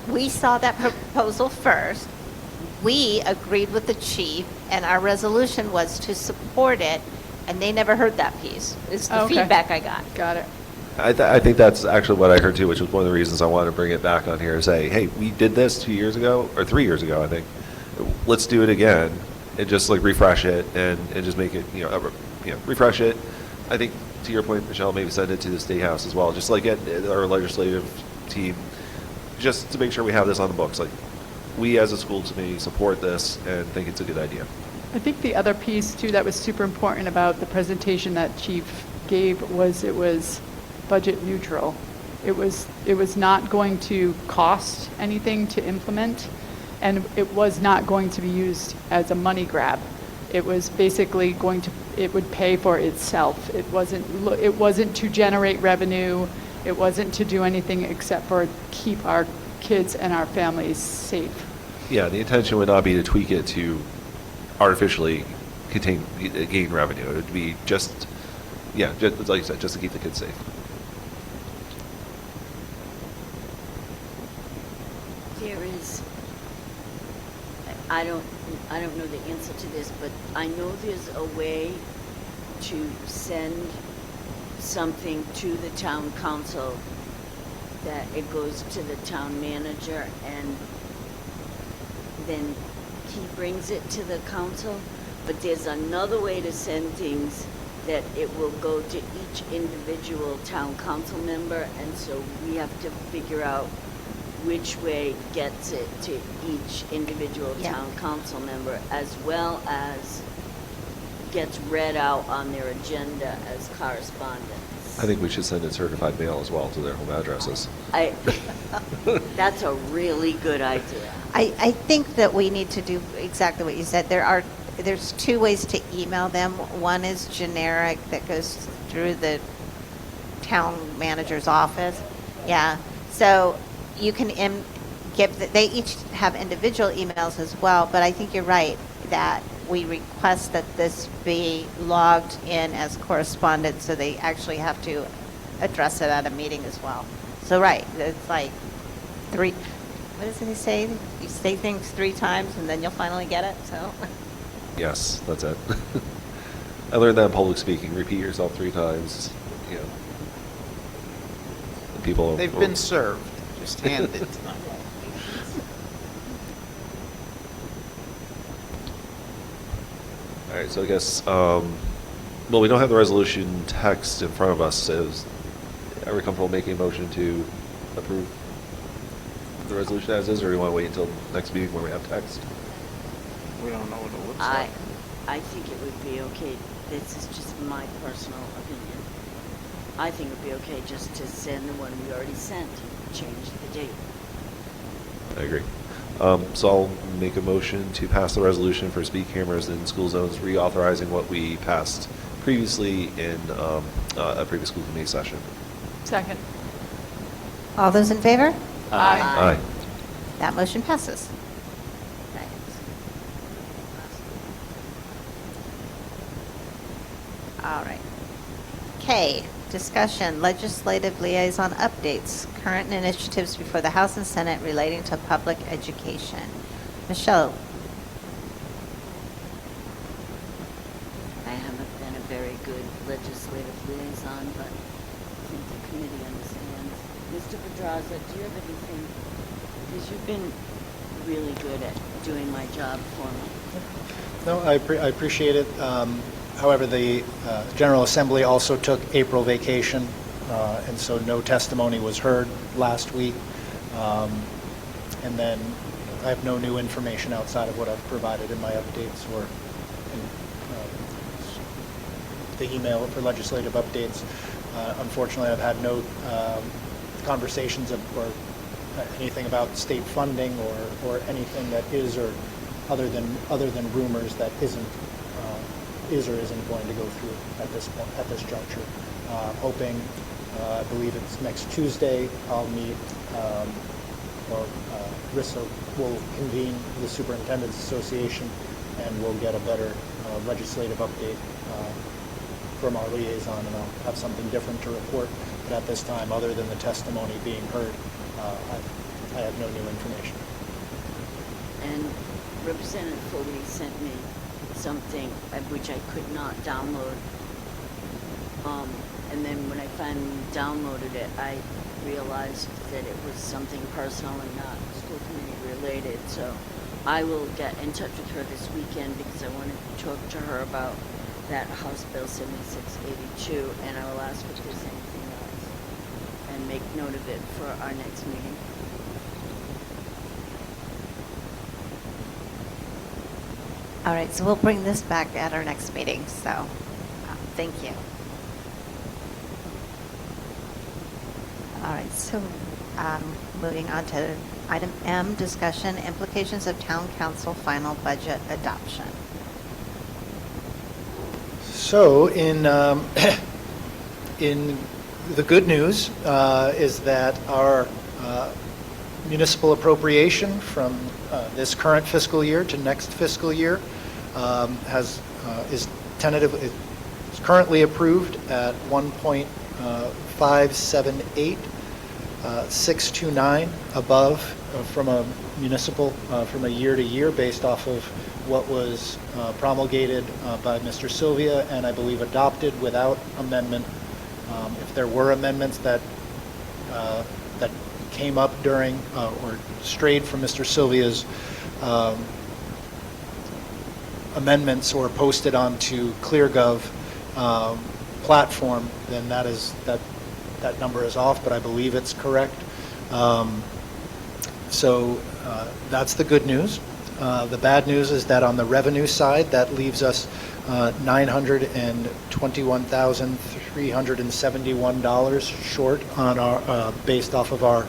we saw that proposal first. We agreed with the chief, and our resolution was to support it, and they never heard that piece. It's the feedback I got. Got it. I think that's actually what I heard too, which was one of the reasons I wanted to bring it back on here and say, hey, we did this 2 years ago, or 3 years ago, I think. Let's do it again. And just like refresh it and just make it, refresh it. I think to your point, Michelle, maybe send it to the State House as well, just like get our legislative team, just to make sure we have this on the books. Like we as a school committee support this and think it's a good idea. I think the other piece too that was super important about the presentation that Chief gave was it was budget neutral. It was not going to cost anything to implement, and it was not going to be used as a money grab. It was basically it would pay for itself. It wasn't to generate revenue. It wasn't to do anything except for keep our kids and our families safe. Yeah, the intention would not be to tweak it to artificially gain revenue. It would be just, yeah, just, like you said, just to keep the kids safe. There is, I don't know the answer to this, but I know there's a way to send something to the town council that it goes to the town manager and then he brings it to the council. But there's another way to send things that it will go to each individual town council member, and so we have to figure out which way gets it to each individual town council member, as well as gets read out on their agenda as correspondence. I think we should send it certified mail as well to their home addresses. That's a really good idea. I think that we need to do exactly what you said. There's two ways to email them. One is generic that goes through the town manager's office. Yeah. So you can they each have individual emails as well, but I think you're right that we request that this be logged in as correspondence, so they actually have to address it at a meeting as well. So right, it's like what does he say? You say things 3 times and then you'll finally get it, so. Yes, that's it. I learned that in public speaking. Repeat yourself 3 times. You know, people. They've been served. Just hand it to them. All right, so I guess, well, we don't have the resolution text in front of us. So are we comfortable making a motion to approve the resolution as is, or do you want to wait until next meeting when we have text? We don't know what it looks like. I think it would be okay. This is just my personal opinion. I think it would be okay just to send the one we already sent, change the date. I agree. So I'll make a motion to pass the resolution for speed cameras in school zones, reauthorizing what we passed previously in a previous school committee session. Second. All those in favor? Aye. Aye. That motion passes. All right. K, discussion, legislative liaison updates, current initiatives before the House and Senate relating to public education. Michelle. I haven't been a very good legislative liaison, but I think the committee understands. Mr. Pedraza, do you have anything? Because you've been really good at doing my job for me. No, I appreciate it. However, the General Assembly also took April vacation, and so no testimony was heard last week. And then I have no new information outside of what I've provided in my updates or in the email for legislative updates. Unfortunately, I've had no conversations or anything about state funding or anything that is or other than rumors that is or isn't going to go through at this point, at this juncture. Hoping, I believe it's next Tuesday, I'll meet, RISA will convene the Superintendent's Association, and we'll get a better legislative update from our liaison, and I'll have something different to report. But at this time, other than the testimony being heard, I have no new information. And Representative Fogarty sent me something which I could not download. And then when I finally downloaded it, I realized that it was something personal and not school committee related. So I will get in touch with her this weekend because I want to talk to her about that House Bill 7682, and I will ask if there's anything else and make note of it for our next meeting. All right, so we'll bring this back at our next meeting, so thank you. All right, so moving on to item M, discussion, implications of town council final budget adoption. So in in the good news is that our municipal appropriation from this current fiscal year to next fiscal year is tentatively is currently approved at 1.578 above from a municipal from a year to year based off of what was promulgated by Mr. Sylvia and I believe adopted without amendment. If there were amendments that that came up during or strayed from Mr. Sylvia's amendments or posted onto ClearGov platform, then that number is off, but I believe it's correct. So that's the good news. The bad news is that on the revenue side, that leaves us $921,371 short on our based off of our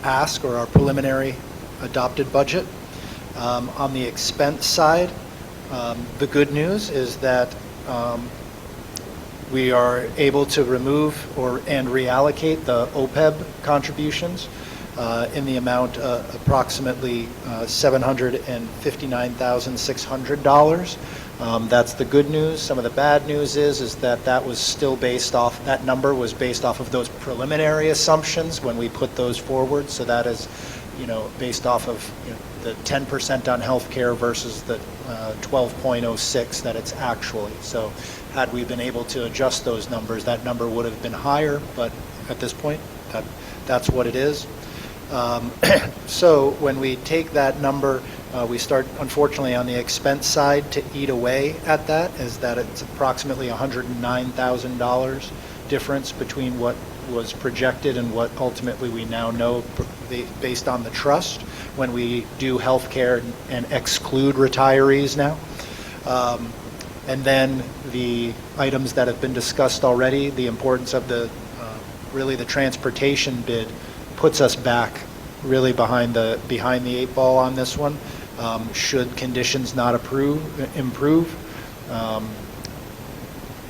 ask or our preliminary adopted budget. On the expense side, the good news is that we are able to remove and reallocate the OPEB contributions in the amount approximately $759,600. That's the good news. Some of the bad news is that was still based off, that number was based off of those preliminary assumptions when we put those forward. So that is, based off of the 10% on healthcare versus the 12.06 that it's actually. So had we been able to adjust those numbers, that number would have been higher, but at this point, that's what it is. So when we take that number, we start, unfortunately, on the expense side to eat away at that, is that it's approximately $109,000 difference between what was projected and what ultimately we now know based on the trust when we do healthcare and exclude retirees now. And then the items that have been discussed already, the importance of really the transportation bid puts us back really behind the 8 ball on this one. Should conditions not improve,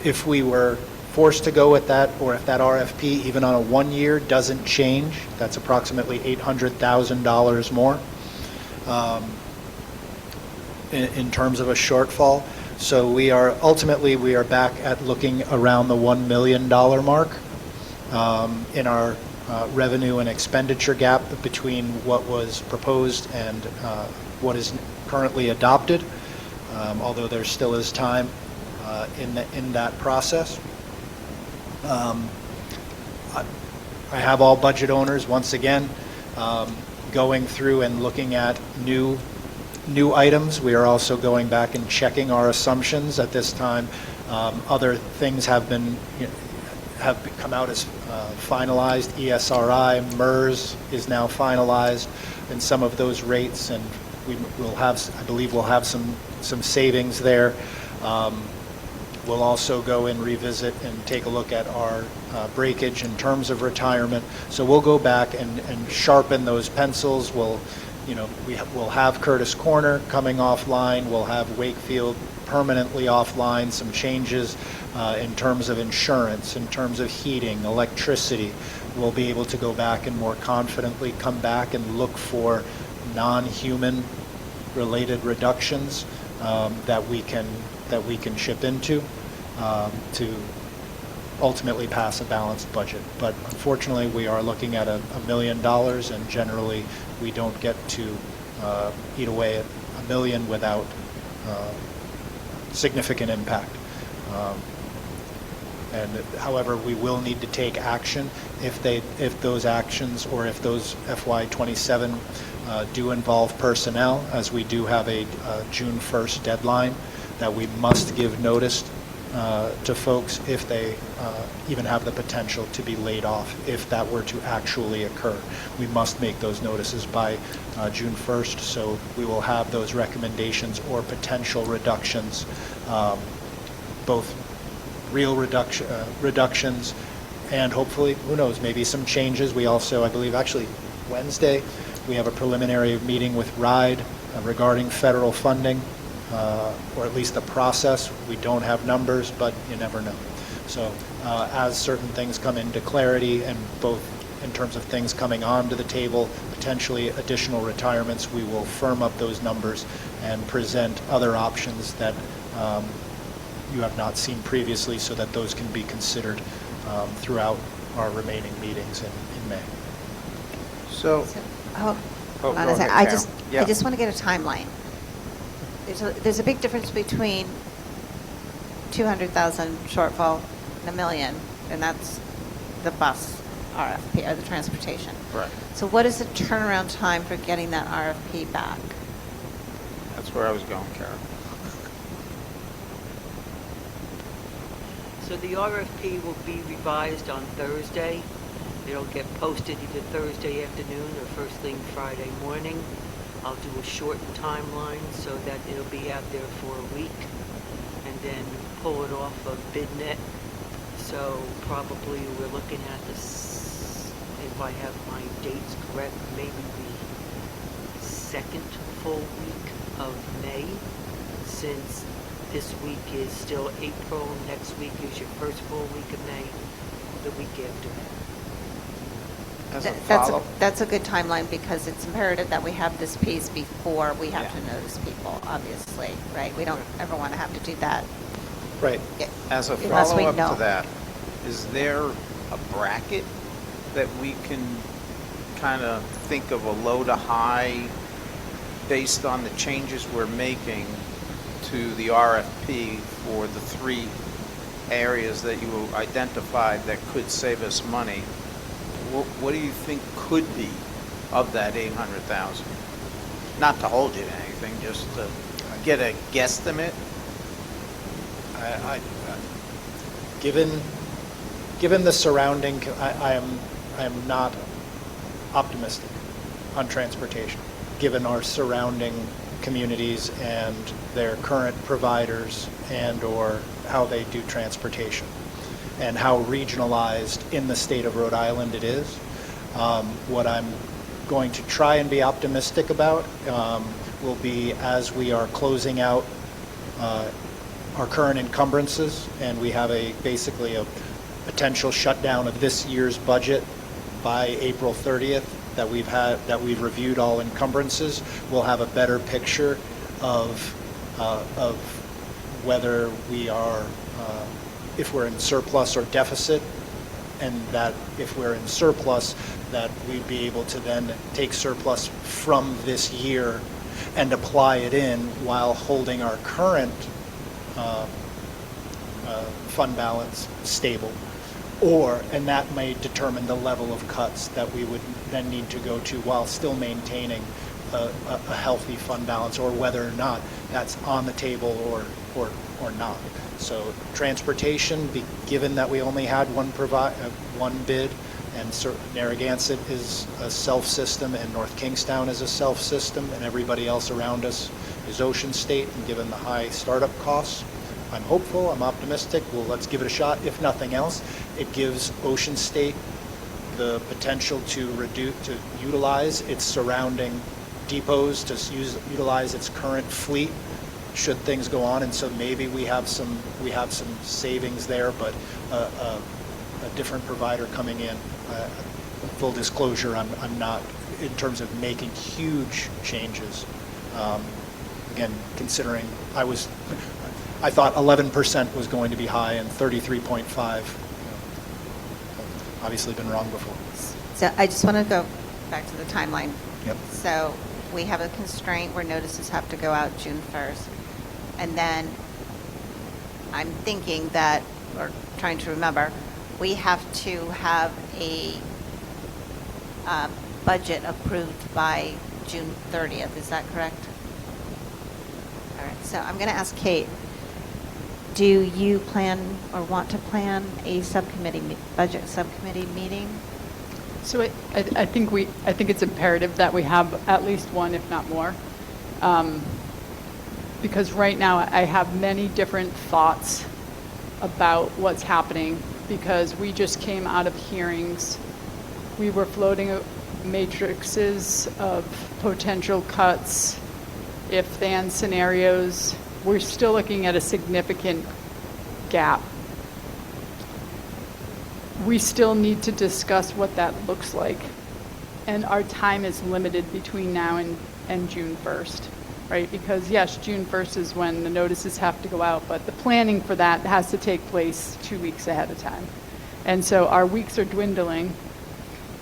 if we were forced to go with that, or if that RFP even on a 1 year doesn't change, that's approximately $800,000 more in terms of a shortfall. So we are back at looking around the $1 million mark in our revenue and expenditure gap between what was proposed and what is currently adopted, although there still is time in that process. I have all budget owners once again going through and looking at new items. We are also going back and checking our assumptions at this time. Other things have come out as finalized. ESRI, MERS is now finalized in some of those rates, and I believe we'll have some savings there. We'll also go and revisit and take a look at our breakage in terms of retirement. So we'll go back and sharpen those pencils. We'll have Curtis Corner coming offline. We'll have Wakefield permanently offline. Some changes in terms of insurance, in terms of heating, electricity. We'll be able to go back and more confidently come back and look for non-human related reductions that we can chip into to ultimately pass a balanced budget. But unfortunately, we are looking at $1 million, and generally we don't get to eat away at $1 million without significant impact. However, we will need to take action if those actions or if those FY27 do involve personnel, as we do have a June 1st deadline that we must give notice to folks if they even have the potential to be laid off if that were to actually occur. We must make those notices by June 1st, so we will have those recommendations or potential reductions, both real reductions and hopefully, who knows, maybe some changes. We also, I believe, actually Wednesday, we have a preliminary meeting with RIDE regarding federal funding, or at least the process. We don't have numbers, but you never know. So as certain things come into clarity, and both in terms of things coming onto the table, potentially additional retirements, we will firm up those numbers and present other options that you have not seen previously, so that those can be considered throughout our remaining meetings in May. So, Hold Oh, on go a second. ahead, I Carol. just want to get a timeline. There's a big difference between 200,000 shortfall and $1 million, and that's the bus RFP, or the transportation. right, So what is the turnaround time for getting that RFP back? that's where I was going, Carol. So the RFP will be revised on Thursday. It'll get posted either Thursday afternoon or first thing Friday morning. I'll do a shortened timeline so that it'll be out there for a week, and then pull it off of BidNet. So probably we're looking at this, if I have my dates correct, maybe the second full week of May, since this week is still April, next week is your first full week of May, the week after that. As a follow, That's a good timeline, because it's imperative that we have this piece before we have Yeah. to notice people, obviously, right? We don't ever want to have to do that. Right. as a Unless we follow-up know. to that, is there a bracket that we can kind of think of, a low to high, based on the changes we're making to the RFP for the 3 areas that you identified that could save us money? What do you think could be of that 800,000? Not to hold you to anything, just to get a guesstimate. Given the surrounding, I am not optimistic on transportation, given our surrounding communities and their current providers and/or how they do transportation, and how regionalized in the state of Rhode Island it is. What I'm going to try and be optimistic about will be, as we are closing out our current encumbrances, and we have basically a potential shutdown of this year's budget by April 30th, that we've reviewed all encumbrances, we'll have a better picture of whether we are, if we're in surplus or deficit, and that if we're in surplus, that we'd be able to then take surplus from this year and apply it in while holding our current fund balance stable. And that may determine the level of cuts that we would then need to go to while still maintaining a healthy fund balance, or whether or not that's on the table or not. So transportation, given that we only had one bid, and Narragansett is a self-system, and North Kingstown is a self-system, and everybody else around us is Ocean State, and given the high startup costs, I'm hopeful, I'm optimistic. Well, let's give it a shot. If nothing else, it gives Ocean State the potential to utilize its surrounding depots, to utilize its current fleet should things go on, and so maybe we have some savings there, but a different provider coming in. Full disclosure, I'm not, in terms of making huge changes. Again, considering I thought 11% was going to be high, and 33.5. Obviously been wrong before. So I just want to go back to the timeline. Yep. So we have a constraint where notices have to go out June 1st. And then I'm thinking that, or trying to remember, we have to have a budget approved by June 30th. Is that correct? All right. So I'm going to ask Kate, do you plan or want to plan a budget subcommittee meeting? So I think it's imperative that we have at least one, if not more. Because right now I have many different thoughts about what's happening, because we just came out of hearings. We were floating matrices of potential cuts, if-then scenarios. We're still looking at a significant gap. we still need to discuss what that looks like. And our time is limited between now and June 1st, right? Because yes, June 1st is when the notices have to go out, but the planning for that has to take place 2 weeks ahead of time. And so our weeks are dwindling.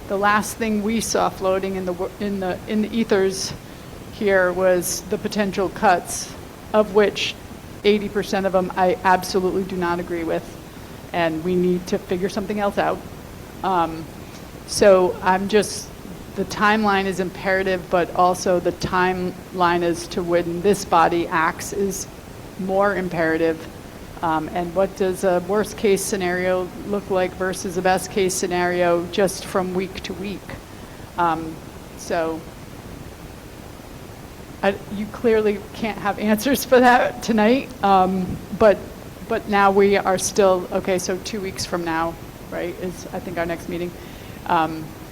The last thing we saw floating in the ethers here was the potential cuts, of which 80% of them I absolutely do not agree with, and we need to figure something else out. So the timeline is imperative, but also the timeline as to when this body acts is more imperative. And what does a worst case scenario look like versus a best case scenario just from week to week? You clearly can't have answers for that tonight, but now we are still, okay, so 2 weeks from now, right, is I think our next meeting.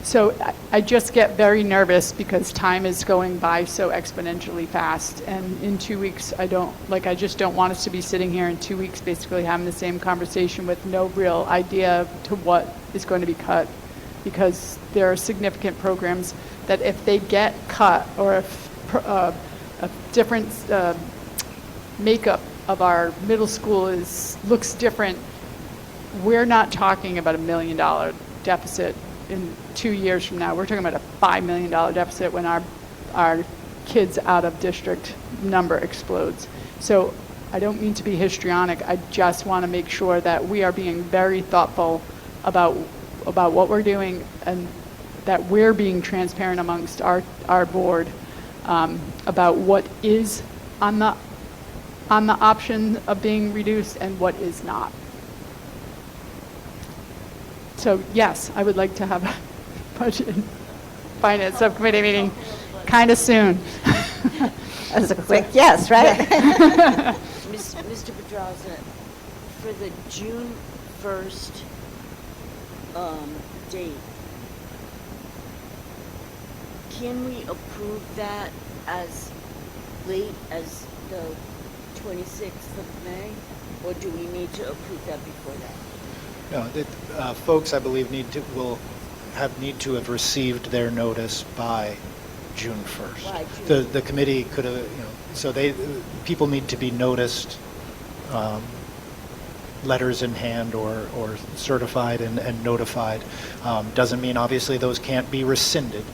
So I just get very nervous because time is going by so exponentially fast. And in 2 weeks, I just don't want us to be sitting here in 2 weeks basically having the same conversation with no real idea to what is going to be cut. Because there are significant programs that if they get cut or if a different makeup of our middle school looks different, we're not talking about $1 million deficit in 2 years from now. We're talking about a $5 million deficit when our kids out of district number explodes. So I don't mean to be histrionic. I just want to make sure that we are being very thoughtful about what we're doing and that we're being transparent amongst our board about what is on the option of being reduced and what is not. So yes, I would like to have a budget and finance subcommittee meeting kind of soon. That was a quick yes, right? Mr. Pedraza, for the June 1st date, can we approve that as late as the 26th of May? Or do we need to approve that before that? No, folks, I believe, need to have received their notice by June 1st. The committee could have, so people need to be noticed, letters in hand or certified and notified. Doesn't mean obviously those can't be rescinded.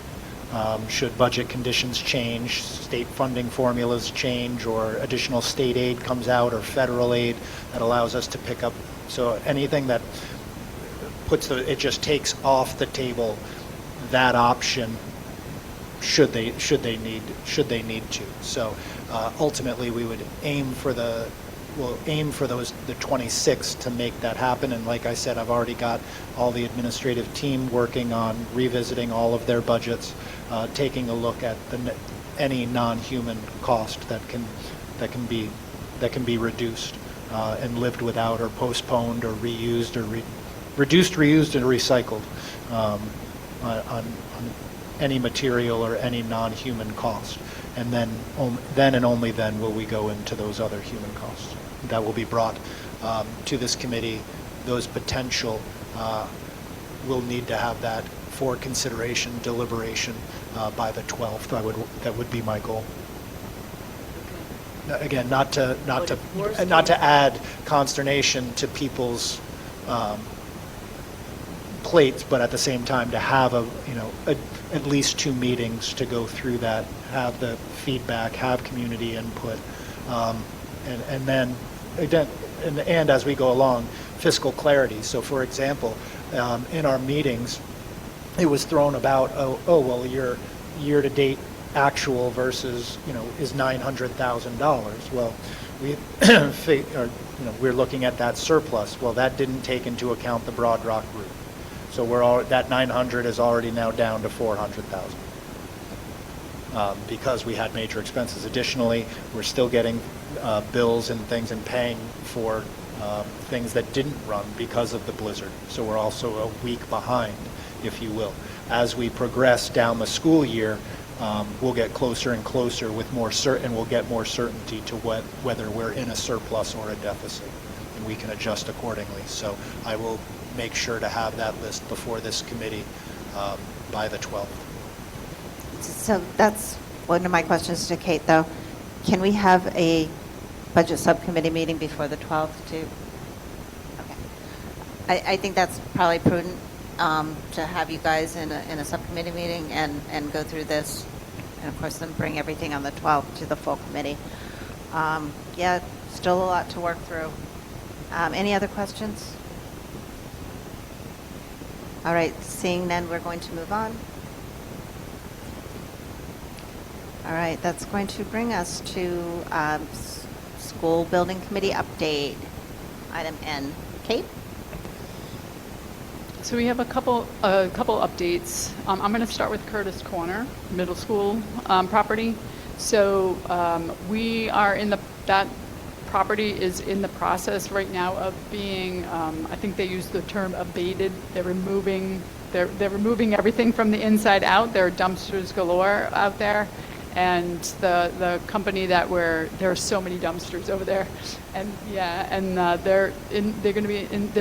Should budget conditions change, state funding formulas change, or additional state aid comes out, or federal aid that allows us to pick up. So anything that it just takes off the table that option should they need to. So ultimately we would aim for the 26th to make that happen. And like I said, I've already got all the administrative team working on revisiting all of their budgets, taking a look at any non-human cost that can be reduced and lived without, or postponed, or reused, or reduced, reused, and recycled on any material or any non-human cost. And then and only then will we go into those other human costs that will be brought to this committee. Those potential will need to have that for consideration, deliberation by the 12th. That would be my goal. Again, not to add consternation to people's plates, but at the same time to have at least 2 meetings to go through that, have the feedback, have community input, and then again, and as we go along, fiscal clarity. So, for example, in our meetings, it was thrown about, well, your year-to-date actual versus is $900,000. Well, we're looking at that surplus. Well, that didn't take into account the Broad Rock route. So that 900 is already now down to 400,000 because we had major expenses. Additionally, we're still getting bills and things and paying for things that didn't run because of the blizzard. So we're also a week behind, if you will. As we progress down the school year, we'll get closer and closer with and we'll get more certainty to whether we're in a surplus or a deficit, and we can adjust accordingly. So I will make sure to have that list before this committee by the 12th. So that's one of my questions to Kate, though. Can we have a budget subcommittee meeting before the 12th too? Okay. I think that's probably prudent to have you guys in a subcommittee meeting and go through this, and of course then bring everything on the 12th to the full committee. Yeah, still a lot to work through. Any other questions? All right, seeing none, we're going to move on. All right, that's going to bring us to school building committee update, item N. Kate? So we have a couple updates. I'm going to start with Curtis Corner Middle School property. So we are that property is in the process right now of being, I think they use the term abated. They're removing everything from the inside out. There are dumpsters galore out there. And the company there are so many dumpsters over there, and yeah, and they're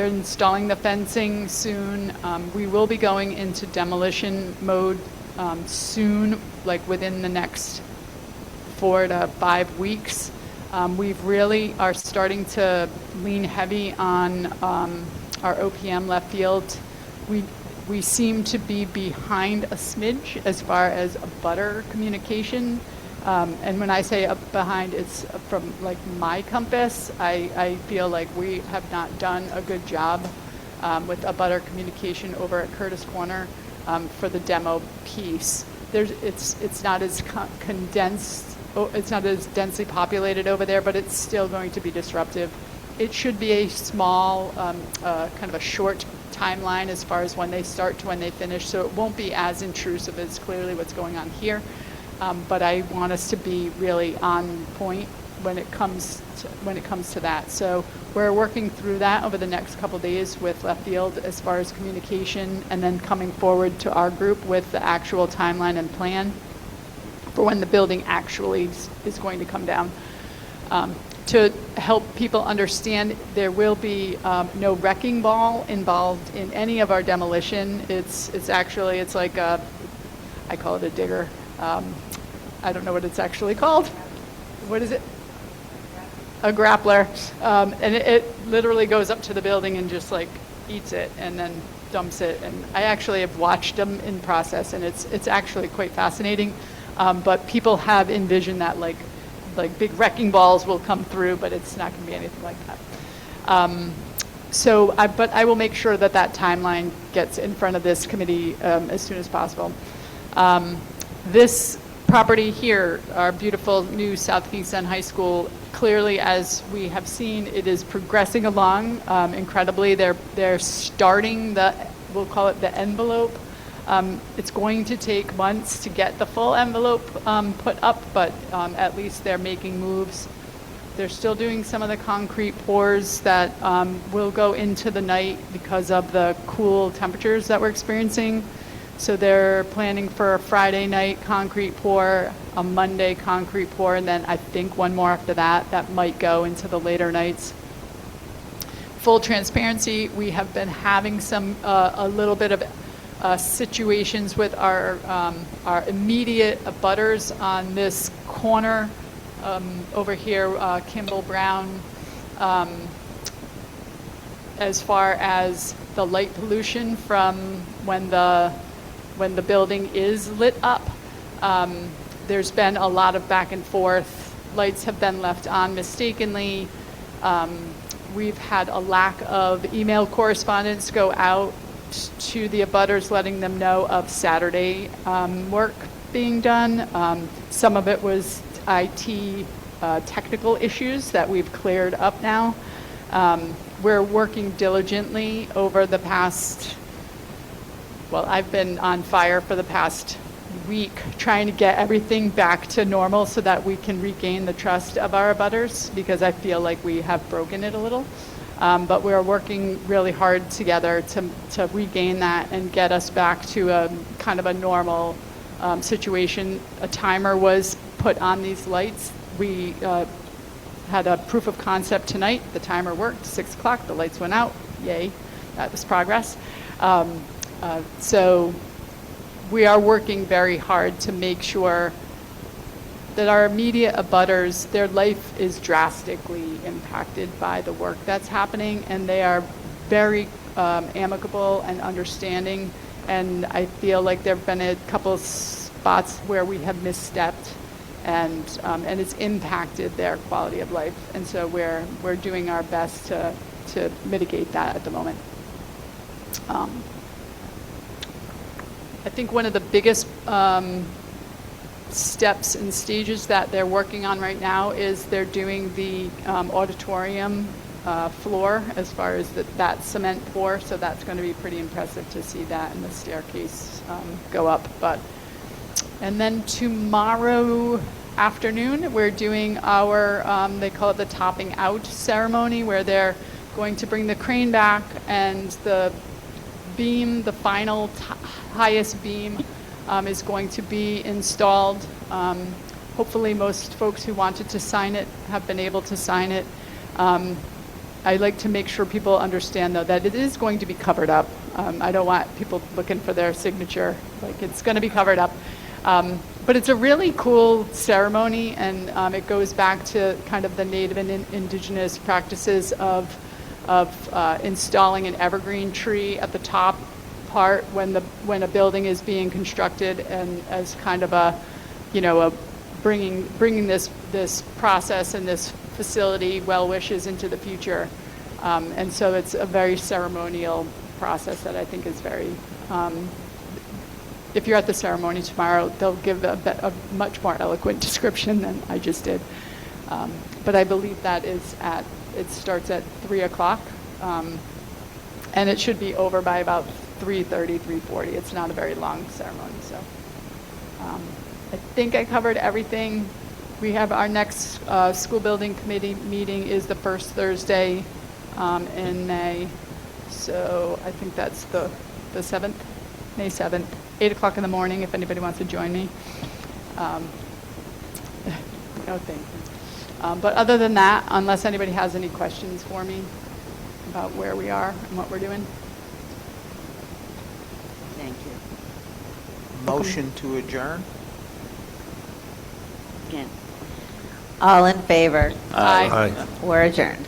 installing the fencing soon. We will be going into demolition mode soon, like within the next 4 to 5 weeks. We've really are starting to lean heavy on our OPM left field. We seem to be behind a smidge as far as a butter communication. And when I say behind, it's from like my compass. I feel like we have not done a good job with a butter communication over at Curtis Corner for the demo piece. It's not as condensed, it's not as densely populated over there, but it's still going to be disruptive. It should be a small, kind of a short timeline as far as when they start to when they finish, so it won't be as intrusive as clearly what's going on here. But I want us to be really on point when it comes to that. So we're working through that over the next couple of days with left field as far as communication, and then coming forward to our group with the actual timeline and plan for when the building actually is going to come down. To help people understand, there will be no wrecking ball involved in any of our demolition. It's like I call it a digger. I don't know what it's actually called. What is it? A grappler. And it literally goes up to the building and just like eats it and then dumps it. And I actually have watched them in process, and it's actually quite fascinating. But people have envisioned that like big wrecking balls will come through, but it's not going to be anything like that. But I will make sure that timeline gets in front of this committee as soon as possible. This property here, our beautiful new South Kingstown High School, clearly, as we have seen, it is progressing along incredibly. They're starting we'll call it the envelope. It's going to take months to get the full envelope put up, but at least they're making moves. They're still doing some of the concrete pours that will go into the night because of the cool temperatures that we're experiencing. So they're planning for a Friday night concrete pour, a Monday concrete pour, and then I think one more after that might go into the later nights. Full transparency, we have been having a little bit of situations with our immediate abutters on this corner over here, Kimball Brown, as far as the light pollution from when the building is lit up. There's been a lot of back and forth. Lights have been left on mistakenly. We've had a lack of email correspondence go out to the abutters letting them know of Saturday work being done. Some of it was IT technical issues that we've cleared up now. We're working diligently over the past, I've been on fire for the past week trying to get everything back to normal so that we can regain the trust of our abutters, because I feel like we have broken it a little. But we're working really hard together to regain that and get us back to a kind of a normal situation. A timer was put on these lights. We had a proof of concept tonight. The timer worked, 6 o'clock, the lights went out, yay. this progress. So we are working very hard to make sure that our immediate abutters, their life is drastically impacted by the work that's happening, and they are very amicable and understanding. And I feel like there have been a couple spots where we have misstepped, and it's impacted their quality of life. And so we're doing our best to mitigate that at the moment. I think one of the biggest steps and stages that they're working on right now is they're doing the auditorium floor as far as that cement pour. So that's going to be pretty impressive to see that, and the staircase go up. And then tomorrow afternoon, we're doing our, they call it the topping out ceremony, where they're going to bring the crane back, and the beam, the final highest beam, is going to be installed. Hopefully most folks who wanted to sign it have been able to sign it. I like to make sure people understand, though, that it is going to be covered up. I don't want people looking for their signature. Like, it's going to be covered up. But it's a really cool ceremony, and it goes back to kind of the native and indigenous practices of installing an evergreen tree at the top part when a building is being constructed, and as kind of a bringing this process and this facility well wishes into the future. And so it's a very ceremonial process that I think is very, if you're at the ceremony tomorrow, they'll give a much more eloquent description than I just did. But I believe that it starts at 3 o'clock, and it should be over by about 3:30, 3:40. It's not a very long ceremony, so I think I covered everything. We have our next school building committee meeting is the first Thursday in May, so I think that's the 7th, May 7th, 8 o'clock in the morning, if anybody wants to join me. No, thank you. But other than that, unless anybody has any questions for me about where we are and what we're doing. Thank you. Motion to adjourn? Again. All in favor? Aye. Aye. We're adjourned.